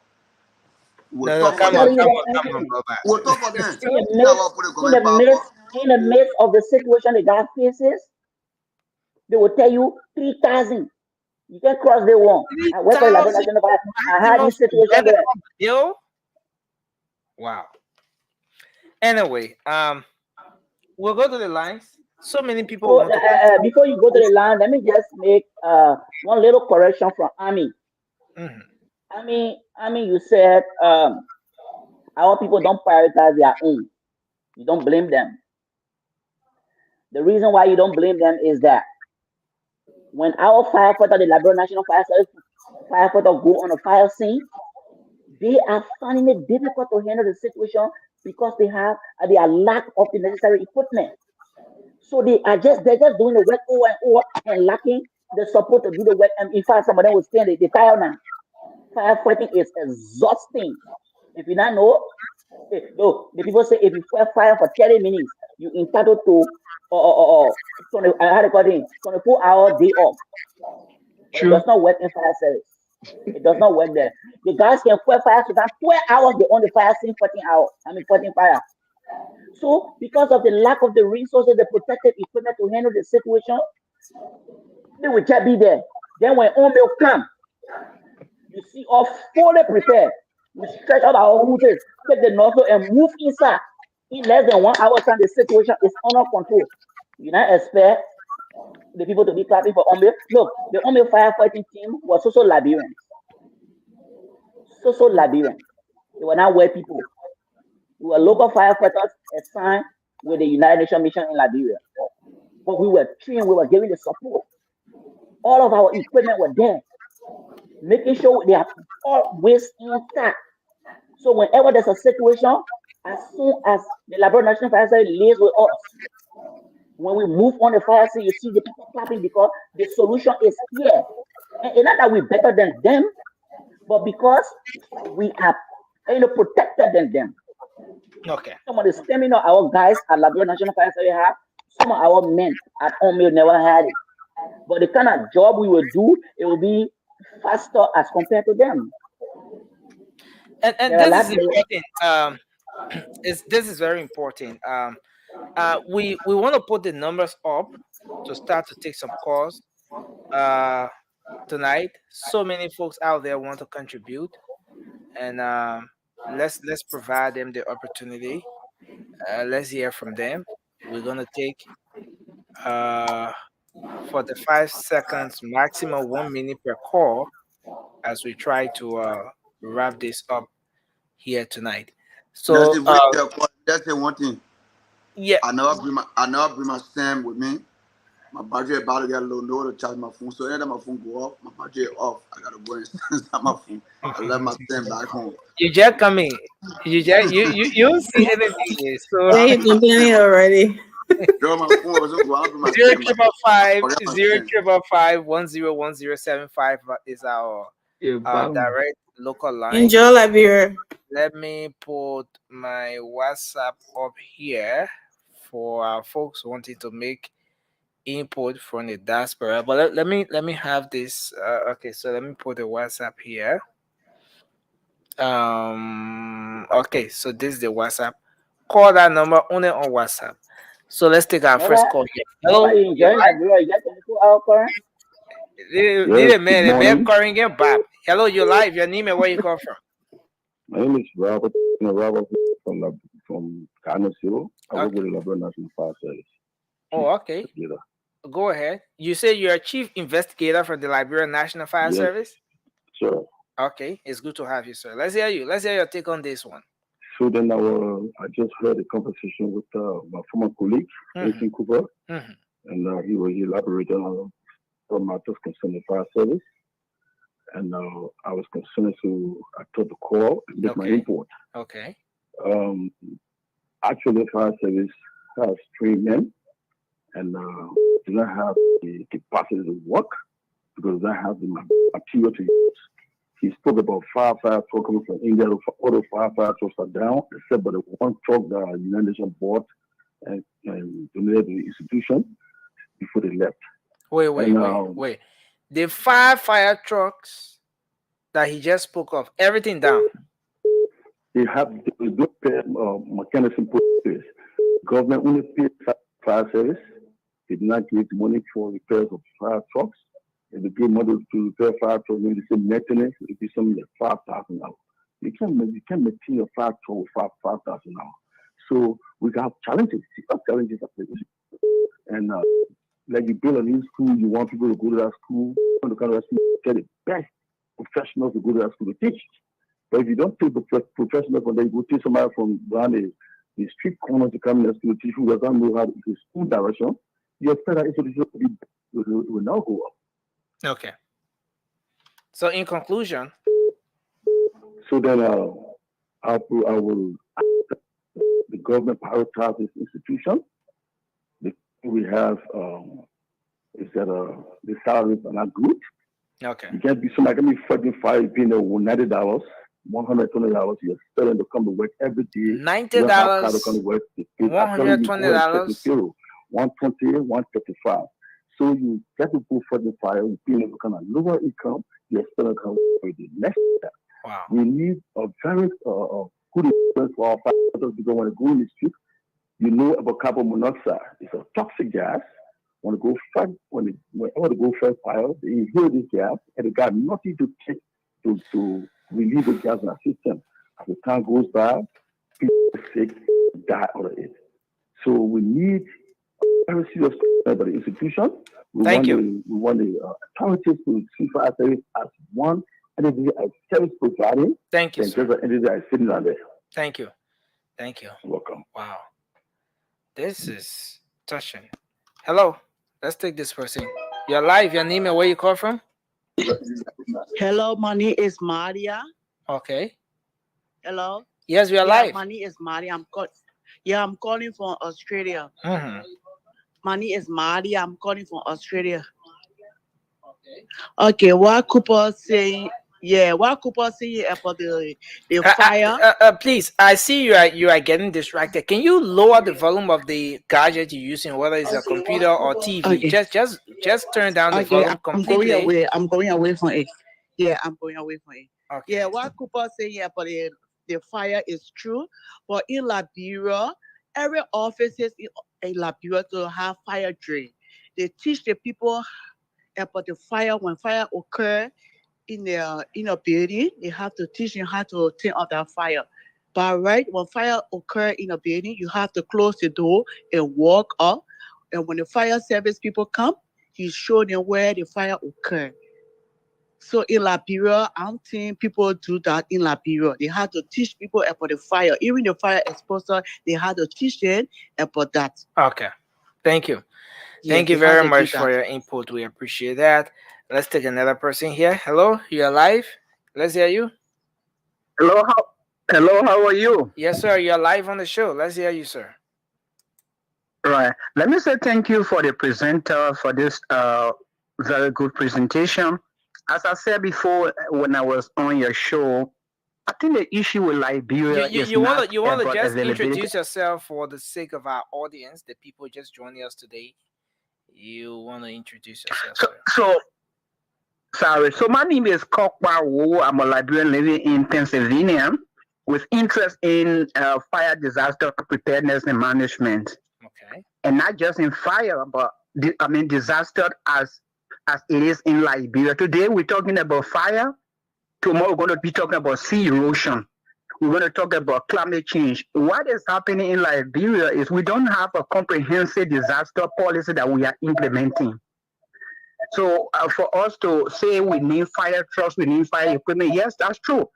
We'll No, no, talk for I'm come on, them. telling you come the on, come on, entity. Baba. We'll talk for them. In the You know midst, what put the in the government power? midst, in the midst of the situation the guy faces, they will tell you 3,000. You can cross the wall. I work for Liberia 3,000 National Fire. I had maximum this for situation weather there. on the bill. Wow. Anyway, we'll go to the lines. So many people So want to. before you go to the line, let me just make one little correction from Army. Mhm. I mean, you said our people don't prioritize their own. You don't blame them. The reason why you don't blame them is that when our firefighter, the Liberia National Fire Service firefighter, go on a fire scene, they are finding it difficult to handle the situation because they have their lack of the necessary equipment. So they're just doing the work over and over and lacking the support to do the work. And in fact, some of them will stay in the tire now. Firefighting is exhausting. If you not know, no, the people say if you fight fire for 30 minutes, you entitled to 20, how they call it, 24-hour day off. But it True. does not work in fire service. It does not work there. The guys can fight fire so that 12 hours they on the fire scene, 14 hours. Fighting fire. So because of the lack of the resources, the protective equipment to handle the situation, they will just be there. Then when on will come, you see us fully prepared. We stretch out our hoses, take the nozzle and move inside. In less than 1 hour time, the situation is under control. You not expect the people to be clapping for Ombil. Look, the Ombil firefighting team was also Liberians. So Liberians. They were not white people. We were local firefighters assigned with the United Nations mission in Liberia. But we were trained, we were given the support. All of our equipment were there, making sure they are always intact. So whenever there's a situation, as soon as the Liberia National Fire Service liaise with us, when we move on the fire scene, you see the people clapping because the solution is here. And it's not that we're better than them, but because we are protected than them. Okay. Some of the stamina our guys at Liberia National Fire Service have, some of our men at Omeo never had it. But the kind of job we will do, it will be faster as compared to them. And There are a this is lot. important. This is very important. We want to put the numbers up to start to take some calls tonight. So many folks out there want to contribute, and let's provide them the opportunity. Let's hear from them. We're gonna take 45 seconds, maximum 1 minute per call, as we try to wrap this up here tonight. That's So the way that's the one thing. yeah, I never bring my stand with me. My battery about to get a little low to charge my phone. So anytime my phone go off, my battery off. I gotta go and start my phone. I left my stand back home. you just come in. You don't see anything here. So Yeah, you're complaining already. Girl, my phone wasn't going. I bring my zero stand back. triple five Forget my zero stand. triple five 101075 is our Yeah, bottom. direct local line. Enjoy Liberia. Let me put my WhatsApp up here for our folks wanting to make input from the diaspora. But let me have this. Okay, so let me put the WhatsApp here. Okay, so this is the WhatsApp. Call that number only on WhatsApp. So let's take our first call here. Hello, You enjoying Liberia? You got 24-hour current? Need a man, morning. calling again, Bob. Hello, you live. Your name and where you come from? My name is Robert. Robert from Kanesio. I work with the Liberia National Fire Service. Oh, okay. Go ahead. You say you're a chief investigator for the Liberia National Fire Service? Sure. Okay, it's good to have you, sir. Let's hear you. Let's hear your take on this one. So then I just heard a conversation with my former colleague, Jason Cooper, and he elaborated on some matters concerning fire service. And I was concerned, so I took the call and make my input. Okay. Actually, fire service has 3 men and do not have the capacity to work because they don't have the material to use. He spoke about firefighter truck coming from India. All the firefighter trucks are down, except for the one truck that the United Nations bought and donated to the institution before they left. Wait. The fire trucks that he just spoke of, everything down. They don't pay mechanism purpose. Government only pays fire service. They did not give money for repairs of fire trucks. If they give money to repair fire trucks, maybe the same maintenance, it would be something like $5,000. You can't maintain a fire truck with $5,000. So we have challenges. Challenges at the issue. And like you build a new school, you want people to go to that school, you want to that school, get the best professionals to go to that school to teach. But if you don't take the professionals and then you go teach somebody from around the street corner to come in the school to teach who doesn't know how to do school direction, you expect that institution will now go up. Okay. So in conclusion. So then I will the government prioritize this institution. We have is that the salaries are not good. Okay. You can't be somebody can be fighting fire being there with $90, $120. You're selling to come to work every day. $90, $120, 120, 135. So you get to go fighting fire, you being able to kind of lower income, you're still come for the next step. Wow. We need a very good experience for our firefighters because when they go in the street, you know about carbon monoxide. It's a toxic gas. When they go fight, whenever they go fight fire, they inhale this gas, and they got nothing to take to relieve the gas in the system. As the time goes by, people are sick, die out of it. So we need a very serious by the institution. We want the authorities to see fire service as one entity as service providing. Thank you, sir. And just an entity as sitting out there. Thank you. You're welcome. Wow. This is touching. Hello. Let's take this person. You're live. Your name and where you call from? Hello, my name is Maria. Okay. Hello. Yes, we are live. My name is Maria. I'm calling from Australia. Mm-hmm. My name is Maria. I'm calling from Australia. Okay. What Cooper saying? Yeah, what Cooper saying about the fire? Please, I see you are getting distracted. Can you lower the volume of the gadget you're using, whether it's a computer or TV? Okay. Just turn down the volume completely. I'm going away from it. Yeah, I'm going away from it. Okay. Yeah, what Cooper saying about the fire is true, but in Liberia, every offices in Liberia to have fire drill. They teach the people about the fire when fire occur. In a building, they have to teach you how to turn off that fire. But when fire occur in a building, you have to close the door and walk up. And when the fire service people come, you show them where the fire occurred. So in Liberia, I'm seeing people do that in Liberia. They have to teach people about the fire. Even the fire exposure, they have to teach them about that. Okay. Thank you. Thank you very much for your input. We appreciate that. Let's take another person here. Hello, you're live. Let's hear you. Hello, how are you? Yes, sir. You're live on the show. Let's hear you, sir. Right. Let me say thank you for the presenter for this very good presentation. As I said before when I was on your show, I think the issue with Liberia is you want to just availability. introduce yourself for the sake of our audience, the people just joining us today. You want to introduce yourself, sir. So my name is Kokwa Wu. I'm a Liberian living in Pennsylvania with interest in fire disaster preparedness and management. Okay. And not just in fire, but disaster as it is in Liberia. Today we're talking about fire. Tomorrow we're going to be talking about sea erosion. We're going to talk about climate change. What is happening in Liberia is we don't have a comprehensive disaster policy that we are implementing. So for us to say we need fire trucks, we need fire equipment, yes, that's true.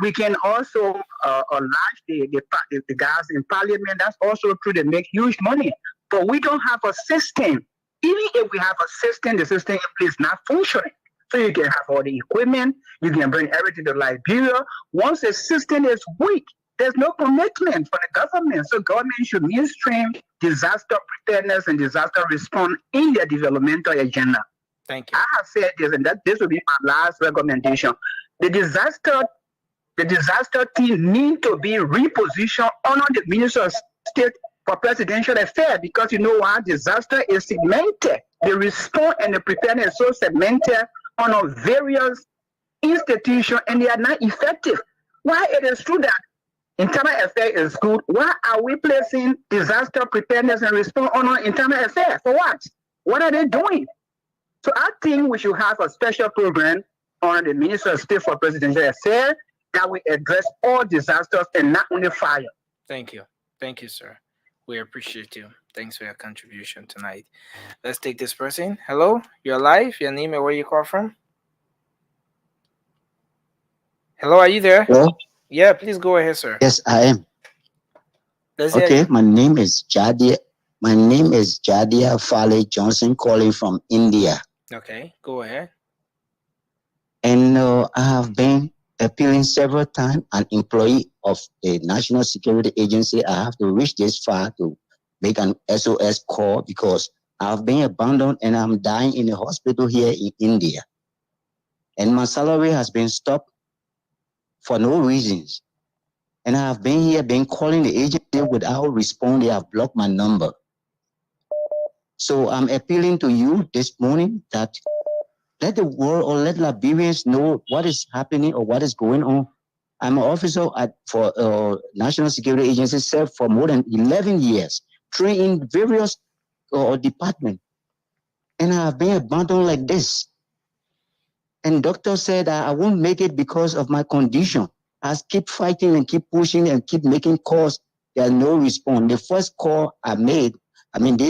We can also launch the guys in parliament. That's also true. They make huge money. But we don't have a system. Even if we have a system, the system is not functioning. So you can have all the equipment, you can bring everything to Liberia. Once the system is weak, there's no commitment for the government. So government should mainstream disaster preparedness and disaster response in their developmental agenda. Thank you. I have said this, and that this will be my last recommendation. the disaster team need to be repositioned under the Minister of State for Presidential Affairs, because you know why? Disaster is segmented. The response and the preparedness is so segmented on various institutions, and they are not effective. Why it is true that internal affairs is good, why are we placing disaster preparedness and response on internal affairs? For what? What are they doing? So I think we should have a special program on the Minister of State for Presidential Affairs that will address all disasters and not only fire. Thank you, sir. We appreciate you. Thanks for your contribution tonight. Let's take this person. Hello, you're live. Your name and where you call from? Hello, are you there? Hello? Yeah, please go ahead, sir. Yes, I am. Let's hear Okay, you. my name is Jadia Fale Johnson, calling from India. Okay, go ahead. And I have been appealing several times, an employee of the National Security Agency. I have to reach this far to make an SOS call because I've been abandoned and I'm dying in a hospital here in India. And my salary has been stopped for no reasons. And I have been calling the agency without response. They have blocked my number. So I'm appealing to you this morning that let the world or let Liberians know what is happening or what is going on. I'm an officer for National Security Agency, served for more than 11 years, trained in various departments. And I have been abandoned like this. And doctor said I won't make it because of my condition. I keep fighting and keep pushing and keep making calls. There's no response. The first call they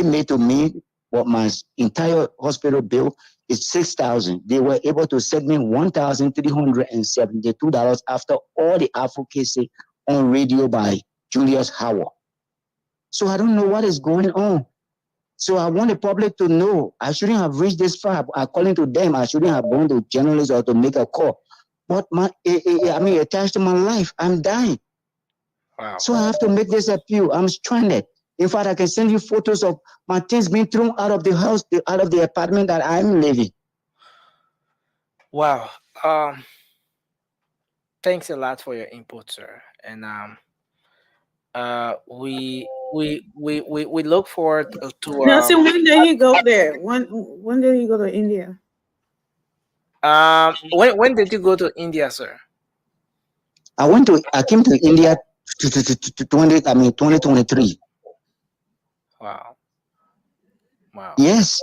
made to me what my entire hospital bill is $6,000. They were able to send me $1,372 after all the advocacy on radio by Julius Howard. So I don't know what is going on. So I want the public to know I shouldn't have reached this far. According to them, I shouldn't have gone to journalists or to make a call. But attached to my life, I'm dying. Wow. So I have to make this appeal. I'm stranded. In fact, I can send you photos of my things being thrown out of the house, out of the apartment that I'm living. Wow. Thanks a lot for your input, sir. And we look forward to Nelson, when did you go there? When did you go to India? When did you go to India, sir? I came to India 2023. Wow. Yes.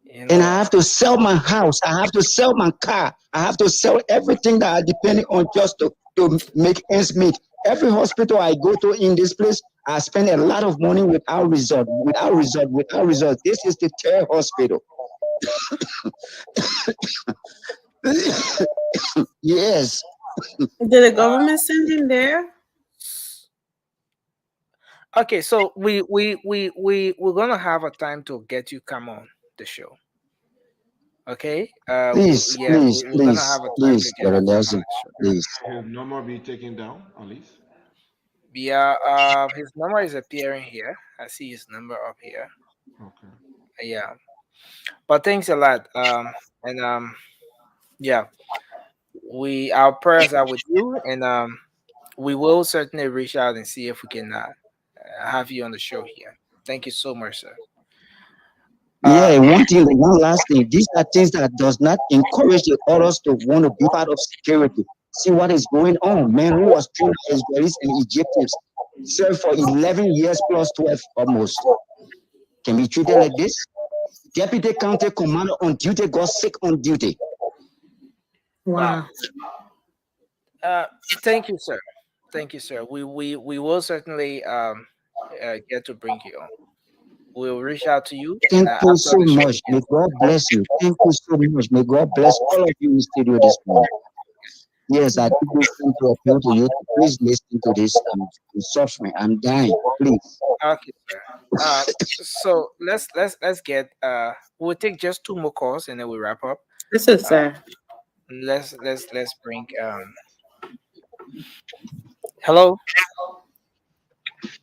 You know, and I have to sell my house. I have to sell my car. I have to sell everything that I depend on just to make ends meet. Every hospital I go to in this place, I spend a lot of money without result. This is the third hospital. Yes. Did the government send him there? Okay, so we're gonna have a time to get you come on the show. Okay. Please, we're gonna have a time to get Brother you Nelson, on the show. please. His number be taken down, at least. Yeah. His number is appearing here. I see his number up here. Okay. Yeah. But thanks a lot. Yeah. Our prayers are with you, and we will certainly reach out and see if we can have you on the show here. Thank you so much, sir. One last thing. These are things that does not encourage the others to want to be part of security. See what is going on. Man who was trained by Israelis and Egyptians, served for 11 years plus 12 almost, can be treated like this. Deputy county commander on duty got sick on duty. Wow. Thank you, sir. Thank you, sir. We will certainly get to bring you on. We'll reach out to you. Thank you so much. May God bless you. Thank you so much. May God bless all of you in the studio this morning. Yes, I do this thing to appeal to you. Please listen to this. I'm suffering. I'm dying. Please. Okay, sir. So let's get. We'll take just 2 more calls and then we wrap up. This is sir. Let's bring. Hello.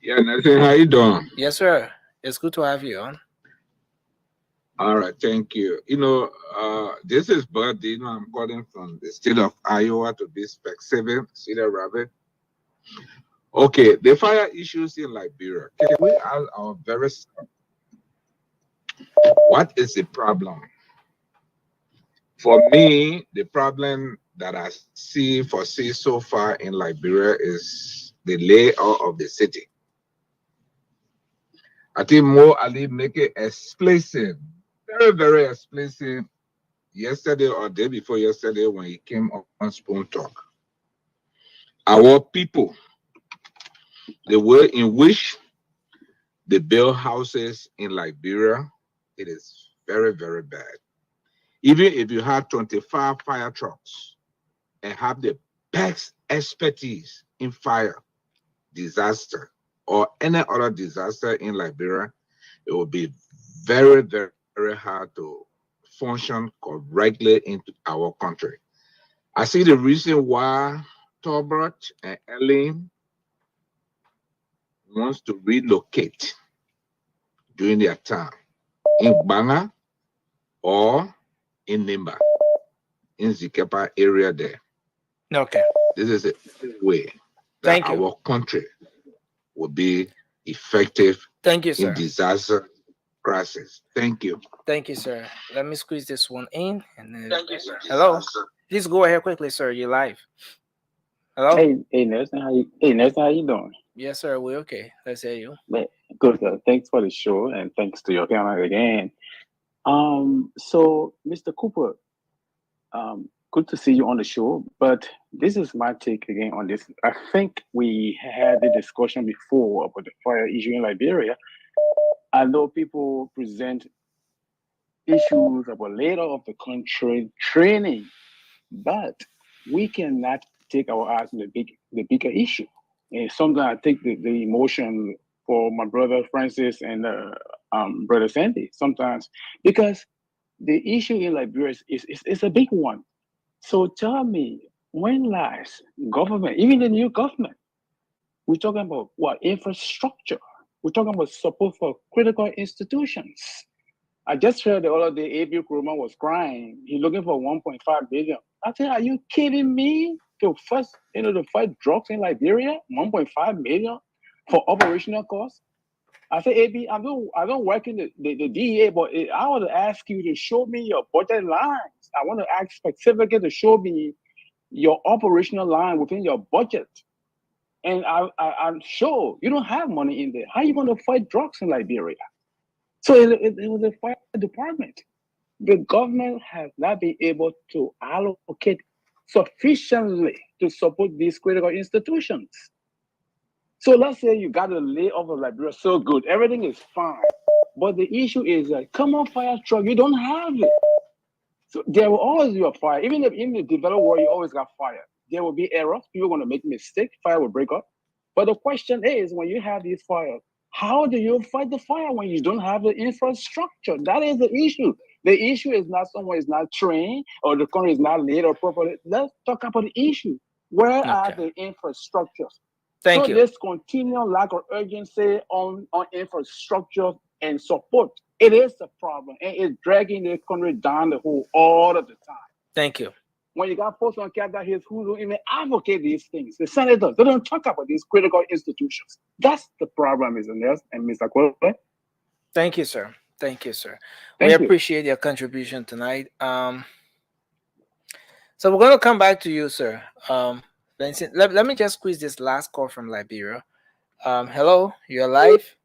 Yeah, Nathan, how you doing? Yes, sir. It's good to have you on. All right, thank you. This is Bud. I'm calling from the state of Iowa to be specific, Cedar Rapids. Okay, the fire issues in Liberia. Can we ask our very what is the problem? For me, the problem that I foresee so far in Liberia is the layout of the city. I think Mo Ali make it explicit, very, very explicit yesterday or day before yesterday when he came on Spoon Talk. Our people, the way in which they build houses in Liberia, it is very, very bad. Even if you have 25 fire trucks and have the best expertise in fire disaster or any other disaster in Liberia, it will be very, very, very hard to function correctly into our country. I see the reason why Tolbert and Ellen wants to relocate during their time in Banga or in Nimba, in Zikepa area there. Okay. This is a way that Thank you. our country will be effective Thank you, sir. in disaster crisis. Thank you. Thank you, sir. Let me squeeze this one in. And then, Thank you, sir. hello. Please go ahead quickly, sir. You're live. Hello. Hey, Nelson, how you doing? Yes, sir. We're okay. Let's hear you. Good, sir. Thanks for the show, and thanks to your panel again. So Mr. Cooper, good to see you on the show. But this is my take again on this. I think we had the discussion before about the fire issue in Liberia. I know people present issues about later of the country training, but we cannot take our eyes on the bigger issue. And sometimes I take the emotion for my brother Francis and brother Sandy sometimes because the issue in Liberia is a big one. So tell me, when last government, even the new government, we're talking about what infrastructure? We're talking about support for critical institutions. I just heard the other day A.B. Krumah was crying. He's looking for 1.5 billion. I said, are you kidding me? To fight drugs in Liberia, 1.5 million for operational costs. I said, AB, I don't work in the DEA, but I want to ask you to show me your budget lines. I want to ask specifically to show me your operational line within your budget. And I'm sure you don't have money in there. How are you going to fight drugs in Liberia? So it was a fire department. The government has not been able to allocate sufficiently to support these critical institutions. So let's say you got a layoff of Liberia, so good, everything is fine. But the issue is that common fire truck, you don't have it. So there will always be a fire. Even in the developed world, you always got fire. There will be errors. People are going to make mistakes. Fire will break up. But the question is, when you have these fires, how do you fight the fire when you don't have the infrastructure? That is the issue. The issue is not someone is not trained or the country is not laid or properly. Let's talk about the issue. Where are the infrastructures? Thank so you. this continual lack of urgency on infrastructure and support, it is a problem. And it's dragging the country down the hole all of the time. Thank you. When you got folks on Capitol Hill who don't even advocate these things, the senators, they don't talk about these critical institutions. That's the problem, isn't it? And Mr. Kwame? Thank you, sir. Thank you, sir. Thank We you. appreciate your contribution tonight. So we're going to come back to you, sir. Vincent, let me just squeeze this last call from Liberia. Hello, you're live.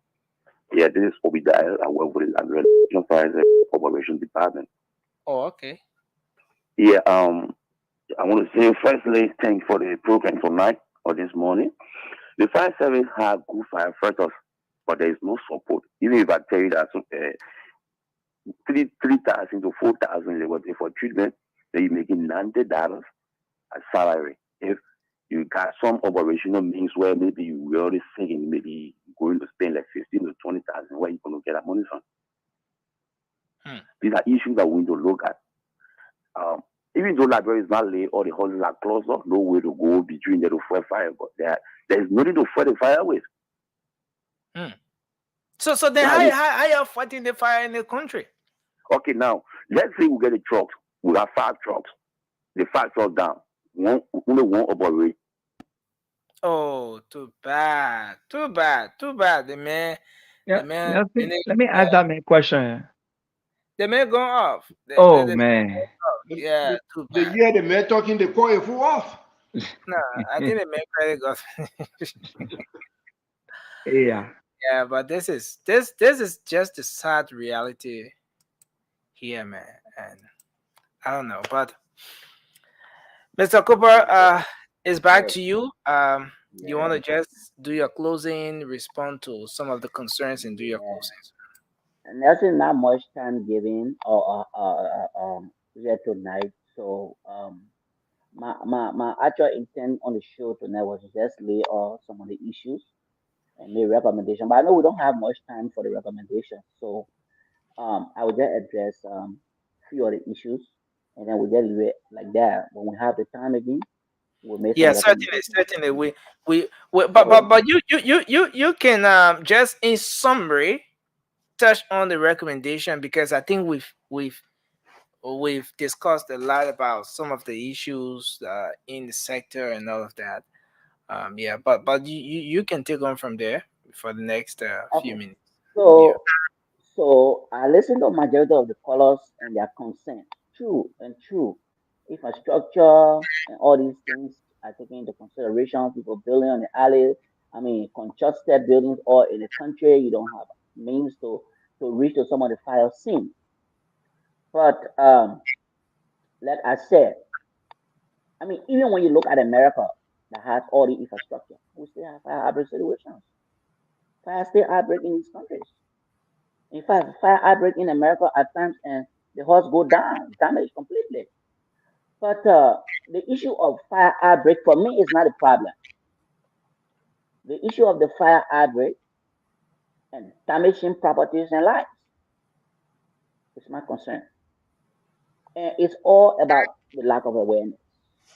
Yeah, this is Obadiah. I work with the Liberia Fire Operations Department. Oh, okay. Yeah, I want to say firstly, thanks for the program tonight or this morning. The fire service have good firefighters, but there is no support. Even if I tell you that 3,000 to 4,000 they were for treatment, then you're making $90 as salary. If you got some operational means where maybe you were already sick and maybe going to spend like 15 to 20,000, where you going to get that money from? These are issues that we need to look at. Even though Liberia is not laid or the whole are closed off, no way to go between there to fight fire, but there's nothing to fight the fire with. So then how are you fighting the fire in the country? Okay, now let's say we get a truck. We have 5 trucks. The 5 trucks down. Only one operate. Oh, too bad. Too bad. Too bad. Yeah, The man, Nelson, let me ask that man question. the man gone off. Oh man. Yeah, The, too the bad. year the man talking, the call you full off. No, I think the man credit got. Yeah. Yeah, but this is just the sad reality here, man. And I don't know, but Mr. Cooper, it's back Yes, to you. You want yeah, to just do your closing, respond to some of the concerns, and do your yeah. closings. And there's not much time given or here tonight. So my actual intent on the show tonight was to just lay off some of the issues and make recommendation. But I know we don't have much time for the recommendation. So I will just address few of the issues, and then we just leave it like that. When we have the time again, we'll make some Yeah, certainly, recommendations. certainly. We So but you can just in summary touch on the recommendation because I think we've discussed a lot about some of the issues in the sector and all of that. Yeah, but you can take on from there for the next few okay, minutes. Yeah. so I listen to majority of the callers and their consent. True and true. Infrastructure and all these things are taken into consideration. People building on the alley. I mean, congested buildings or in the country, you don't have means to reach to some of the fire scene. But like I said, I mean, even when you look at America that has all the infrastructure, we still have fire outbreak situations. Fire still outbreak in these countries. In fact, fire outbreak in America at times and the horse go down, damaged completely. But the issue of fire outbreak for me is not a problem. The issue of the fire outbreak and damaging properties and lives is my concern. And it's all about the lack of awareness.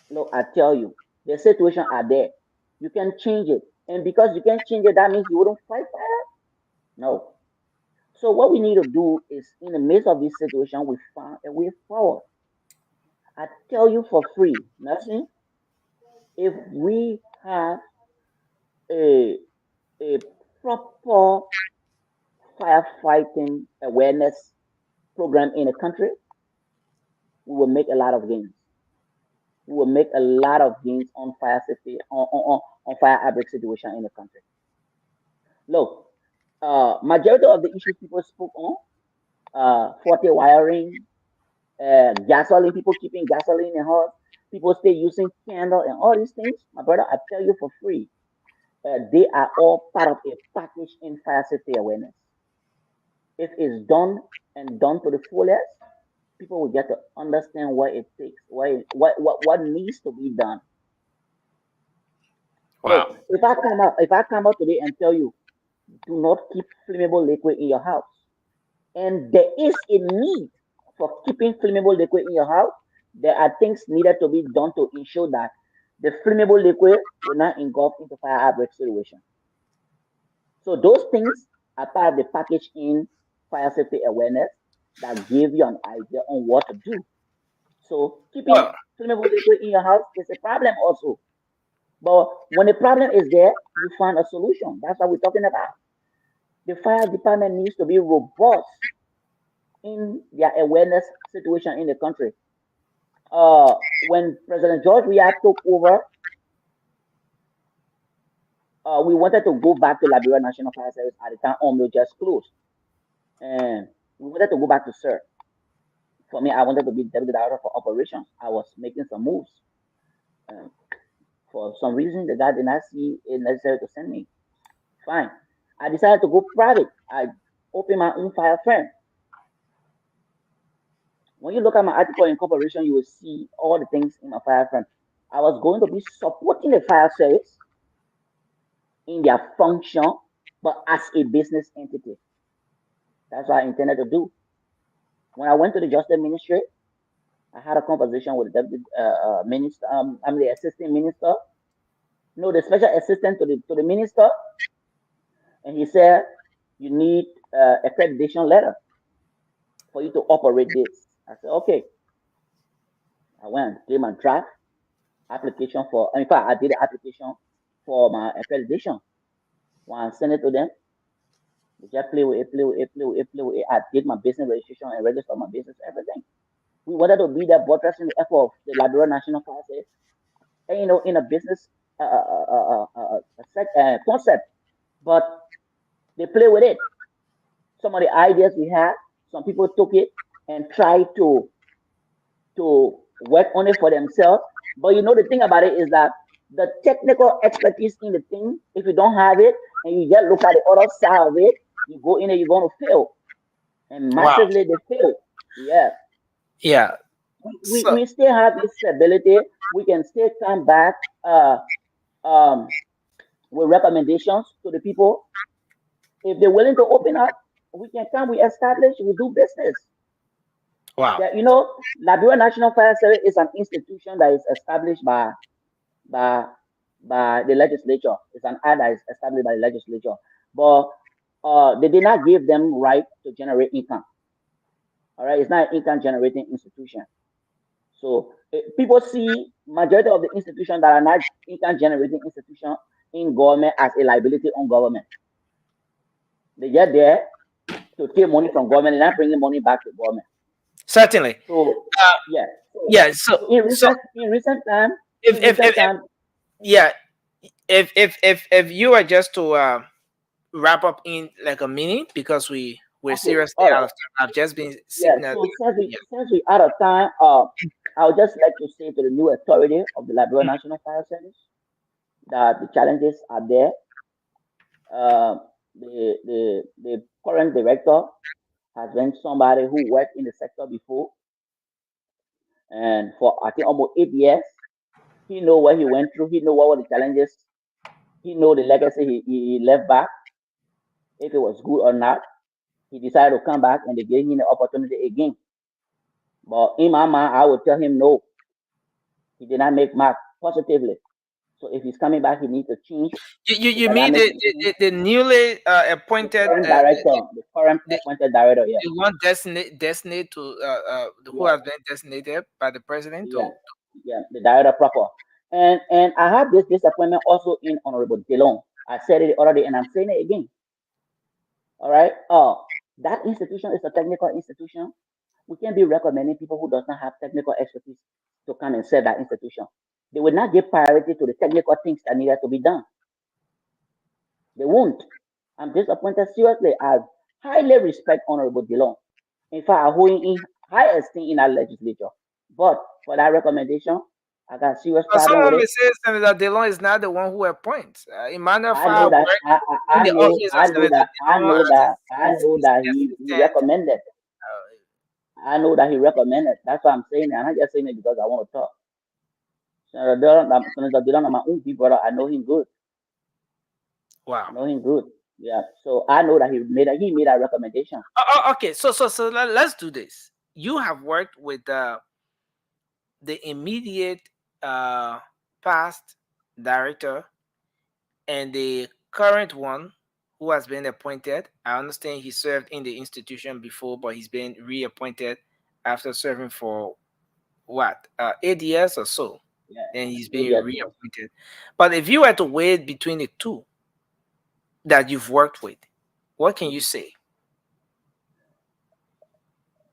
Look, I tell you, the situation are there. You can change it. And because you can change it, that means you wouldn't fight fire? No. So what we need to do is in the midst of this situation, we find a way forward. I tell you for free, nothing. If we have a a proper firefighting awareness program in the country, we will make a lot of gains. We will make a lot of gains on fire safety, on fire outbreak situation in the country. Look, majority of the issues people spoke on, faulty wiring, gasoline, people keeping gasoline in house, people still using candle and all these things. My brother, I tell you for free, they are all part of a package in fire safety awareness. If it's done and done to the fullest, people will get to understand what it takes, what needs to be done. Wow. Look, if I come out today and tell you, do not keep flammable liquid in your house, and there is a need for keeping flammable liquid in your house, there are things needed to be done to ensure that the flammable liquid will not engulf into fire outbreak situation. So those things are part of the package in fire safety awareness that give you an idea on what to do. So keeping Well, flammable liquid in your house is a problem also. But when the problem is there, you find a solution. That's what we're talking about. The fire department needs to be robust in their awareness situation in the country. When President George Weah took over, we wanted to go back to Liberia National Fire Service at the time UMNO just closed. And we wanted to go back to SIR. For me, I wanted to be deputy director for operations. I was making some moves. Um, for some reason, the guy did not see it necessary to send me. Fine. I decided to go private. I opened my own fire firm. When you look at my article in corporation, you will see all the things in my fire firm. I was going to be supporting the fire service in their function, but as a business entity. That's what I intended to do. When I went to the Justice Ministry, I had a conversation with the deputy minister. I'm the assistant minister. No, the special assistant to the minister, and he said you need accreditation letter for you to operate this. I said, okay. I went and did my draft application for, in fact, I did the application for my accreditation. When I sent it to them, they just play with it, play with it, play with it, play with it. I did my business registration and registered my business, everything. We wanted to be there buttressing the effort of the Liberia National Fire Service. And, in a business concept, but they play with it. Some of the ideas we had, some people took it and tried to work on it for themselves. But the thing about it is that the technical expertise in the thing, if you don't have it and you just look at the other side of it, you go in and you're going to fail. And Wow. massively they fail. Yeah. Yeah. We still have this ability. We can still come back with recommendations to the people. If they're willing to open up, we can come, we establish, we do business. Wow. That, Liberia National Fire Service is an institution that is established by the legislature. It's an act that is established by the legislature. But they did not give them right to generate income. All right, it's not an income generating institution. So people see majority of the institutions that are not income generating institution in government as a liability on government. They get there to take money from government and not bringing money back to government. Certainly. So yeah. So in recent time, if you were just to wrap up in like a minute, because we're seriously out of time. I've just been sitting at. So since we're out of time, I would just like to say to the new authority of the Liberia National Fire Service that the challenges are there. The current director has been somebody who worked in the sector before, and for I think almost 8 years, he know what he went through. He know what were the challenges. He know the legacy he left back. If it was good or not, he decided to come back, and they gave him the opportunity again. But in my mind, I would tell him no. He did not make mark positively. So if he's coming back, he needs to change. You mean the newly appointed the current appointed director, yeah. The one designated to who has been designated by the president to. Yeah, the director proper. And I have this disappointment also in Honorable Delon. I said it already, and I'm saying it again. All right. That institution is a technical institution. We can't be recommending people who does not have technical expertise to come and serve that institution. They will not give priority to the technical things that needed to be done. They won't. I'm disappointed seriously. I highly respect Honorable Delon. In fact, I hold him in high esteem in our legislature. But for that recommendation, I got serious problem Someone with may it. say Senator Delon is not the one who appoints. Emmanuel I know that. I know that he recommended. I know that he recommended. That's why I'm saying it. I'm not just saying it because I want to talk. Senator Delon, my own big brother. I know him good. Wow. I know him good. Yeah. So I know that he made a recommendation. Okay. So let's do this. You have worked with the immediate past director and the current one who has been appointed. I understand he served in the institution before, but he's been reappointed after serving for 8 years or so. Yeah, and he's being reappointed. But if you were to weigh between the two that you've worked with, what can you say?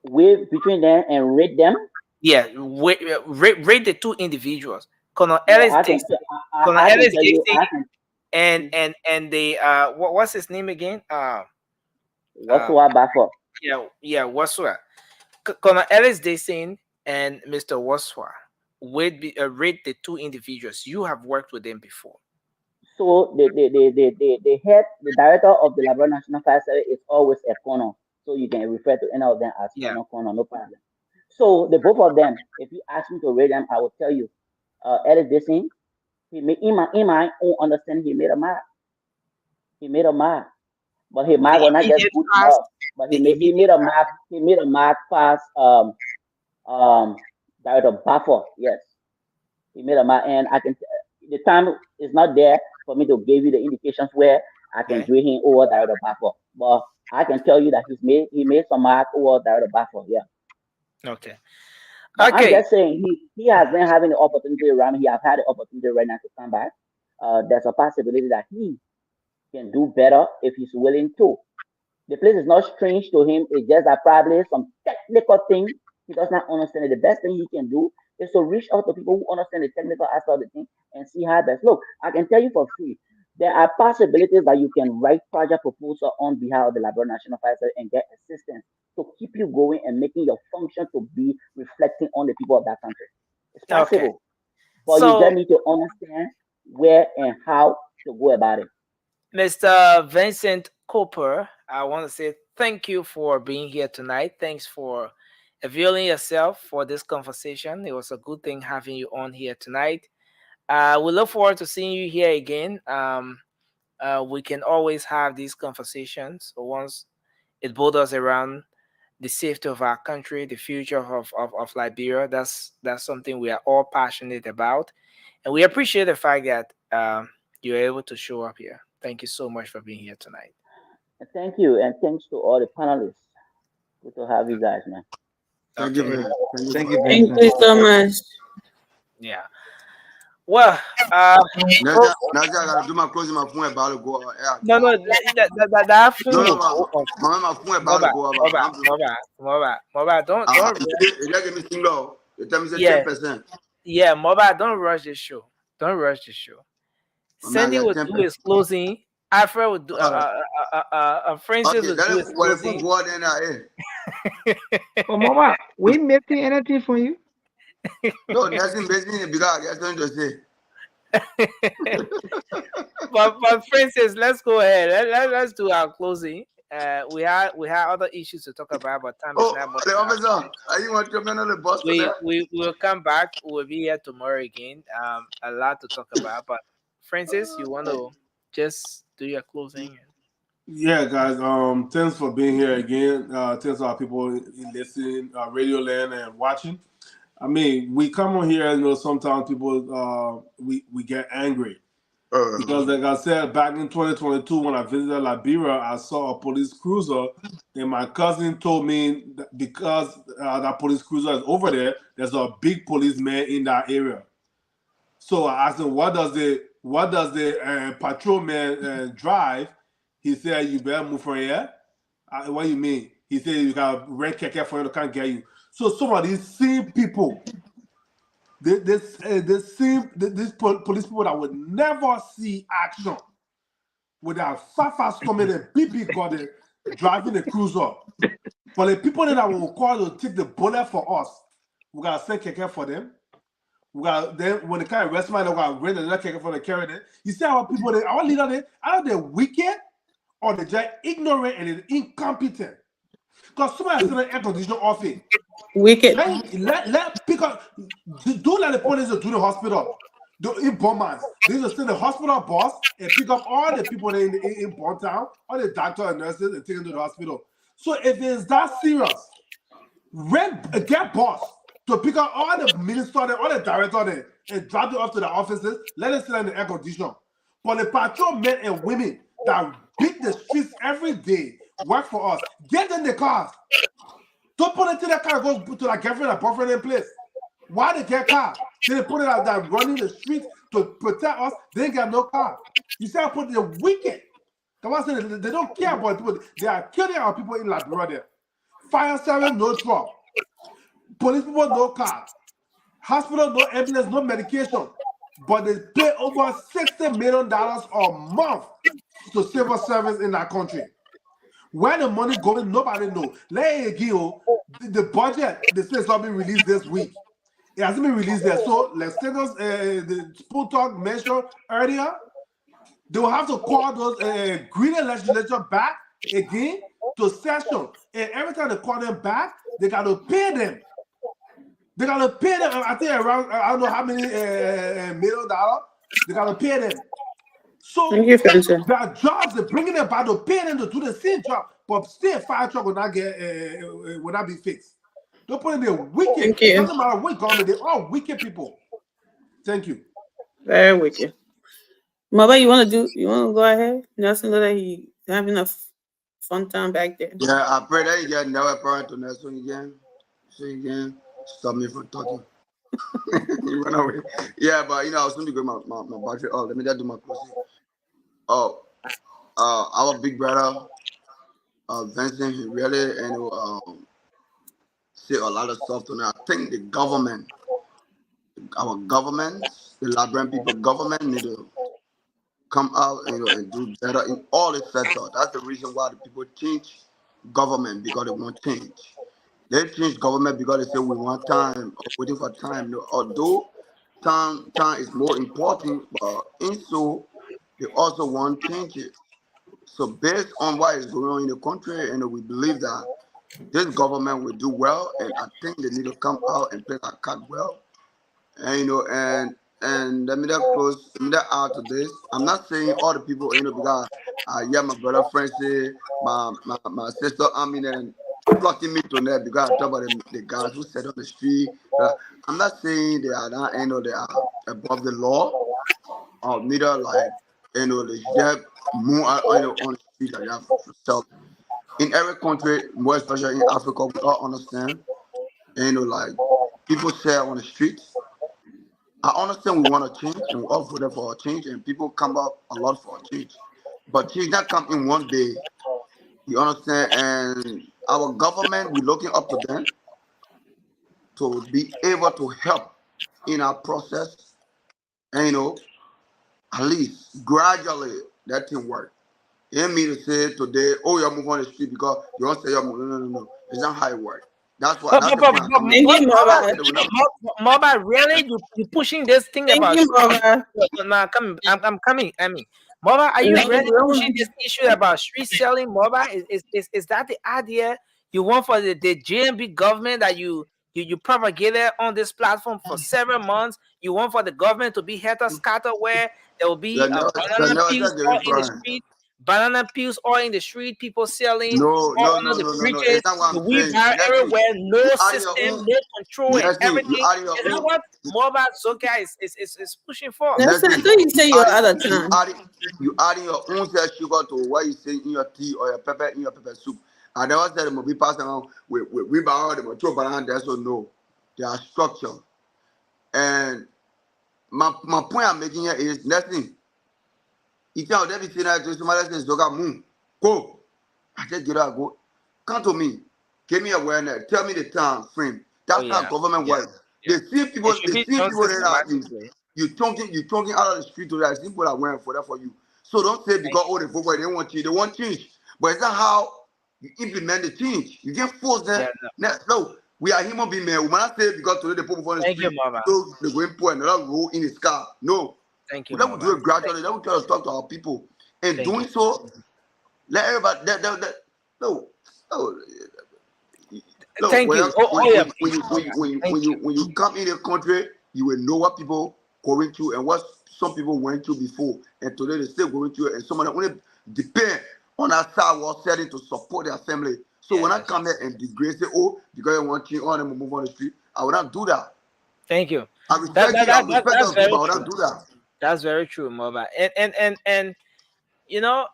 Weigh between them and rate them? Yeah, rate the two individuals. Colonel Ellis Dixon. Colonel Ellis Dixon and the what's his name again? Waswa Bafo. Yeah, Waswa. Colonel Ellis Dixon and Mr. Waswa. Rate the two individuals. You have worked with them before. So the head, the director of the Liberia National Fire Service is always a corner. So you can refer to any of them as corner, no problem. So the both of them, if you ask me to rate them, I will tell you. Ellis Dixon, he made in my own understanding, he made a mark. He made a mark. But his mark was not just good enough. But he made a mark. He made a mark past Director Buffer. Yes, he made a mark, and I can. The time is not there for me to give you the indications where I can do him over Director Buffer. But I can tell you that he made some mark over there at the battle. Yeah. Okay. But I'm Okay. just saying he has been having the opportunity around. He have had the opportunity right now to come back. There's a possibility that he can do better if he's willing to. The place is not strange to him. It's just that probably some technical thing he does not understand it. The best thing he can do is to reach out to people who understand the technical aspect of the thing and see how best. Look, I can tell you for free, there are possibilities that you can write project proposal on behalf of the Liberia National Fire Service and get assistance to keep you going and making your function to be reflecting on the people of that country. It's Okay. possible, but you So, just need to understand where and how to go about it. Mr. Vincent Cooper, I want to say thank you for being here tonight. Thanks for availing yourself for this conversation. It was a good thing having you on here tonight. We look forward to seeing you here again. We can always have these conversations once it borders around the safety of our country, the future of Liberia. That's something we are all passionate about. And we appreciate the fact that you're able to show up here. Thank you so much for being here tonight. And thank you, and thanks to all the panelists. Good to have you guys, man. Thank you, Okay. man. Thank you, Thank Vincent. you so much. Yeah. Well, Naja, I gotta do my closing. My phone about to go. Yeah. no, that No, phone no, will go off. my phone about to go. Mobile, don't It like me single. You tell me say yeah, 10%. yeah, mobile, don't rush the show. Don't rush the show. I'm not Sandy will get do 10%. his closing. Alfred will do Francis Okay, will do that his is well, closing. go out there now. Oh, Mama, we missing anything for you? No, nothing basically because I got something to say. But Francis, let's go ahead. Let's do our closing. We had other issues to talk about, but time is Oh, not much. the officer, are you want to come on the bus for that? We will come back. We'll be here tomorrow again. A lot to talk about. But Francis, you want to just do your closing? Yeah, guys. Thanks for being here again. Thanks to our people in listening, radio land and watching. I mean, we come on here, sometimes people we get angry. Because like I said, back in 2022, when I visited Liberia, I saw a police cruiser, and my cousin told me that because that police cruiser is over there, there's a big policeman in that area. So I asked him, what does the patrolman drive? He said, you better move from here. What do you mean? He said, you got red keke for you, can't get you. So some of these same people, these police people that would never see action with their fast coming and BB got it, driving the cruiser. For the people that will call to take the bullet for us, we gotta send keke for them. We got then when the car arrest man, we gotta rent another keke for the carry them. You see our people, our leader, either they're wicked or they're just ignorant and incompetent. Because somebody send an air conditioner off it. Wicked. Let pick up. Don't let the police do the hospital. In Beaumont, they just send the hospital boss and pick up all the people in Bon Town, all the doctors and nurses, and take them to the hospital. So if it's that serious, get boss to pick up all the ministers, all the directors, and drop them off to the offices. Let us sit in the air condition. But the patrol men and women that beat the streets every day work for us. Get them the cars. Don't put it in that car and go to like girlfriend and boyfriend in place. Why they get car? They put it out there running the streets to protect us. They ain't got no car. You see, I put the wicked. Come on, they don't care about people. They are killing our people in Liberia there. Fire service, no truck. Police people, no car. Hospital, no ambulance, no medication. But they pay over $60 million a month to civil service in that country. Where the money going, nobody know. The budget, they say it's not been released this week. It hasn't been released there. So let's take us, the Spoon Talk mentioned earlier, they will have to call those green legislature back again to session. And every time they call them back, they got to pay them. They got to pay them, I think around, I don't know how many $1 million. They got to pay them. So their jobs, they're bringing them back to pay them to do the same job, but still fire truck will not be fixed. Don't put in the wicked. It doesn't matter what government, they're all wicked people. Thank you. Very wicked. Mother, you want to go ahead? Nelson, know that he have enough Fun time back there. Yeah, I pray that you get never parent to next one again. So again, stop me from talking. You run away. Yeah, but I was going to get my battery off. Let me just do my closing. Oh, our big brother, Vincent, he really say a lot of stuff tonight. I think the government, our governments, the Liberian people government need to come out and do better in all its sectors. That's the reason why the people change government, because they want change. They change government because they say we want time or waiting for time. No, although time is more important, but in so they also want changes. So based on what is going on in the country, we believe that this government will do well, and I think they need to come out and play that card well. And let me just close, let me just add to this. I'm not saying all the people, because yeah, my brother Francis, my sister Amin, and plucking me to that because I talk about the guys who sit on the street. I'm not saying they are not, they are above the law, or neither like they just move out, on the street like that for self. In every country, more especially in Africa, we all understand. Like people say on the streets. I understand we want to change and we all voted for a change and people come up a lot for a change. But change not come in one day. You understand? And our government, we're looking up to them to be able to help in our process. And at least gradually that thing work. You ain't me to say today, oh, you're moving on the street because you don't say you're moving. No. It's not how it works. That's But the point I'm coming Thank from. you, I Mother. said it will Mobile, really? You pushing this thing Thank about you, Mother. no, I'm coming. I mean, mobile, are you really pushing this issue about street selling? Mobile, is that the idea you want for the GMB government that you propagated on this platform for several months? You want for the government to be helter scatter where there will be banana peels all in the street, banana peels all in the street, people selling No, all no, under no, the no, no, no. bridges, It's not what the I'm weed saying. bar Nessie, everywhere, no you out of your system, own. no control and Nessie, you everything. out of your Is that own. what mobile Zoka is pushing for? Nelson, I Nessie, thought you said you you're adding, out of you time. adding, you adding your own self sugar to what you say in your tea or your pepper in your pepper soup. I never said it will be passed around with bar the mature banana. There's no. They are structured. And my point I'm making here is Nessie. If you have everything that somebody says, Zoka, move, go. I just get out, go. Come to me. Give me awareness. Tell me the time frame. Oh That's how yeah, government yeah, works. yeah. They see It people. should They be see done people that are systematically. you talking out of the street to that. See people that went for that for you. So don't say because they vote for it, they want change. They want change, but it's not how you implement the change. You can't force them. Yeah, No, we are human beings, man. We cannot say because today they put on the thank you, street, Mama. so they go and put another roll in his car. No, Thank you, we don't do Mama. it gradually. That we try to talk to our people, and Thank you. doing so, let everybody. No, no. Look, Thank when you. Oh yeah, please, Mama. Thank you. when you come in the country, you will know what people going through and what some people went through before, and today they still going through, and some of them only depend on that side was setting to support their family. So when I Yes. come here and degrade, say, oh, because I want you on them move on the street, I would not do that. Thank you. I respect you. I respect That's your view, very but I would true. not do that. That's very true, Mama. And you know,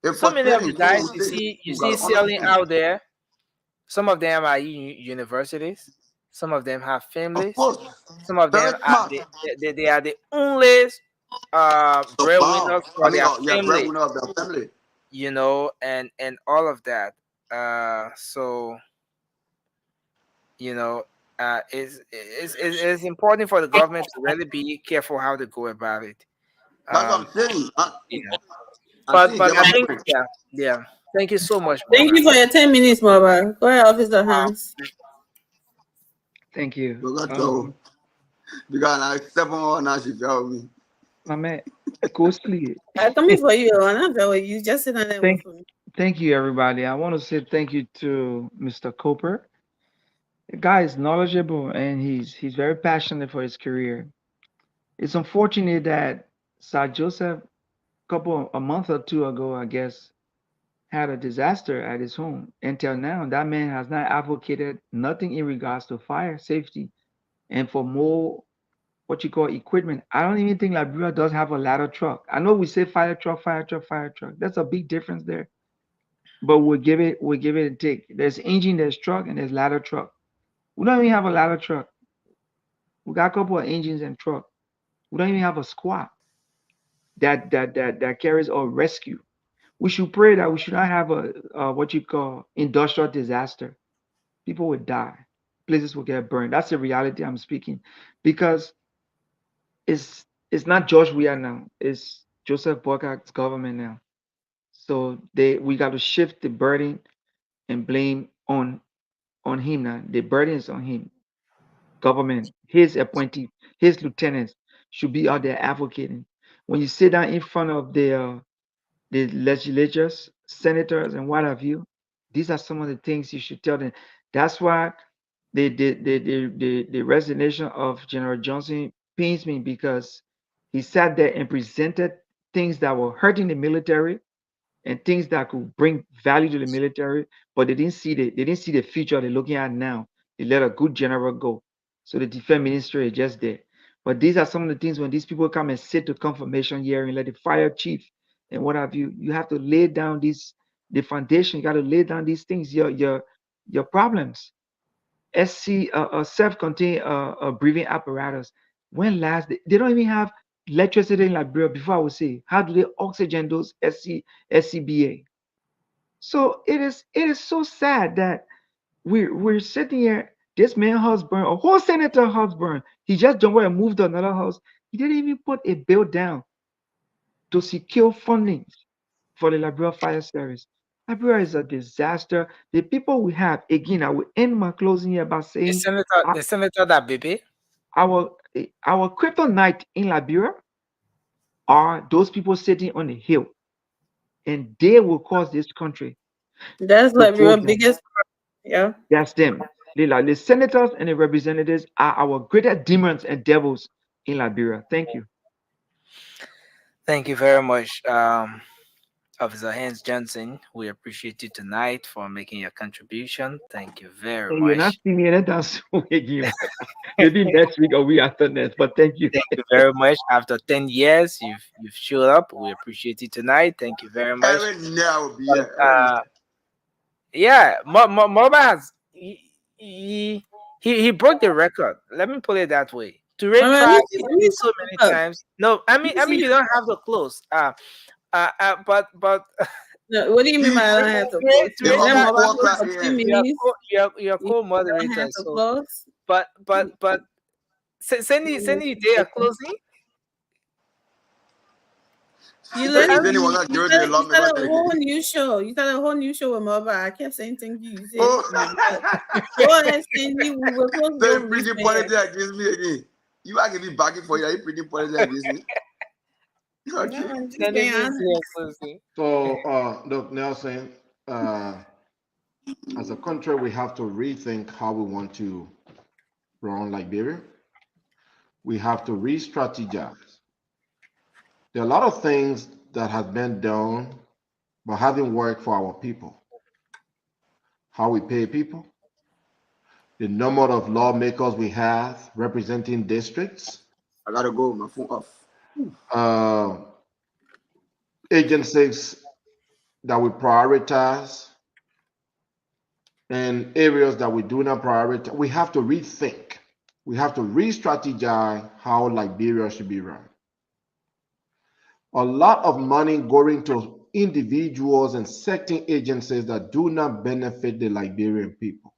It's so many of the frustrating. So guys we say you you see gotta selling understand. out there. Some of them are universities. Some of them have Of families. course, Some of very them are smart. they are the only Wow. breadwinners I for mean, their yeah, family. breadwinner of their family. And all of that. So you know, it's important for the government to really be careful how they go about it. That's what Um, I'm saying. yeah. I think you But get I my think point. yeah. Thank you so much, Thank Mama. you for your 10 minutes, Mother. Go ahead, Officer Hans. Thank you. You got trouble. Because I step on her now, she fell with me. My man, ghostly. I'm coming for you. I'm not for you. Just sit down there with Thank, me. thank you, everybody. I want to say thank you to Mr. Cooper. The guy is knowledgeable and he's very passionate for his career. It's unfortunate that Sir Joseph, a month or two ago, I guess, had a disaster at his home. Until now, that man has not advocated nothing in regards to fire safety and for more what you call equipment. I don't even think Liberia does have a ladder truck. I know we say fire truck, fire truck, fire truck. That's a big difference there. but we'll give it a take. There's engine, there's truck, and there's ladder truck. We don't even have a ladder truck. We got a couple of engines and truck. We don't even have a squad that carries or rescue. We should pray that we should not have a what you call industrial disaster. People would die. Places will get burned. That's the reality I'm speaking, because it's not George we are now. It's Joseph Boycott's government now. So we got to shift the burden and blame on him now. The burden is on him. Government, his appointee, his lieutenants should be out there advocating. When you sit down in front of the legislatures, senators, and what have you, these are some of the things you should tell them. That's why the resignation of General Johnson pains me, because he sat there and presented things that were hurting the military and things that could bring value to the military, but they didn't see the future they're looking at now. They let a good general go. So the defense ministry is just there. But these are some of the things when these people come and sit to confirmation hearing, like the fire chief and what have you, you have to lay down the foundation, you got to lay down these things, your problems. SC self-contained breathing apparatus. When last they don't even have electricity in Liberia. Before I would say, how do they oxygen those SCBA? So it is so sad that we're sitting here. This man Husband, a whole senator Husband, he just jumped away and moved to another house. He didn't even put a bill down to secure funding for the Liberia Fire Service. Liberia is a disaster. The people we have, again, I will end my closing here by saying The senator that baby. Our kryptonite in Liberia are those people sitting on the hill, and they will cause this country That's to like go your down. biggest yeah. That's them. The senators and the representatives are our greatest demons and devils in Liberia. Thank you. Thank you very much, Officer Hans Johnson. We appreciate you tonight for making your contribution. Thank you very And you're not much. seeing me anytime soon again. Maybe next week or week after next. But thank you. Thank you very much. After 10 years, you've showed up. We appreciate you tonight. Thank you very much. Every now will be But, here. Every now. yeah, Moba has he broke the record. Let me put it that way. To rate Mama, try let me so many times. No, I mean you don't have to close. But no, what do you mean by I don't have to close? It's Let almost Mama 4 close o'clock for 3 a.m. minutes. you're You don't co-moderator. have to So, close. but Sandy, they are closing. You So let if him. anyone got You given to started, the you lawmaker started a whole again. new show. You started a whole new show with Mama. I kept saying things you said. Oh. Go ahead, Cindy. We were supposed to So go you with printing this politics man. against me again. You are giving backing for you. Are you printing politics against me? Okay. No, I'm just being honest. So, look, Nelson, as a country, we have to rethink how we want to run Liberia. We have to re-strategize. There are a lot of things that have been done, but haven't worked for our people. How we pay people, the number of lawmakers we have representing districts. I gotta go. My phone off. Agencies that we prioritize and areas that we do not prioritize. We have to rethink. We have to re-strategize how Liberia should be run. A lot of money going to individuals and certain agencies that do not benefit the Liberian people.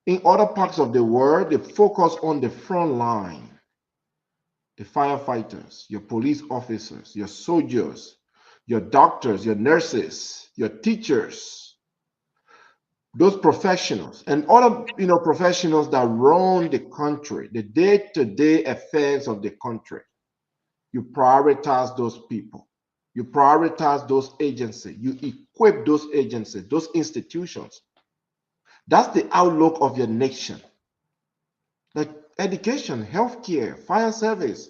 In other parts of the world, they focus on the front line, the firefighters, your police officers, your soldiers, your doctors, your nurses, your teachers, those professionals and other professionals that run the country, the day-to-day affairs of the country. You prioritize those people. You prioritize those agencies. You equip those agencies, those institutions. That's the outlook of your nation. Like education, healthcare, fire service,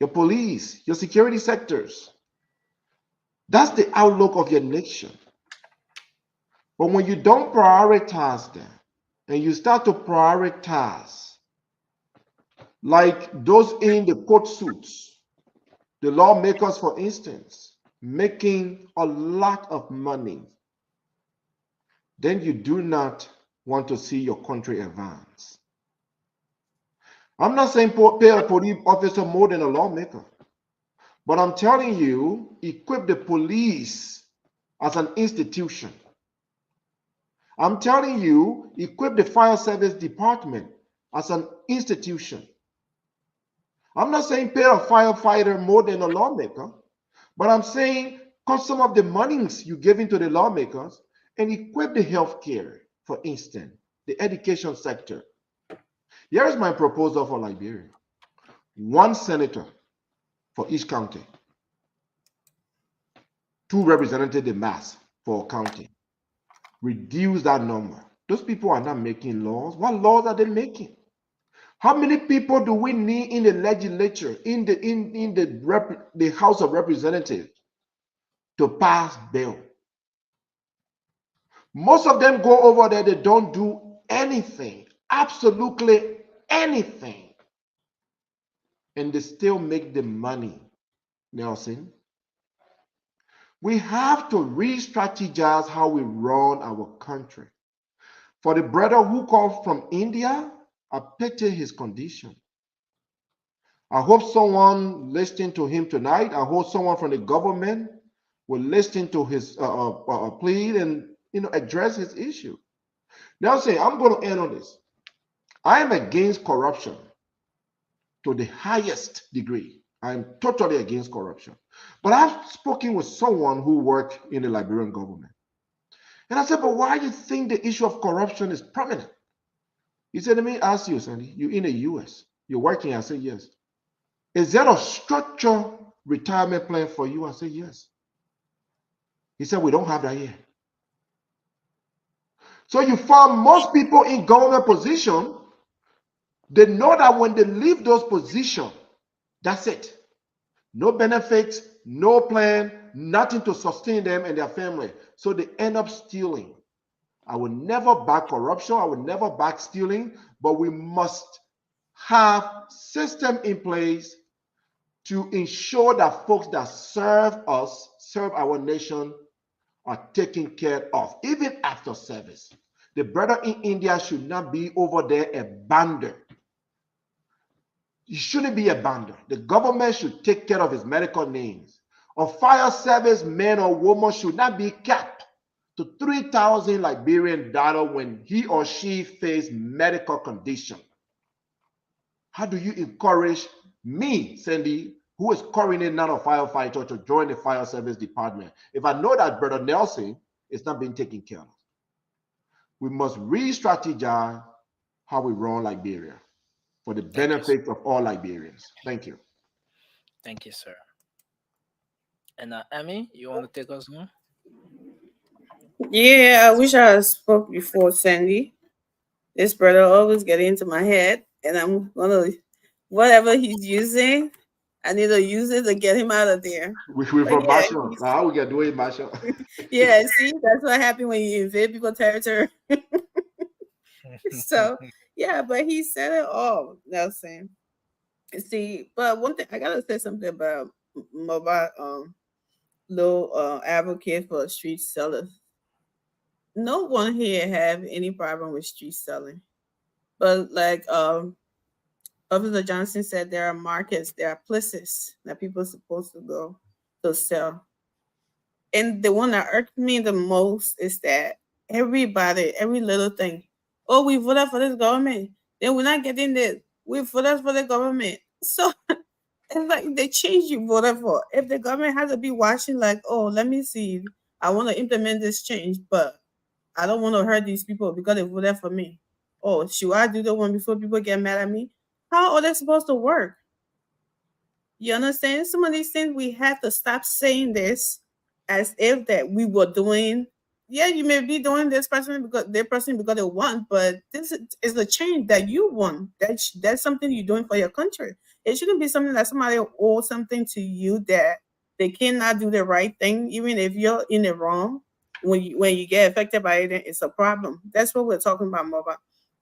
your police, your security sectors. That's the outlook of your nation. But when you don't prioritize them and you start to prioritize, like those in the court suits, the lawmakers, for instance, making a lot of money, then you do not want to see your country advance. I'm not saying pay a police officer more than a lawmaker, but I'm telling you, equip the police as an institution. I'm telling you, equip the fire service department as an institution. I'm not saying pay a firefighter more than a lawmaker, but I'm saying cut some of the monies you give into the lawmakers and equip the healthcare, for instance, the education sector. Here is my proposal for Liberia. One senator for each county, 2 representatives de masse for a county. Reduce that number. Those people are not making laws. What laws are they making? How many people do we need in the legislature, in the House of Representatives to pass bill? Most of them go over there, they don't do anything, absolutely anything, and they still make the money. Nelson, we have to re-strategize how we run our country. For the brother who comes from India, I pity his condition. I hope someone listening to him tonight, I hope someone from the government will listen to his plea and address his issue. Now, say, I'm going to end on this. I am against corruption to the highest degree. I'm totally against corruption. But I've spoken with someone who worked in the Liberian government. And I said, but why do you think the issue of corruption is prominent? He said, let me ask you, Sandy, you're in the US, you're working. I said, yes. Is there a structured retirement plan for you? I said, yes. He said, we don't have that yet. So you find most people in government position, they know that when they leave those positions, that's it. No benefits, no plan, nothing to sustain them and their family. So they end up stealing. I will never back corruption. I will never back stealing, but we must have system in place to ensure that folks that serve us, serve our nation, are taken care of, even after service. The brother in India should not be over there a bander. He shouldn't be a bander. The government should take care of his medical needs. A fire service man or woman should not be capped to 3,000 Liberian dollars when he or she face medical condition. How do you encourage me, Sandy, who is currently not a firefighter, to join the fire service department if I know that brother Nelson is not being taken care of? We must re-strategize how we run Liberia for the benefit of all Liberians. Thank you. Thank you, sir. And Amy, you want to take us home? Yeah, I wish I had spoke before Sandy. This brother always get into my head, and I'm gonna whatever he's using, I need to use it to get him out of there. We from Marshall. How we can do it, Marshall? Yeah, see, that's what happened when you invade people's territory. So yeah, but he said it all, Nelson. See, but one thing I gotta say something about mobile low advocate for street sellers. No one here have any problem with street selling. But like Officer Johnson said, there are markets, there are places that people are supposed to go to sell. And the one that irked me the most is that everybody, every little thing, oh, we voted for this government, then we're not getting this. We voted for the government. So it's like they change you voted for. If the government has to be watching, like, oh, let me see, I want to implement this change, but I don't want to hurt these people because they voted for me. Oh, should I do the one before people get mad at me? How are they supposed to work? You understand? Some of these things we have to stop saying this as if that we were doing. Yeah, you may be doing this person because their person because they want, but this is a change that you want. That's something you're doing for your country. It shouldn't be something that somebody owes something to you that they cannot do the right thing, even if you're in the wrong. When you get affected by it, it's a problem. That's what we're talking about, Mova.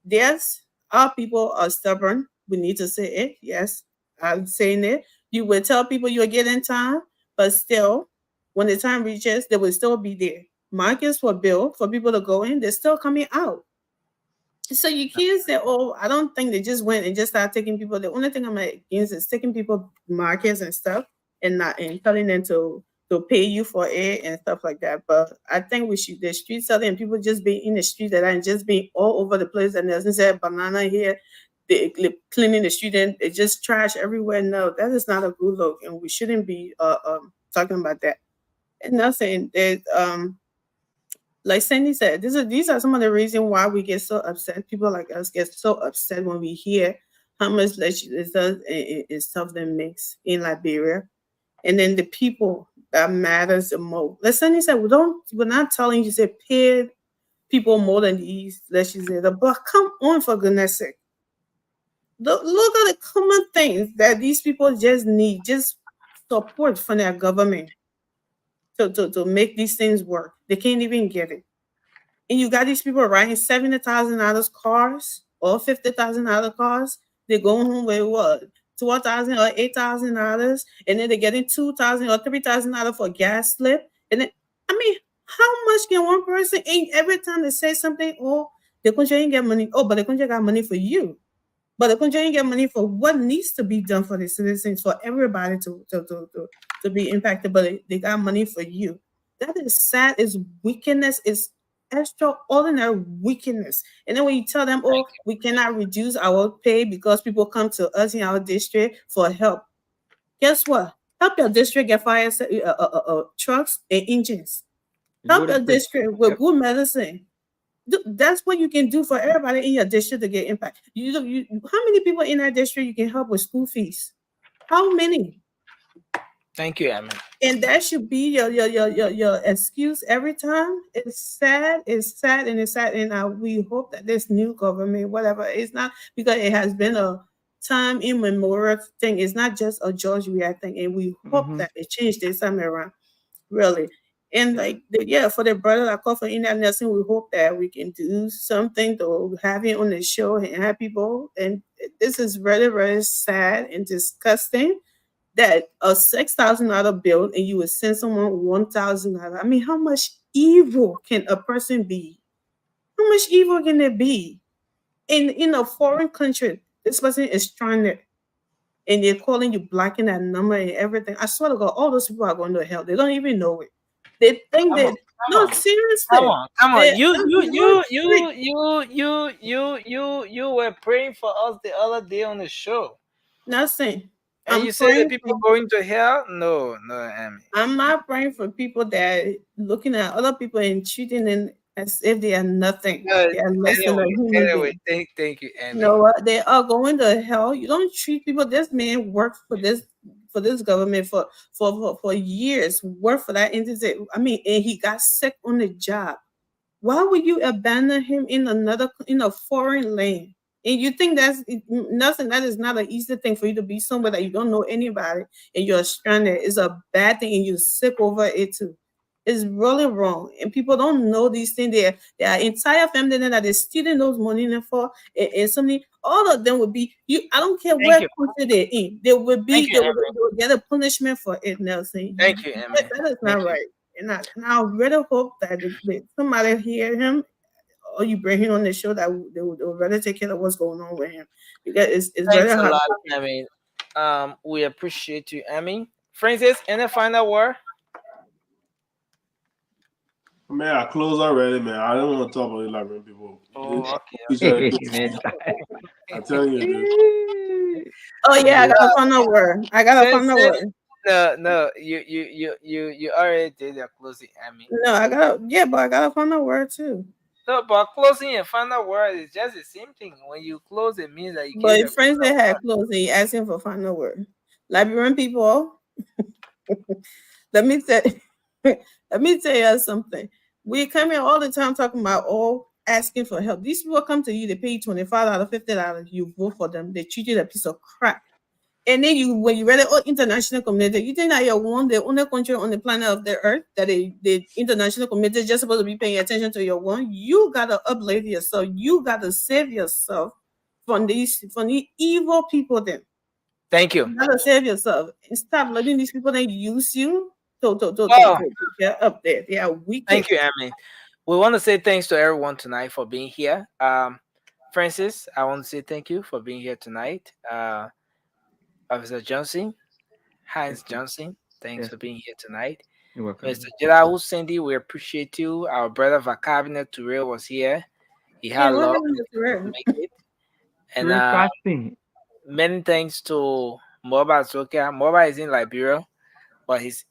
Yes, our people are stubborn. We need to say it. Yes, I'm saying it. You will tell people you'll get in time, but still, When the time reaches, they will still be there. Markets for bill for people to go in, they're still coming out. So you can't say, "Oh, I don't think they just went and just started taking people." The only thing I'm against is taking people markets and stuff and not and telling them to pay you for it and stuff like that. But I think we should the street selling and people just being in the street that and just being all over the place and there's a banana here, they cleaning the street and it's just trash everywhere. No, that is not a good look, and we shouldn't be talking about that. And nothing that like Sandy said, these are some of the reasons why we get so upset. People like us get so upset when we hear how much legislation is stuff that makes in Liberia. And then the people that matters the most. Like Sandy said, we're not telling you to pay people more than these legislators, but come on, for goodness sake. Look at the common things that these people just need, just support from their government to make these things work. They can't even get it. And you got these people riding $70,000 cars or $50,000 cars. They're going home with what? $12,000 or $8,000, and then they're getting $2,000 or $3,000 for gas slip. And then, I mean, how much can one person? And every time they say something, oh, the country ain't get money. Oh, but the country got money for you. But the country ain't get money for what needs to be done for the citizens, for everybody to be impacted. But they got money for you. That is sad. Is wickedness. Is extraordinary wickedness. And then when you tell them, oh, we cannot reduce our pay because people come to us in our district for help. Guess what? Help your district get fire trucks and engines. Help your district with good medicine. That's what you can do for everybody in your district to get impact. How many people in that district you can help with school fees? How many? Thank you, Amy. And that should be your excuse every time. It's sad, and it's sad. And we hope that this new government, whatever, it's not because it has been a time immemorial thing. It's not just a George Weah thing, and we hope that it changed this time around, really. And for the brother that called for Indian nursing, we hope that we can do something to have him on the show and have people. And this is very, very sad and disgusting that a $6,000 bill and you would send someone $1,000. I mean, how much evil can a person be? How much evil can there be? In a foreign country, this person is stranded and they're calling you blocking that number and everything. I swear to God, all those people are going to hell. They don't even know it. They think that seriously. Come on. You were praying for us the other day on the show. Nothing. And you say that people going to hell? No, Amy. I'm not praying for people that looking at other people and treating them as if they are nothing. They are less than a human being. Thank you, Amy. You know what? They are going to hell. You don't treat people. This man worked for this government for years. Worked for that entity. I mean, and he got sick on the job. Why would you abandon him in a foreign land? And you think that's nothing? That is not an easy thing for you to be somewhere that you don't know anybody and you're stranded. It's a bad thing, and you're sick over it too. It's really wrong, and people don't know these things. There are entire family that is stealing those money for, and something. All of them would be you. I don't care what country they're in. They will be. They will get a punishment for it, Nelson. Thank you, Emily. That is not right. And I really hope that somebody hear him, or you bring him on the show, that they would rather take care of what's going on with him, because it's Thanks very a hard. lot, Amy. We appreciate you, Amy. Francis, any final word? Man, I close already, man. I don't want to talk about Liberian people. Oh, okay. I'm telling you, dude. Oh yeah, I got a final word. No, you already did your closing, Amy. No, I got a final word too. No, but closing and final word is just the same thing. When you close, it means that you. But friends that had closing, asking for final word. Liberian people, let me tell you something. We come here all the time talking about asking for help. These people come to you, they pay you $25, $50, you vote for them, they treat you like a piece of crap. And then when you read it, international community, you think that you're the only country on the planet of the earth that the international community is just supposed to be paying attention to your one. You gotta uplift yourself. You gotta save yourself from these evil people. Then thank you. You gotta save yourself and stop letting these people then use you Yeah, up there. Yeah, we. Thank you, Emily. We want to say thanks to everyone tonight for being here. Francis, I want to say thank you for being here tonight. Officer Johnson, Hans Johnson, thanks for being here tonight. You're welcome. Mr. Jeddah Cindy, we appreciate you. Our brother Vakabinet Touré was here. He had a lot to make it. And fasting. Many thanks to Moba Zokia. Moba is in Liberia, but his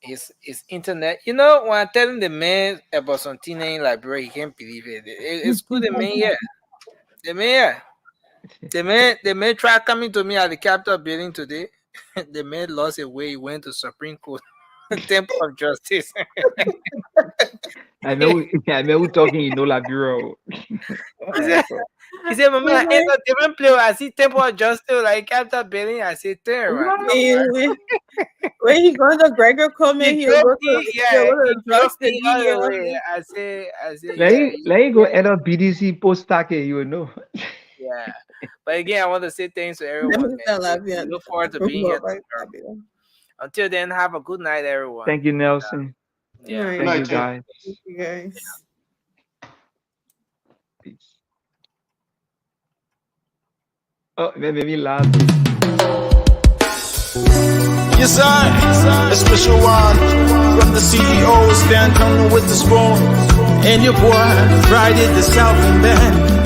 internet. You know, when I tell him the man about something in Liberia, he can't believe it. It's good. The man here. The man tried coming to me at the Capitol building today. The man lost his way. He went to Supreme Court, Temple of Justice. I know we're talking in Liberia. He said, "Mama, I ain't no different place. I see Temple of Justice, like Capitol building. I see turn right." When he going to Gregor Coleman, he'll go to Justice. I say, let you go end up BDC post tacky, you will know. Yeah. But again, I want to say thanks to everyone. We look forward to being here tomorrow. Until then, have a good night, everyone. Thank you, Nelson. Yeah. Thank you, guys. Thank you, guys. Peace. Oh, that made me laugh. Yes, I, a special one from the CEO, stand coming with the spoon. And your boy, Friday the Southern Band.